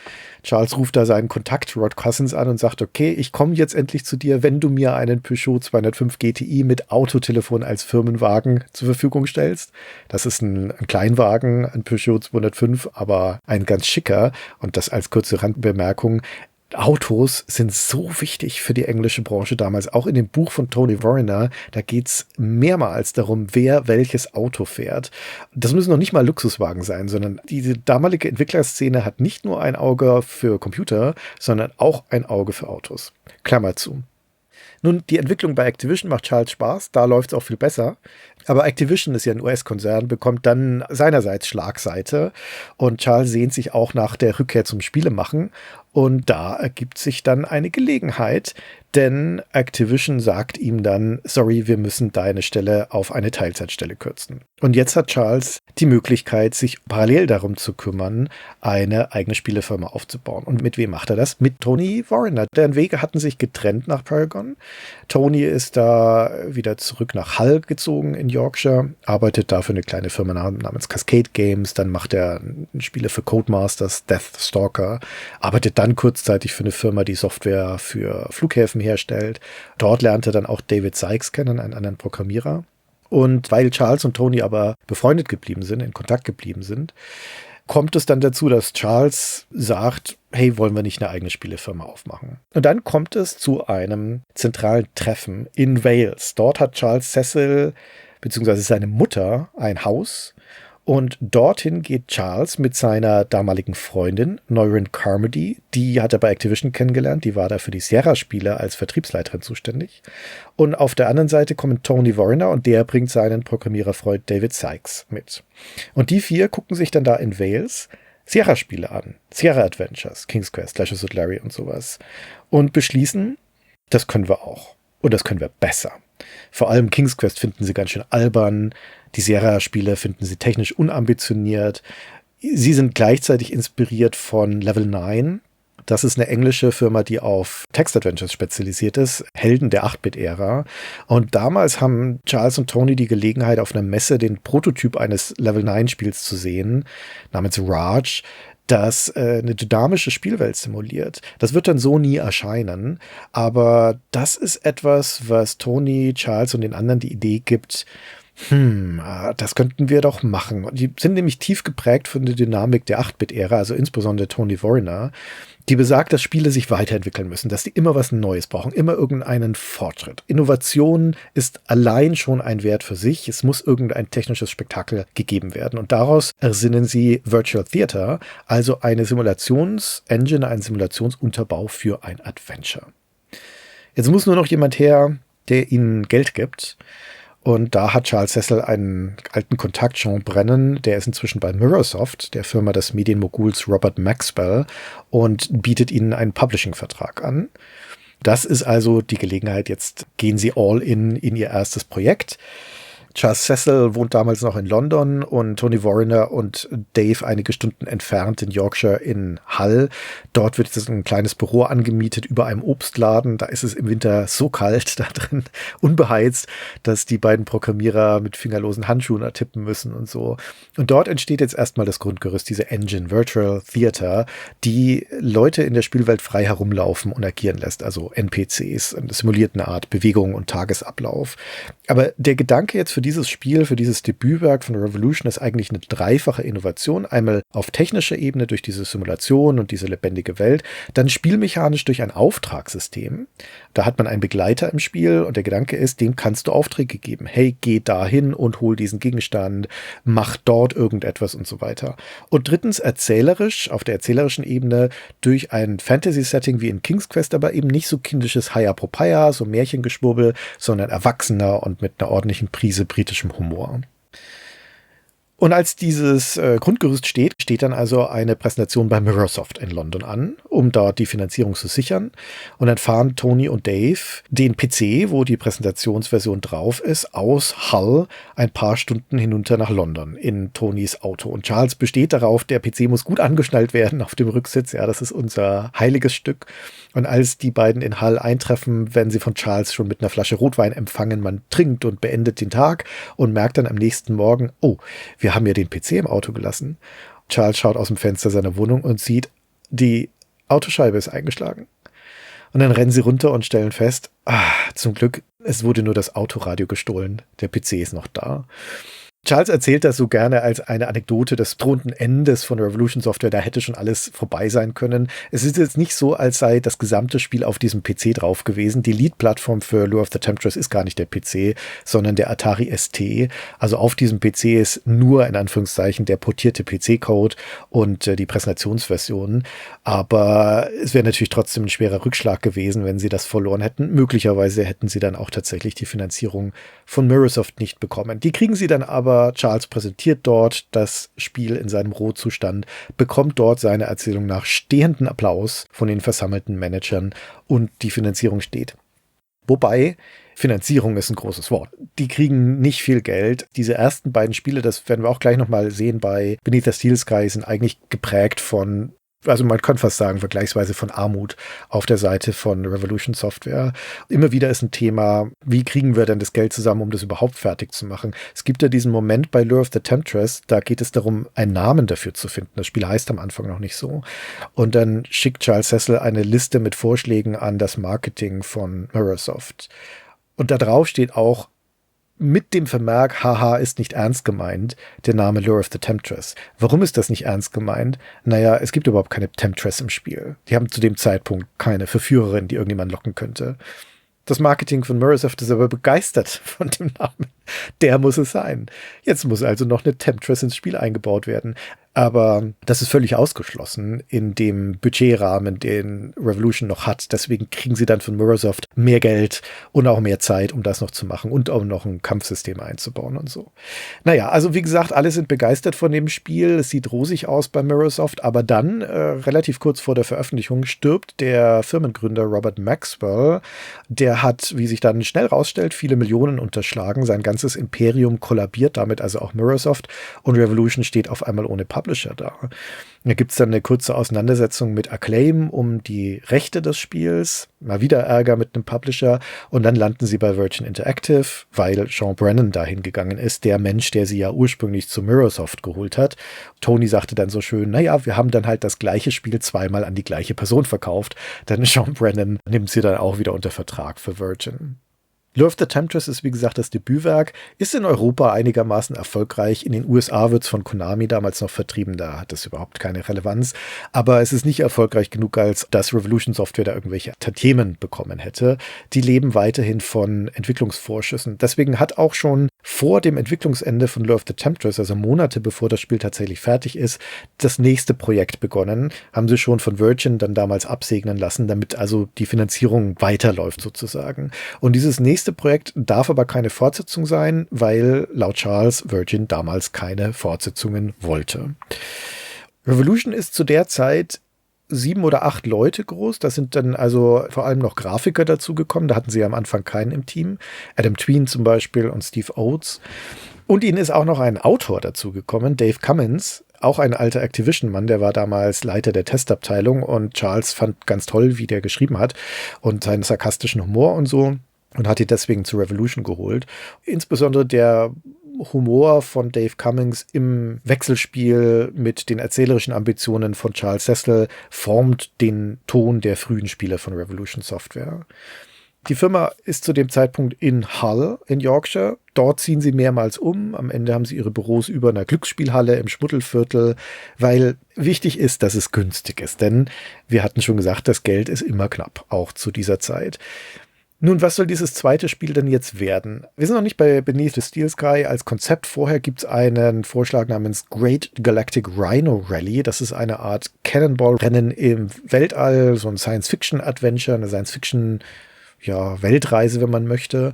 Charles ruft da seinen Kontakt Rod Cousins an und sagt, okay, ich komme jetzt endlich zu dir, wenn du mir einen Peugeot 205 GTI mit Autotelefon als Firmenwagen zur Verfügung stellst. Das ist ein Kleinwagen, ein Peugeot 205, aber ein ganz schicker. Und das als kurze Randbemerkung. Autos sind so wichtig für die englische Branche damals, auch in dem Buch von Tony Warriner, da geht's mehrmals darum, wer welches Auto fährt. Das müssen noch nicht mal Luxuswagen sein, sondern diese damalige Entwicklerszene hat nicht nur ein Auge für Computer, sondern auch ein Auge für Autos. Klammer zu. Nun, die Entwicklung bei Activision macht Charles Spaß, da läuft es auch viel besser. Aber Activision ist ja ein US-Konzern, bekommt dann seinerseits Schlagseite und Charles sehnt sich auch nach der Rückkehr zum Spielemachen und da ergibt sich dann eine Gelegenheit, denn Activision sagt ihm dann, sorry, wir müssen deine Stelle auf eine Teilzeitstelle kürzen. Und jetzt hat Charles die Möglichkeit, sich parallel darum zu kümmern, eine eigene Spielefirma aufzubauen. Und mit wem macht er das? Mit Tony Warriner. Deren Wege hatten sich getrennt nach Paragon. Tony ist da wieder zurück nach Hull gezogen in Yorkshire, arbeitet da für eine kleine Firma namens Cascade Games, dann macht er Spiele für Codemasters, Deathstalker, arbeitet dann kurzzeitig für eine Firma, die Software für Flughäfen herstellt. Dort lernte dann auch David Sykes kennen, einen anderen Programmierer. Und weil Charles und Tony aber befreundet geblieben sind, in Kontakt geblieben sind, kommt es dann dazu, dass Charles sagt, hey, wollen wir nicht eine eigene Spielefirma aufmachen? Und dann kommt es zu einem zentralen Treffen in Wales. Dort hat Charles Cecil bzw. seine Mutter ein Haus. Und dorthin geht Charles mit seiner damaligen Freundin, Neurin Carmody. Die hat er bei Activision kennengelernt. Die war da für die Sierra-Spiele als Vertriebsleiterin zuständig. Und auf der anderen Seite kommt Tony Warriner und der bringt seinen Programmiererfreund David Sykes mit. Und die 4 gucken sich dann da in Wales Sierra-Spiele an. Sierra Adventures, King's Quest, Clash of St. Larry und sowas. Und beschließen, das können wir auch. Und das können wir besser. Vor allem King's Quest finden sie ganz schön albern. Die Sierra-Spiele finden sie technisch unambitioniert. Sie sind gleichzeitig inspiriert von Level 9. Das ist eine englische Firma, die auf Text-Adventures spezialisiert ist. Helden der 8-Bit-Ära. Und damals haben Charles und Tony die Gelegenheit, auf einer Messe den Prototyp eines Level 9-Spiels zu sehen, namens Raj, das eine dynamische Spielwelt simuliert. Das wird dann so nie erscheinen, aber das ist etwas, was Tony, Charles und den anderen die Idee gibt, das könnten wir doch machen. Die sind nämlich tief geprägt von der Dynamik der 8-Bit-Ära, also insbesondere Tony Warriner, die besagt, dass Spiele sich weiterentwickeln müssen, dass die immer was Neues brauchen, immer irgendeinen Fortschritt. Innovation ist allein schon ein Wert für sich. Es muss irgendein technisches Spektakel gegeben werden. Und daraus ersinnen sie Virtual Theater, also eine Simulationsengine, einen Simulationsunterbau für ein Adventure. Jetzt muss nur noch jemand her, der ihnen Geld gibt. Und da hat Charles Cecil einen alten Kontakt, Sean Brennan, der ist inzwischen bei Mirrorsoft, der Firma des Medienmoguls Robert Maxwell, und bietet ihnen einen Publishing-Vertrag an. Das ist also die Gelegenheit, jetzt gehen sie all in ihr erstes Projekt. Charles Cecil wohnt damals noch in London und Tony Warriner und Dave einige Stunden entfernt in Yorkshire in Hull. Dort wird jetzt ein kleines Büro angemietet über einem Obstladen. Da ist es im Winter so kalt da drin, unbeheizt, dass die beiden Programmierer mit fingerlosen Handschuhen tippen müssen und so. Und dort entsteht jetzt erstmal das Grundgerüst, diese Engine, Virtual Theater, die Leute in der Spielwelt frei herumlaufen und agieren lässt, also NPCs, eine simulierte Art Bewegung und Tagesablauf. Aber der Gedanke jetzt für dieses Spiel, für dieses Debütwerk von Revolution ist eigentlich eine dreifache Innovation. Einmal auf technischer Ebene durch diese Simulation und diese lebendige Welt, dann spielmechanisch durch ein Auftragssystem. Da hat man einen Begleiter im Spiel und der Gedanke ist, dem kannst du Aufträge geben. Hey, geh dahin und hol diesen Gegenstand, mach dort irgendetwas und so weiter. Und drittens erzählerisch, auf der erzählerischen Ebene durch ein Fantasy-Setting wie in King's Quest, aber eben nicht so kindisches Hiya-Popeye, so Märchengeschwurbel, sondern erwachsener und mit einer ordentlichen Prise britischem Humor. Und als dieses Grundgerüst steht dann also eine Präsentation bei Mirrorsoft in London an, um dort die Finanzierung zu sichern. Und dann fahren Tony und Dave den PC, wo die Präsentationsversion drauf ist, aus Hull ein paar Stunden hinunter nach London in Tonys Auto. Und Charles besteht darauf, der PC muss gut angeschnallt werden auf dem Rücksitz. Ja, das ist unser heiliges Stück. Und als die beiden in Hull eintreffen, werden sie von Charles schon mit einer Flasche Rotwein empfangen. Man trinkt und beendet den Tag und merkt dann am nächsten Morgen, oh, wir haben ja den PC im Auto gelassen. Charles schaut aus dem Fenster seiner Wohnung und sieht, die Autoscheibe ist eingeschlagen. Und dann rennen sie runter und stellen fest, zum Glück, es wurde nur das Autoradio gestohlen. Der PC ist noch da. Charles erzählt das so gerne als eine Anekdote des drohenden Endes von Revolution Software. Da hätte schon alles vorbei sein können. Es ist jetzt nicht so, als sei das gesamte Spiel auf diesem PC drauf gewesen. Die Lead-Plattform für Lure of the Temptress ist gar nicht der PC, sondern der Atari ST. Also auf diesem PC ist nur in Anführungszeichen der portierte PC-Code und die Präsentationsversionen. Aber es wäre natürlich trotzdem ein schwerer Rückschlag gewesen, wenn sie das verloren hätten. Möglicherweise hätten sie dann auch tatsächlich die Finanzierung von Mirrorsoft nicht bekommen. Die kriegen sie dann aber. Charles präsentiert dort das Spiel in seinem Rohzustand, bekommt dort seiner Erzählung nach stehenden Applaus von den versammelten Managern und die Finanzierung steht. Wobei, Finanzierung ist ein großes Wort. Die kriegen nicht viel Geld. Diese ersten beiden Spiele, das werden wir auch gleich nochmal sehen bei Beneath the Steel Sky, sind eigentlich geprägt von, also man kann fast sagen, vergleichsweise von Armut auf der Seite von Revolution Software. Immer wieder ist ein Thema, wie kriegen wir denn das Geld zusammen, um das überhaupt fertig zu machen? Es gibt ja diesen Moment bei Lure of the Temptress, da geht es darum, einen Namen dafür zu finden. Das Spiel heißt am Anfang noch nicht so. Und dann schickt Charles Cecil eine Liste mit Vorschlägen an das Marketing von Mirrorsoft. Und da drauf steht auch, mit dem Vermerk, haha, ist nicht ernst gemeint, der Name Lure of the Temptress. Warum ist das nicht ernst gemeint? Naja, es gibt überhaupt keine Temptress im Spiel. Die haben zu dem Zeitpunkt keine Verführerin, die irgendjemand locken könnte. Das Marketing von Mirrorsoft ist aber begeistert von dem Namen. Der muss es sein. Jetzt muss also noch eine Temptress ins Spiel eingebaut werden. Aber das ist völlig ausgeschlossen in dem Budgetrahmen, den Revolution noch hat. Deswegen kriegen sie dann von Mirrorsoft mehr Geld und auch mehr Zeit, um das noch zu machen und auch noch ein Kampfsystem einzubauen und so. Naja, also wie gesagt, alle sind begeistert von dem Spiel. Es sieht rosig aus bei Mirrorsoft, aber dann, relativ kurz vor der Veröffentlichung, stirbt der Firmengründer Robert Maxwell. Der hat, wie sich dann schnell rausstellt, viele Millionen unterschlagen. Sein ganzes Imperium kollabiert, damit also auch Mirrorsoft. Und Revolution steht auf einmal ohne Publisher da. Da gibt es dann eine kurze Auseinandersetzung mit Acclaim um die Rechte des Spiels. Mal wieder Ärger mit einem Publisher. Und dann landen sie bei Virgin Interactive, weil Sean Brennan dahin gegangen ist, der Mensch, der sie ja ursprünglich zu Mirrorsoft geholt hat. Tony sagte dann so schön, naja, wir haben dann halt das gleiche Spiel zweimal an die gleiche Person verkauft. Denn Sean Brennan nimmt sie dann auch wieder unter Vertrag für Virgin. Lure of the Temptress ist wie gesagt das Debütwerk, ist in Europa einigermaßen erfolgreich. In den USA wird es von Konami damals noch vertrieben, da hat das überhaupt keine Relevanz. Aber es ist nicht erfolgreich genug, als dass Revolution Software da irgendwelche Tantiemen bekommen hätte. Die leben weiterhin von Entwicklungsvorschüssen. Deswegen hat auch schon vor dem Entwicklungsende von Lure of the Temptress, also Monate bevor das Spiel tatsächlich fertig ist, das nächste Projekt begonnen. Haben sie schon von Virgin dann damals absegnen lassen, damit also die Finanzierung weiterläuft sozusagen. Und dieses nächste Projekt darf aber keine Fortsetzung sein, weil laut Charles Virgin damals keine Fortsetzungen wollte. Revolution ist zu der Zeit 7 oder 8 Leute groß. Da sind dann also vor allem noch Grafiker dazugekommen. Da hatten sie ja am Anfang keinen im Team. Adam Tween zum Beispiel und Steve Oates. Und ihnen ist auch noch ein Autor dazugekommen, Dave Cummins. Auch ein alter Activision-Mann, der war damals Leiter der Testabteilung und Charles fand ganz toll, wie der geschrieben hat und seinen sarkastischen Humor und so. Und hat ihn deswegen zu Revolution geholt. Insbesondere der Humor von Dave Cummins im Wechselspiel mit den erzählerischen Ambitionen von Charles Cecil formt den Ton der frühen Spiele von Revolution Software. Die Firma ist zu dem Zeitpunkt in Hull in Yorkshire. Dort ziehen sie mehrmals um. Am Ende haben sie ihre Büros über einer Glücksspielhalle im Schmuddelviertel, weil wichtig ist, dass es günstig ist. Denn wir hatten schon gesagt, das Geld ist immer knapp, auch zu dieser Zeit. Nun, was soll dieses zweite Spiel denn jetzt werden? Wir sind noch nicht bei Beneath the Steel Sky als Konzept. Vorher gibt es einen Vorschlag namens Great Galactic Rhino Rally. Das ist eine Art Cannonball-Rennen im Weltall, so ein Science-Fiction-Adventure, eine Science-Fiction-Weltreise, wenn man möchte.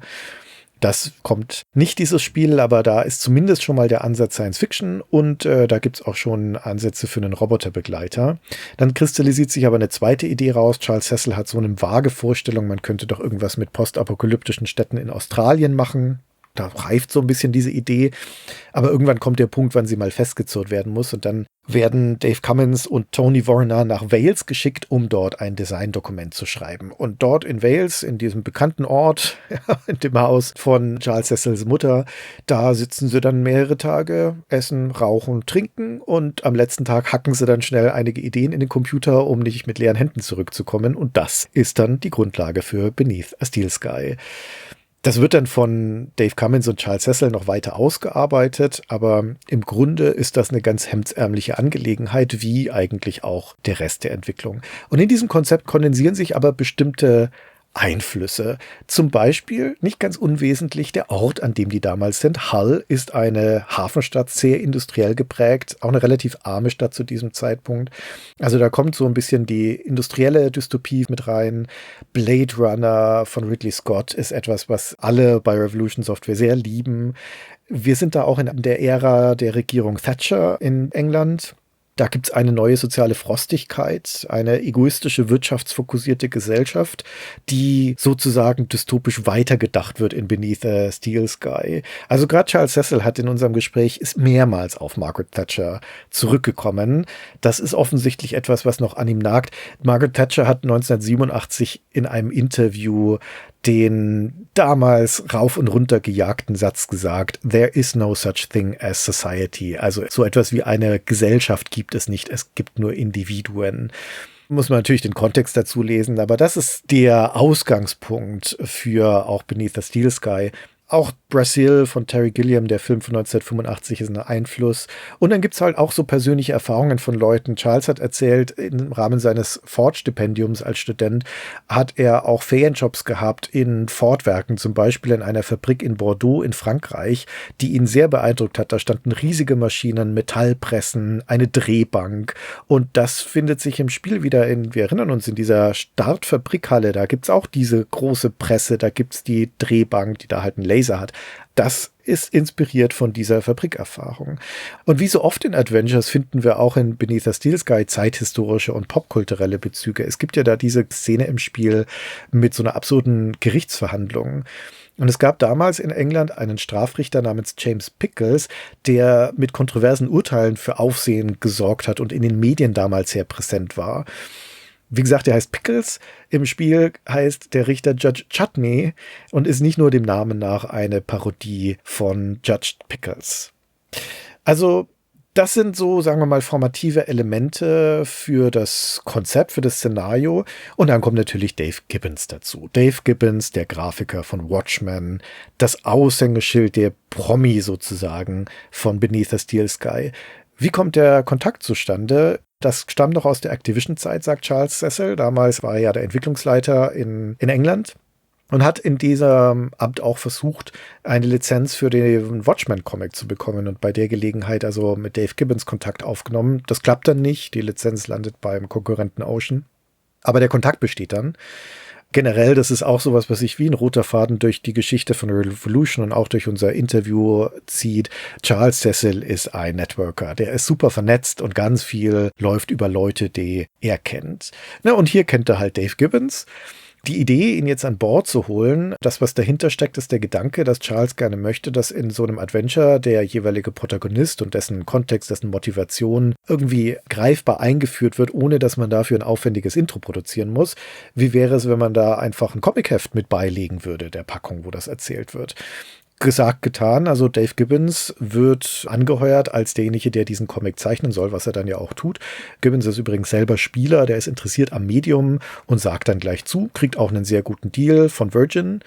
Das kommt nicht, dieses Spiel, aber da ist zumindest schon mal der Ansatz Science Fiction und da gibt es auch schon Ansätze für einen Roboterbegleiter. Dann kristallisiert sich aber eine zweite Idee raus. Charles Cecil hat so eine vage Vorstellung, man könnte doch irgendwas mit postapokalyptischen Städten in Australien machen. Da reift so ein bisschen diese Idee, aber irgendwann kommt der Punkt, wann sie mal festgezurrt werden muss und dann werden Dave Cummins und Tony Warriner nach Wales geschickt, um dort ein Designdokument zu schreiben. Und dort in Wales, in diesem bekannten Ort, in dem Haus von Charles Cecils Mutter, da sitzen sie dann mehrere Tage, essen, rauchen, trinken und am letzten Tag hacken sie dann schnell einige Ideen in den Computer, um nicht mit leeren Händen zurückzukommen und das ist dann die Grundlage für Beneath a Steel Sky. Das wird dann von Dave Cummins und Charles Cecil noch weiter ausgearbeitet, aber im Grunde ist das eine ganz hemdsärmliche Angelegenheit, wie eigentlich auch der Rest der Entwicklung. Und in diesem Konzept kondensieren sich aber bestimmte Einflüsse. Zum Beispiel, nicht ganz unwesentlich, der Ort, an dem die damals sind. Hull ist eine Hafenstadt, sehr industriell geprägt, auch eine relativ arme Stadt zu diesem Zeitpunkt. Also da kommt so ein bisschen die industrielle Dystopie mit rein. Blade Runner von Ridley Scott ist etwas, was alle bei Revolution Software sehr lieben. Wir sind da auch in der Ära der Regierung Thatcher in England. Da gibt es eine neue soziale Frostigkeit, eine egoistische, wirtschaftsfokussierte Gesellschaft, die sozusagen dystopisch weitergedacht wird in Beneath a Steel Sky. Also gerade Charles Cecil hat in unserem Gespräch ist mehrmals auf Margaret Thatcher zurückgekommen. Das ist offensichtlich etwas, was noch an ihm nagt. Margaret Thatcher hat 1987 in einem Interview den damals rauf und runter gejagten Satz gesagt: There is no such thing as society. Also so etwas wie eine Gesellschaft gibt es nicht, es gibt nur Individuen. Muss man natürlich den Kontext dazu lesen, aber das ist der Ausgangspunkt für auch Beneath the Steel Sky. Auch Brazil von Terry Gilliam, der Film von 1985, ist ein Einfluss. Und dann gibt's halt auch so persönliche Erfahrungen von Leuten. Charles hat erzählt, im Rahmen seines Ford-Stipendiums als Student hat er auch Ferienjobs gehabt in Ford-Werken, zum Beispiel in einer Fabrik in Bordeaux in Frankreich, die ihn sehr beeindruckt hat. Da standen riesige Maschinen, Metallpressen, eine Drehbank. Und das findet sich im Spiel wieder wir erinnern uns, in dieser Startfabrikhalle, da gibt's auch diese große Presse, da gibt's die Drehbank, die da halt einen Laser hat. Das ist inspiriert von dieser Fabrikerfahrung. Und wie so oft in Adventures finden wir auch in Beneath the Steel Sky zeithistorische und popkulturelle Bezüge. Es gibt ja da diese Szene im Spiel mit so einer absurden Gerichtsverhandlung. Und es gab damals in England einen Strafrichter namens James Pickles, der mit kontroversen Urteilen für Aufsehen gesorgt hat und in den Medien damals sehr präsent war. Wie gesagt, der heißt Pickles. Im Spiel heißt der Richter Judge Chutney und ist nicht nur dem Namen nach eine Parodie von Judge Pickles. Also das sind so, sagen wir mal, formative Elemente für das Konzept, für das Szenario. Und dann kommt natürlich Dave Gibbons dazu. Dave Gibbons, der Grafiker von Watchmen, das Aushängeschild, der Promi sozusagen von Beneath the Steel Sky. Wie kommt der Kontakt zustande? Das stammt noch aus der Activision-Zeit, sagt Charles Cecil. Damals war er ja der Entwicklungsleiter in England und hat in diesem Amt auch versucht, eine Lizenz für den Watchmen-Comic zu bekommen und bei der Gelegenheit also mit Dave Gibbons Kontakt aufgenommen. Das klappt dann nicht. Die Lizenz landet beim Konkurrenten Ocean. Aber der Kontakt besteht dann. Generell, das ist auch sowas, was sich wie ein roter Faden durch die Geschichte von Revolution und auch durch unser Interview zieht. Charles Cecil ist ein Networker. Der ist super vernetzt und ganz viel läuft über Leute, die er kennt. Na, und hier kennt er halt Dave Gibbons. Die Idee, ihn jetzt an Bord zu holen, das, was dahinter steckt, ist der Gedanke, dass Charles gerne möchte, dass in so einem Adventure der jeweilige Protagonist und dessen Kontext, dessen Motivation irgendwie greifbar eingeführt wird, ohne dass man dafür ein aufwendiges Intro produzieren muss. Wie wäre es, wenn man da einfach ein Comicheft mit beilegen würde, der Packung, wo das erzählt wird? Gesagt, getan. Also Dave Gibbons wird angeheuert als derjenige, der diesen Comic zeichnen soll, was er dann ja auch tut. Gibbons ist übrigens selber Spieler, der ist interessiert am Medium und sagt dann gleich zu, kriegt auch einen sehr guten Deal von Virgin.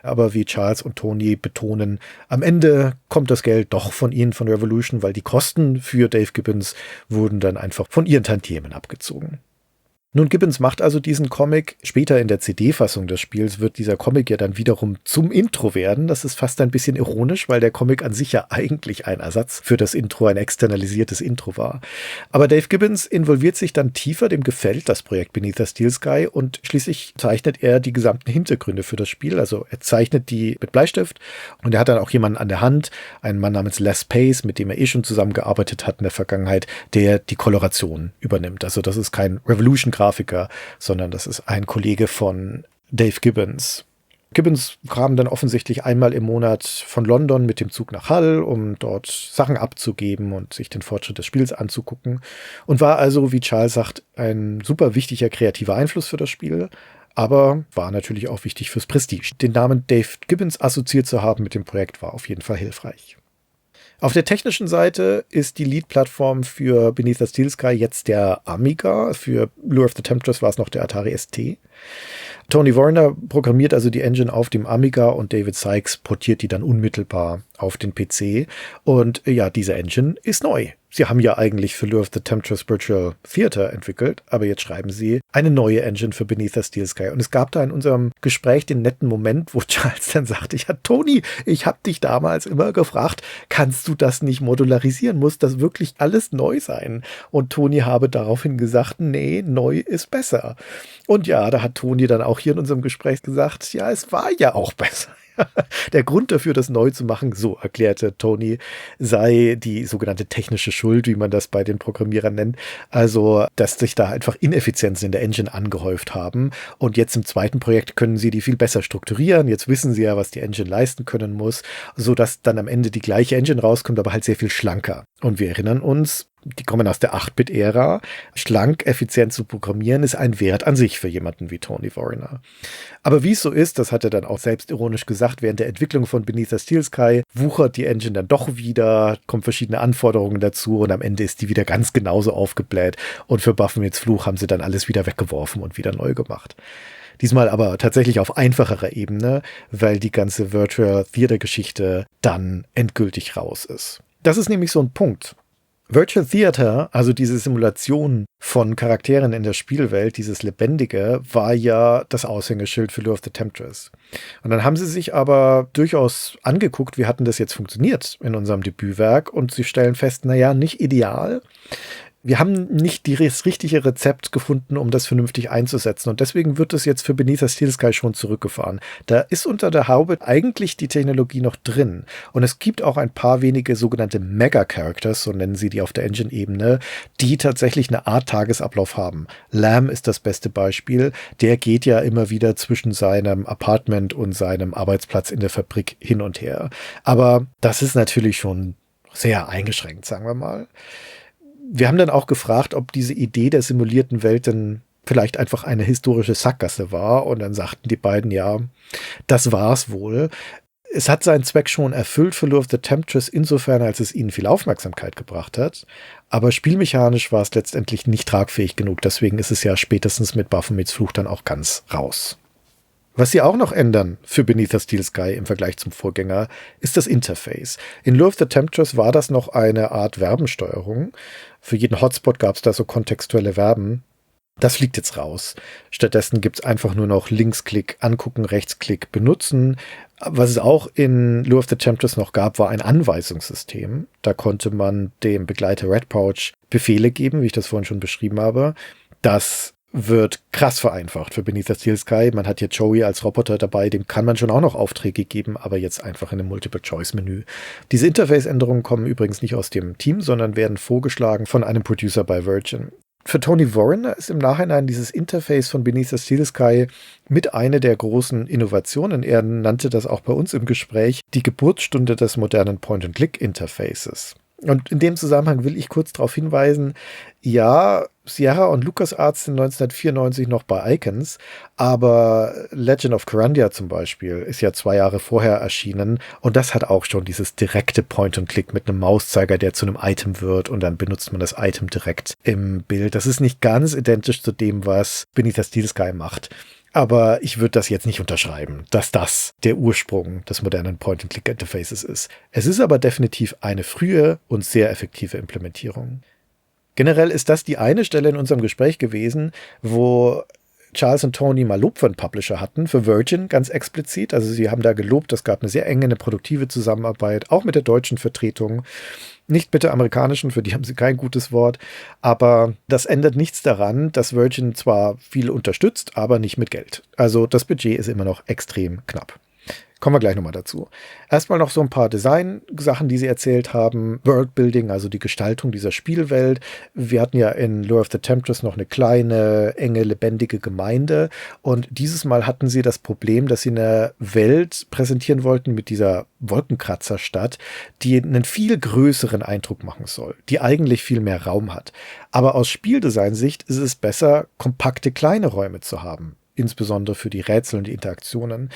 Aber wie Charles und Tony betonen, am Ende kommt das Geld doch von ihnen, von Revolution, weil die Kosten für Dave Gibbons wurden dann einfach von ihren Tantiemen abgezogen. Nun, Gibbons macht also diesen Comic. Später in der CD-Fassung des Spiels wird dieser Comic ja dann wiederum zum Intro werden. Das ist fast ein bisschen ironisch, weil der Comic an sich ja eigentlich ein Ersatz für das Intro, ein externalisiertes Intro war. Aber Dave Gibbons involviert sich dann tiefer, dem gefällt das Projekt Beneath the Steel Sky und schließlich zeichnet er die gesamten Hintergründe für das Spiel. Also er zeichnet die mit Bleistift und er hat dann auch jemanden an der Hand, einen Mann namens Les Pace, mit dem er schon zusammengearbeitet hat in der Vergangenheit, der die Koloration übernimmt. Also das ist kein Revolution-Grafiker, sondern das ist ein Kollege von Dave Gibbons. Gibbons kam dann offensichtlich einmal im Monat von London mit dem Zug nach Hull, um dort Sachen abzugeben und sich den Fortschritt des Spiels anzugucken und war also, wie Charles sagt, ein super wichtiger kreativer Einfluss für das Spiel, aber war natürlich auch wichtig fürs Prestige. Den Namen Dave Gibbons assoziiert zu haben mit dem Projekt war auf jeden Fall hilfreich. Auf der technischen Seite ist die Lead-Plattform für Beneath the Steel Sky jetzt der Amiga. Für Lure of the Temptress war es noch der Atari ST. Tony Warriner programmiert also die Engine auf dem Amiga und David Sykes portiert die dann unmittelbar auf den PC. Und ja, diese Engine ist neu. Sie haben ja eigentlich für Lure of the Temptress Virtual Theater entwickelt, aber jetzt schreiben sie eine neue Engine für Beneath the Steel Sky. Und es gab da in unserem Gespräch den netten Moment, wo Charles dann sagte, ja Tony, ich habe dich damals immer gefragt, kannst du das nicht modularisieren? Muss das wirklich alles neu sein? Und Tony habe daraufhin gesagt, nee, neu ist besser. Und ja, da hat Tony dann auch hier in unserem Gespräch gesagt, ja, es war ja auch besser. Der Grund dafür, das neu zu machen, so erklärte Tony, sei die sogenannte technische Schuld, wie man das bei den Programmierern nennt. Also, dass sich da einfach Ineffizienzen in der Engine angehäuft haben. Und jetzt im zweiten Projekt können sie die viel besser strukturieren. Jetzt wissen sie ja, was die Engine leisten können muss, sodass dann am Ende die gleiche Engine rauskommt, aber halt sehr viel schlanker. Und wir erinnern uns, die kommen aus der 8-Bit-Ära. Schlank, effizient zu programmieren ist ein Wert an sich für jemanden wie Tony Warriner. Aber wie es so ist, das hat er dann auch selbstironisch gesagt, während der Entwicklung von Beneath the Steel Sky wuchert die Engine dann doch wieder, kommen verschiedene Anforderungen dazu und am Ende ist die wieder ganz genauso aufgebläht. Und für Baphomets Fluch haben sie dann alles wieder weggeworfen und wieder neu gemacht. Diesmal aber tatsächlich auf einfacherer Ebene, weil die ganze Virtual Theater Geschichte dann endgültig raus ist. Das ist nämlich so ein Punkt. Virtual Theater, also diese Simulation von Charakteren in der Spielwelt, dieses Lebendige, war ja das Aushängeschild für Lure of the Temptress. Und dann haben sie sich aber durchaus angeguckt, wie hat denn das jetzt funktioniert in unserem Debütwerk und sie stellen fest, naja, nicht ideal. Wir haben nicht das richtige Rezept gefunden, um das vernünftig einzusetzen. Und deswegen wird es jetzt für Beneath the Steel Sky schon zurückgefahren. Da ist unter der Haube eigentlich die Technologie noch drin. Und es gibt auch ein paar wenige sogenannte Mega-Characters, so nennen sie die auf der Engine-Ebene, die tatsächlich eine Art Tagesablauf haben. Lamb ist das beste Beispiel. Der geht ja immer wieder zwischen seinem Apartment und seinem Arbeitsplatz in der Fabrik hin und her. Aber das ist natürlich schon sehr eingeschränkt, sagen wir mal. Wir haben dann auch gefragt, ob diese Idee der simulierten Welten vielleicht einfach eine historische Sackgasse war. Und dann sagten die beiden, ja, das war's wohl. Es hat seinen Zweck schon erfüllt für Lure of the Temptress, insofern, als es ihnen viel Aufmerksamkeit gebracht hat. Aber spielmechanisch war es letztendlich nicht tragfähig genug. Deswegen ist es ja spätestens mit Baphomets Fluch dann auch ganz raus. Was sie auch noch ändern für Beneath the Steel Sky im Vergleich zum Vorgänger, ist das Interface. In Lure of the Temptress war das noch eine Art Verbensteuerung. Für jeden Hotspot gab es da so kontextuelle Verben. Das fliegt jetzt raus. Stattdessen gibt es einfach nur noch Linksklick, angucken, Rechtsklick, benutzen. Was es auch in Lure of the Temptress noch gab, war ein Anweisungssystem. Da konnte man dem Begleiter Red Pouch Befehle geben, wie ich das vorhin schon beschrieben habe. Das wird krass vereinfacht für Beneath the Steel Sky. Man hat hier Joey als Roboter dabei, dem kann man schon auch noch Aufträge geben, aber jetzt einfach in einem Multiple-Choice-Menü. Diese Interface-Änderungen kommen übrigens nicht aus dem Team, sondern werden vorgeschlagen von einem Producer bei Virgin. Für Tony Warriner ist im Nachhinein dieses Interface von Beneath the Steel Sky mit einer der großen Innovationen. Er nannte das auch bei uns im Gespräch die Geburtsstunde des modernen Point-and-Click-Interfaces. Und in dem Zusammenhang will ich kurz darauf hinweisen, ja, Sierra und LucasArts sind 1994 noch bei Icons, aber Legend of Kyrandia zum Beispiel ist ja 2 Jahre vorher erschienen und das hat auch schon dieses direkte Point-and-Click mit einem Mauszeiger, der zu einem Item wird und dann benutzt man das Item direkt im Bild. Das ist nicht ganz identisch zu dem, was Beneath the Steel Sky macht. Aber ich würde das jetzt nicht unterschreiben, dass das der Ursprung des modernen Point-and-Click-Interfaces ist. Es ist aber definitiv eine frühe und sehr effektive Implementierung. Generell ist das die eine Stelle in unserem Gespräch gewesen, wo Charles und Tony mal Lob für einen Publisher hatten, für Virgin ganz explizit. Also sie haben da gelobt, es gab eine sehr enge, eine produktive Zusammenarbeit, auch mit der deutschen Vertretung. Nicht mit der amerikanischen, für die haben sie kein gutes Wort. Aber das ändert nichts daran, dass Virgin zwar viel unterstützt, aber nicht mit Geld. Also das Budget ist immer noch extrem knapp. Kommen wir gleich nochmal dazu. Erstmal noch so ein paar Design-Sachen, die sie erzählt haben. Worldbuilding, also die Gestaltung dieser Spielwelt. Wir hatten ja in Lure of the Temptress noch eine kleine, enge, lebendige Gemeinde. Und dieses Mal hatten sie das Problem, dass sie eine Welt präsentieren wollten mit dieser Wolkenkratzerstadt, die einen viel größeren Eindruck machen soll, die eigentlich viel mehr Raum hat. Aber aus Spieldesign-Sicht ist es besser, kompakte kleine Räume zu haben. insbesondere für die Rätsel und die Interaktionen.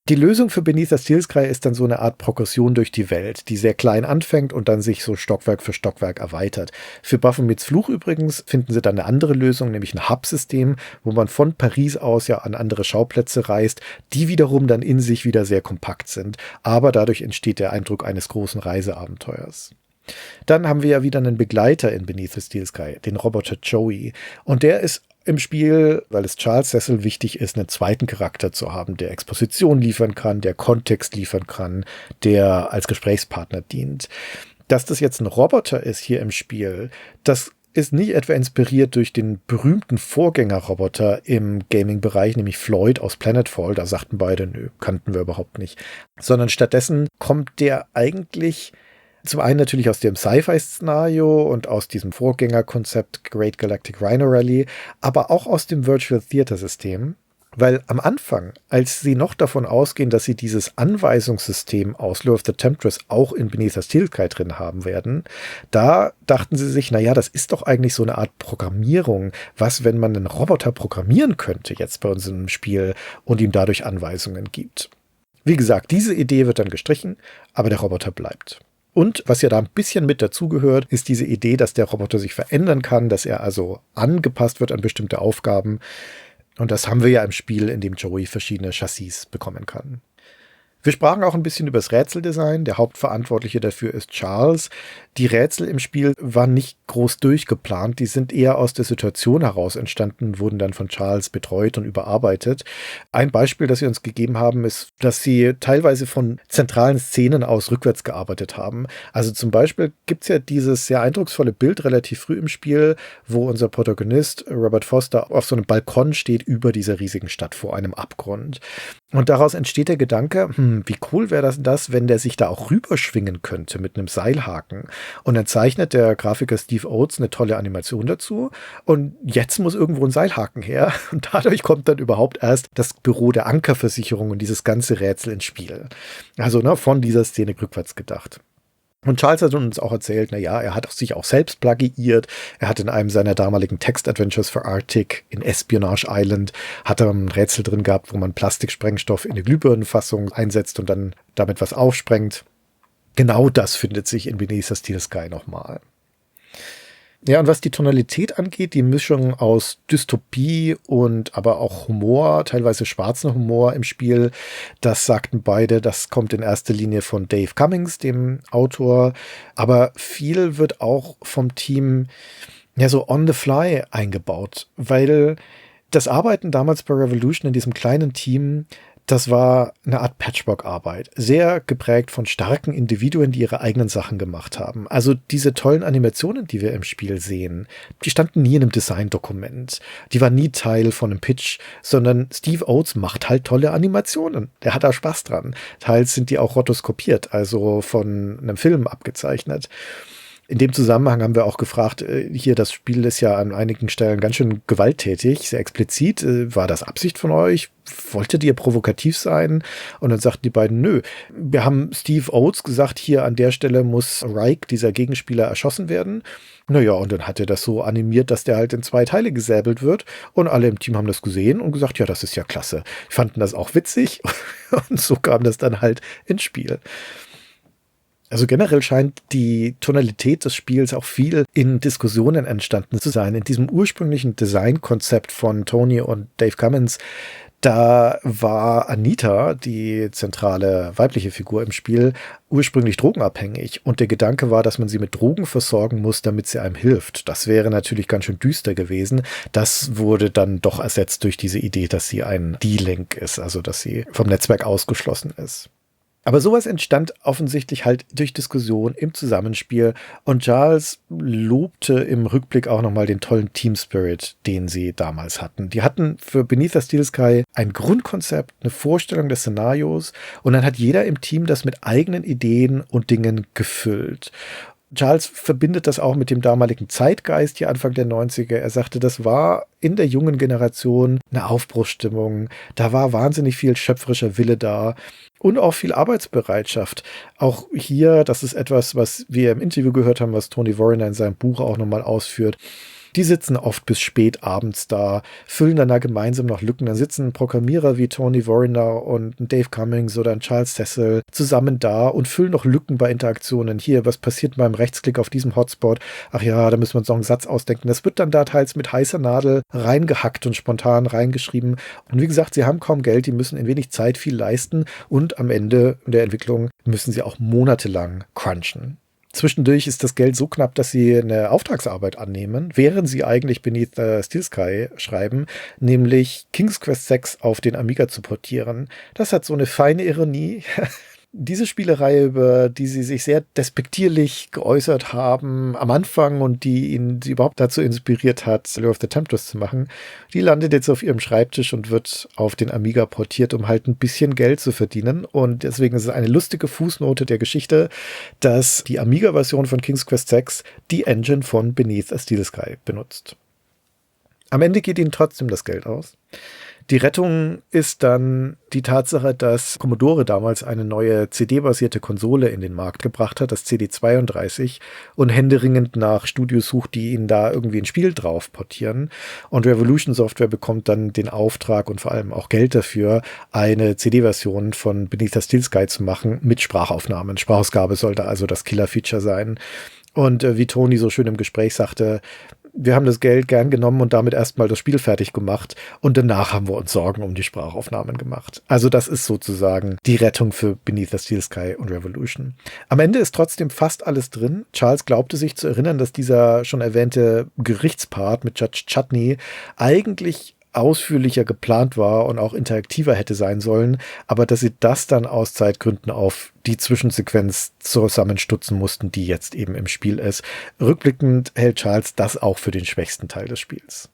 Die Lösung für Beneath the Steel Sky ist dann so eine Art Progression durch die Welt, die sehr klein anfängt und dann sich so Stockwerk für Stockwerk erweitert. Für Baphomets Fluch übrigens finden sie dann eine andere Lösung, nämlich ein Hub-System, wo man von Paris aus ja an andere Schauplätze reist, die wiederum dann in sich wieder sehr kompakt sind. Aber dadurch entsteht der Eindruck eines großen Reiseabenteuers. Dann haben wir ja wieder einen Begleiter in Beneath the Steel Sky, den Roboter Joey. Und der ist im Spiel, weil es Charles Cecil wichtig ist, einen zweiten Charakter zu haben, der Exposition liefern kann, der Kontext liefern kann, der als Gesprächspartner dient. Dass das jetzt ein Roboter ist hier im Spiel, das ist nicht etwa inspiriert durch den berühmten Vorgängerroboter im Gaming-Bereich, nämlich Floyd aus Planetfall. Da sagten beide, nö, kannten wir überhaupt nicht. Sondern stattdessen kommt der eigentlich zum einen natürlich aus dem Sci-Fi-Szenario und aus diesem Vorgängerkonzept Great Galactic Rhino Rally, aber auch aus dem Virtual Theater-System. Weil am Anfang, als sie noch davon ausgehen, dass sie dieses Anweisungssystem aus Lure of the Temptress auch in Beneath the Steel Sky drin haben werden, da dachten sie sich, naja, das ist doch eigentlich so eine Art Programmierung. Was, wenn man einen Roboter programmieren könnte jetzt bei uns im Spiel und ihm dadurch Anweisungen gibt? Wie gesagt, diese Idee wird dann gestrichen, aber der Roboter bleibt. Und was ja da ein bisschen mit dazugehört, ist diese Idee, dass der Roboter sich verändern kann, dass er also angepasst wird an bestimmte Aufgaben. Und das haben wir ja im Spiel, in dem Joey verschiedene Chassis bekommen kann. Wir sprachen auch ein bisschen über das Rätseldesign. Der Hauptverantwortliche dafür ist Charles. Die Rätsel im Spiel waren nicht groß durchgeplant. Die sind eher aus der Situation heraus entstanden, wurden dann von Charles betreut und überarbeitet. Ein Beispiel, das sie uns gegeben haben, ist, dass sie teilweise von zentralen Szenen aus rückwärts gearbeitet haben. Also zum Beispiel gibt es ja dieses sehr eindrucksvolle Bild relativ früh im Spiel, wo unser Protagonist Robert Foster auf so einem Balkon steht über dieser riesigen Stadt vor einem Abgrund. Und daraus entsteht der Gedanke, wie cool wäre das, wenn der sich da auch rüberschwingen könnte mit einem Seilhaken. Und dann zeichnet der Grafiker Steve Oates eine tolle Animation dazu. Und jetzt muss irgendwo ein Seilhaken her. Und dadurch kommt dann überhaupt erst das Büro der Ankerversicherung und dieses ganze Rätsel ins Spiel. Also von dieser Szene rückwärts gedacht. Und Charles hat uns auch erzählt, naja, er hat sich auch selbst plagiiert. Er hat in einem seiner damaligen Text-Adventures für Arctic in Espionage Island hat er ein Rätsel drin gehabt, wo man Plastiksprengstoff in eine Glühbirnenfassung einsetzt und dann damit was aufsprengt. Genau das findet sich in Beneath the Steel Sky nochmal. Ja, und was die Tonalität angeht, die Mischung aus Dystopie und aber auch Humor, teilweise schwarzen Humor im Spiel, das sagten beide, das kommt in erster Linie von Dave Cummins, dem Autor, aber viel wird auch vom Team ja so on the fly eingebaut, weil das Arbeiten damals bei Revolution in diesem kleinen Team, das war eine Art Patchwork-Arbeit, sehr geprägt von starken Individuen, die ihre eigenen Sachen gemacht haben. Also diese tollen Animationen, die wir im Spiel sehen, die standen nie in einem Design-Dokument. Die waren nie Teil von einem Pitch, sondern Steve Oates macht halt tolle Animationen. Der hat da Spaß dran. Teils sind die auch rotoskopiert, also von einem Film abgezeichnet. In dem Zusammenhang haben wir auch gefragt, hier das Spiel ist ja an einigen Stellen ganz schön gewalttätig, sehr explizit. War das Absicht von euch? Wolltet ihr provokativ sein? Und dann sagten die beiden, nö. Wir haben Steve Oates gesagt, hier an der Stelle muss Reich, dieser Gegenspieler, erschossen werden. Naja, und dann hat er das so animiert, dass der halt in 2 Teile gesäbelt wird. Und alle im Team haben das gesehen und gesagt, ja, das ist ja klasse. Fanden das auch witzig. Und so kam das dann halt ins Spiel. Also generell scheint die Tonalität des Spiels auch viel in Diskussionen entstanden zu sein. In diesem ursprünglichen Designkonzept von Tony und Dave Cummins, da war Anita, die zentrale weibliche Figur im Spiel, ursprünglich drogenabhängig. Und der Gedanke war, dass man sie mit Drogen versorgen muss, damit sie einem hilft. Das wäre natürlich ganz schön düster gewesen. Das wurde dann doch ersetzt durch diese Idee, dass sie ein D-Link ist, also dass sie vom Netzwerk ausgeschlossen ist. Aber sowas entstand offensichtlich halt durch Diskussion im Zusammenspiel und Charles lobte im Rückblick auch nochmal den tollen Team-Spirit, den sie damals hatten. Die hatten für Beneath the Steel Sky ein Grundkonzept, eine Vorstellung des Szenarios und dann hat jeder im Team das mit eigenen Ideen und Dingen gefüllt. Charles verbindet das auch mit dem damaligen Zeitgeist hier Anfang der 90er. Er sagte, das war in der jungen Generation eine Aufbruchsstimmung. Da war wahnsinnig viel schöpferischer Wille da und auch viel Arbeitsbereitschaft. Auch hier, das ist etwas, was wir im Interview gehört haben, was Tony Warriner in seinem Buch auch nochmal ausführt. Die sitzen oft bis spät abends da, füllen dann da gemeinsam noch Lücken. Dann sitzen Programmierer wie Tony Warriner und ein Dave Cummins oder ein Charles Cecil zusammen da und füllen noch Lücken bei Interaktionen. Hier, was passiert beim Rechtsklick auf diesem Hotspot? Ach ja, da müssen wir uns noch einen Satz ausdenken. Das wird dann da teils mit heißer Nadel reingehackt und spontan reingeschrieben. Und wie gesagt, sie haben kaum Geld, die müssen in wenig Zeit viel leisten und am Ende der Entwicklung müssen sie auch monatelang crunchen. Zwischendurch ist das Geld so knapp, dass sie eine Auftragsarbeit annehmen, während sie eigentlich Beneath Steel Sky schreiben, nämlich King's Quest VI auf den Amiga zu portieren. Das hat so eine feine Ironie. Diese Spielereihe, über die sie sich sehr despektierlich geäußert haben am Anfang und die sie überhaupt dazu inspiriert hat, Lure of the Temptress zu machen, die landet jetzt auf ihrem Schreibtisch und wird auf den Amiga portiert, um halt ein bisschen Geld zu verdienen. Und deswegen ist es eine lustige Fußnote der Geschichte, dass die Amiga-Version von King's Quest VI die Engine von Beneath Steel Sky benutzt. Am Ende geht ihnen trotzdem das Geld aus. Die Rettung ist dann die Tatsache, dass Commodore damals eine neue CD-basierte Konsole in den Markt gebracht hat, das CD32, und händeringend nach Studios sucht, die ihnen da irgendwie ein Spiel drauf portieren. Und Revolution Software bekommt dann den Auftrag und vor allem auch Geld dafür, eine CD-Version von Beneath Steel Sky zu machen mit Sprachaufnahmen. Sprachausgabe sollte also das Killer-Feature sein. Und wie Tony so schön im Gespräch sagte, wir haben das Geld gern genommen und damit erstmal das Spiel fertig gemacht und danach haben wir uns Sorgen um die Sprachaufnahmen gemacht. Also das ist sozusagen die Rettung für Beneath Steel Sky und Revolution. Am Ende ist trotzdem fast alles drin. Charles glaubte sich zu erinnern, dass dieser schon erwähnte Gerichtspart mit Judge Chutney eigentlich ausführlicher geplant war und auch interaktiver hätte sein sollen, aber dass sie das dann aus Zeitgründen auf die Zwischensequenz zusammenstutzen mussten, die jetzt eben im Spiel ist. Rückblickend hält Charles das auch für den schwächsten Teil des Spiels.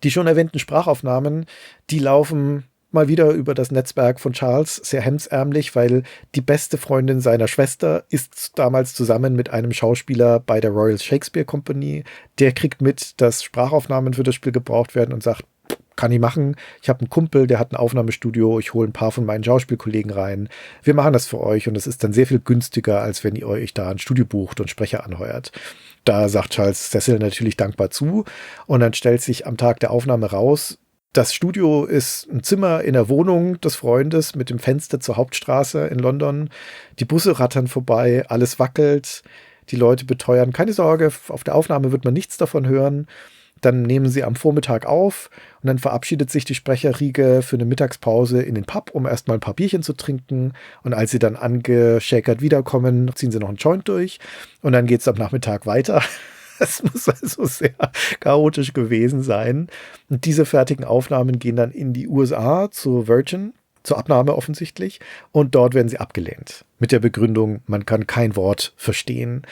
Die schon erwähnten Sprachaufnahmen, die laufen mal wieder über das Netzwerk von Charles, sehr hemdsärmlich, weil die beste Freundin seiner Schwester ist damals zusammen mit einem Schauspieler bei der Royal Shakespeare Company. Der kriegt mit, dass Sprachaufnahmen für das Spiel gebraucht werden und sagt, kann ich machen. Ich habe einen Kumpel, der hat ein Aufnahmestudio. Ich hole ein paar von meinen Schauspielkollegen rein. Wir machen das für euch und es ist dann sehr viel günstiger, als wenn ihr euch da ein Studio bucht und Sprecher anheuert. Da sagt Charles Cecil natürlich dankbar zu und dann stellt sich am Tag der Aufnahme raus, das Studio ist ein Zimmer in der Wohnung des Freundes mit dem Fenster zur Hauptstraße in London. Die Busse rattern vorbei, alles wackelt. Die Leute beteuern, keine Sorge, auf der Aufnahme wird man nichts davon hören. Dann nehmen sie am Vormittag auf und dann verabschiedet sich die Sprecherriege für eine Mittagspause in den Pub, um erstmal ein paar Bierchen zu trinken. Und als sie dann angeschäkert wiederkommen, ziehen sie noch einen Joint durch und dann geht es am Nachmittag weiter. Das muss also sehr chaotisch gewesen sein. Und diese fertigen Aufnahmen gehen dann in die USA zu Virgin, zur Abnahme offensichtlich. Und dort werden sie abgelehnt. Mit der Begründung, man kann kein Wort verstehen.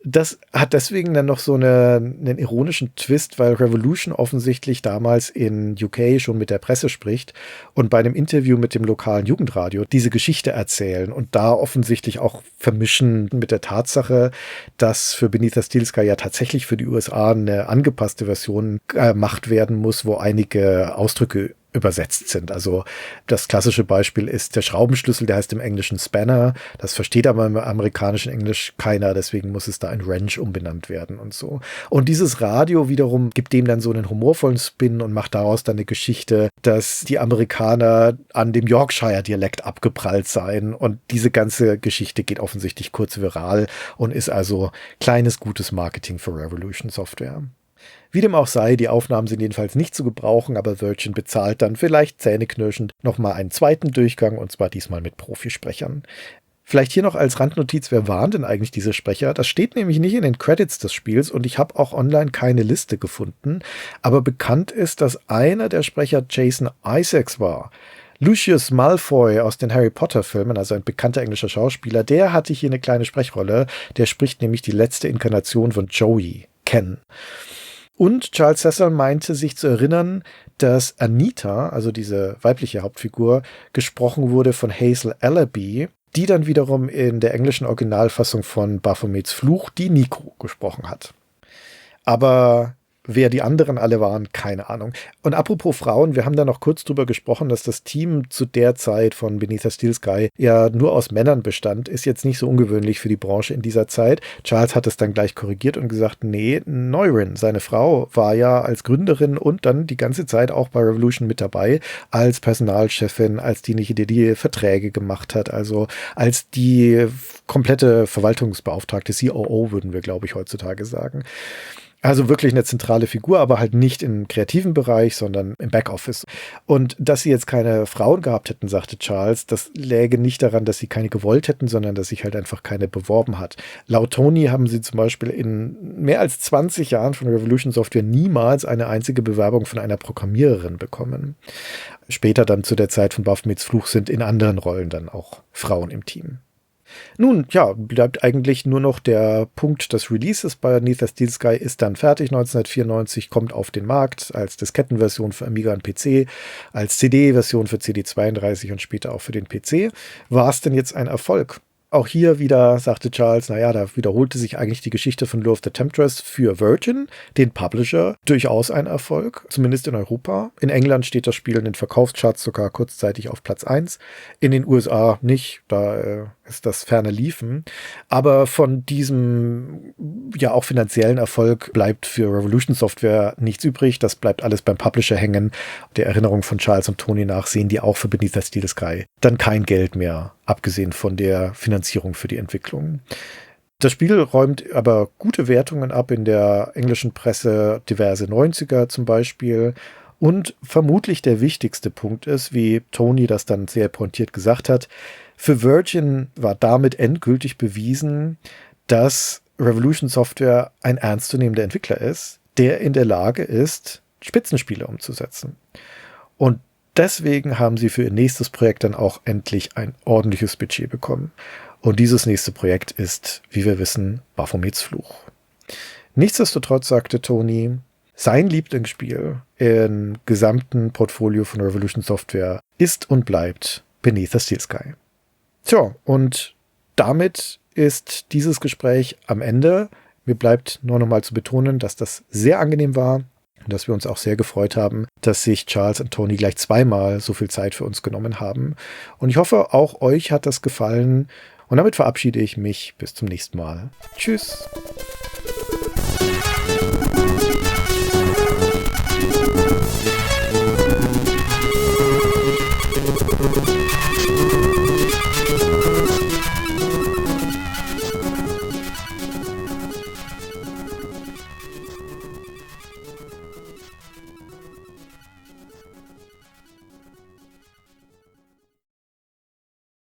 Das hat deswegen dann noch so einen ironischen Twist, weil Revolution offensichtlich damals in UK schon mit der Presse spricht und bei einem Interview mit dem lokalen Jugendradio diese Geschichte erzählen und da offensichtlich auch vermischen mit der Tatsache, dass für Beneath Steel Sky ja tatsächlich für die USA eine angepasste Version gemacht werden muss, wo einige Ausdrücke übersetzt sind. Also das klassische Beispiel ist der Schraubenschlüssel, der heißt im Englischen Spanner. Das versteht aber im amerikanischen Englisch keiner, deswegen muss es da in Wrench umbenannt werden und so. Und dieses Radio wiederum gibt dem dann so einen humorvollen Spin und macht daraus dann eine Geschichte, dass die Amerikaner an dem Yorkshire-Dialekt abgeprallt seien und diese ganze Geschichte geht offensichtlich kurz viral und ist also kleines, gutes Marketing für Revolution Software. Wie dem auch sei, die Aufnahmen sind jedenfalls nicht zu gebrauchen, aber Virgin bezahlt dann vielleicht zähneknirschend nochmal einen zweiten Durchgang und zwar diesmal mit Profisprechern. Vielleicht hier noch als Randnotiz, wer waren denn eigentlich diese Sprecher? Das steht nämlich nicht in den Credits des Spiels und ich habe auch online keine Liste gefunden, aber bekannt ist, dass einer der Sprecher Jason Isaacs war. Lucius Malfoy aus den Harry Potter-Filmen, also ein bekannter englischer Schauspieler, der hatte hier eine kleine Sprechrolle. Der spricht nämlich die letzte Inkarnation von Joey, Ken. Und Charles Cecil meinte sich zu erinnern, dass Anita, also diese weibliche Hauptfigur, gesprochen wurde von Hazel Allaby, die dann wiederum in der englischen Originalfassung von Baphomets Fluch die Nico gesprochen hat. Aber wer die anderen alle waren, keine Ahnung. Und apropos Frauen, wir haben da noch kurz drüber gesprochen, dass das Team zu der Zeit von Beneath the Steel Sky ja nur aus Männern bestand. Ist jetzt nicht so ungewöhnlich für die Branche in dieser Zeit. Charles hat es dann gleich korrigiert und gesagt, nee, Neurin, seine Frau, war ja als Gründerin und dann die ganze Zeit auch bei Revolution mit dabei, als Personalchefin, als diejenige, die Verträge gemacht hat, also als die komplette Verwaltungsbeauftragte, COO würden wir, glaube ich, heutzutage sagen. Also wirklich eine zentrale Figur, aber halt nicht im kreativen Bereich, sondern im Backoffice. Und dass sie jetzt keine Frauen gehabt hätten, sagte Charles, das läge nicht daran, dass sie keine gewollt hätten, sondern dass sich halt einfach keine beworben hat. Laut Tony haben sie zum Beispiel in mehr als 20 Jahren von Revolution Software niemals eine einzige Bewerbung von einer Programmiererin bekommen. Später dann zu der Zeit von Baphomets Fluch sind in anderen Rollen dann auch Frauen im Team. Nun, ja, bleibt eigentlich nur noch der Punkt des Releases. Beneath the Steel Sky ist dann fertig 1994, kommt auf den Markt als Diskettenversion für Amiga und PC, als CD-Version für CD32 und später auch für den PC. War es denn jetzt ein Erfolg? Auch hier wieder sagte Charles, naja, da wiederholte sich eigentlich die Geschichte von Lure of the Temptress für Virgin, den Publisher, durchaus ein Erfolg, zumindest in Europa. In England steht das Spiel in den Verkaufscharts sogar kurzzeitig auf Platz 1. In den USA nicht, da ist das ferne Liefen. Aber von diesem ja auch finanziellen Erfolg bleibt für Revolution Software nichts übrig. Das bleibt alles beim Publisher hängen. Der Erinnerung von Charles und Tony nach sehen die auch für Beneath the Steel Sky dann kein Geld mehr, abgesehen von der Finanzierung für die Entwicklung. Das Spiel räumt aber gute Wertungen ab in der englischen Presse, diverse 90er zum Beispiel. Und vermutlich der wichtigste Punkt ist, wie Tony das dann sehr pointiert gesagt hat, für Virgin war damit endgültig bewiesen, dass Revolution Software ein ernstzunehmender Entwickler ist, der in der Lage ist, Spitzenspiele umzusetzen. Und deswegen haben sie für ihr nächstes Projekt dann auch endlich ein ordentliches Budget bekommen. Und dieses nächste Projekt ist, wie wir wissen, Baphomets Fluch. Nichtsdestotrotz sagte Tony, sein Lieblingsspiel im gesamten Portfolio von Revolution Software ist und bleibt Beneath the Steel Sky. Tja, und damit ist dieses Gespräch am Ende. Mir bleibt nur noch mal zu betonen, dass das sehr angenehm war und dass wir uns auch sehr gefreut haben, dass sich Charles und Tony gleich zweimal so viel Zeit für uns genommen haben. Und ich hoffe, auch euch hat das gefallen. Und damit verabschiede ich mich. Bis zum nächsten Mal. Tschüss.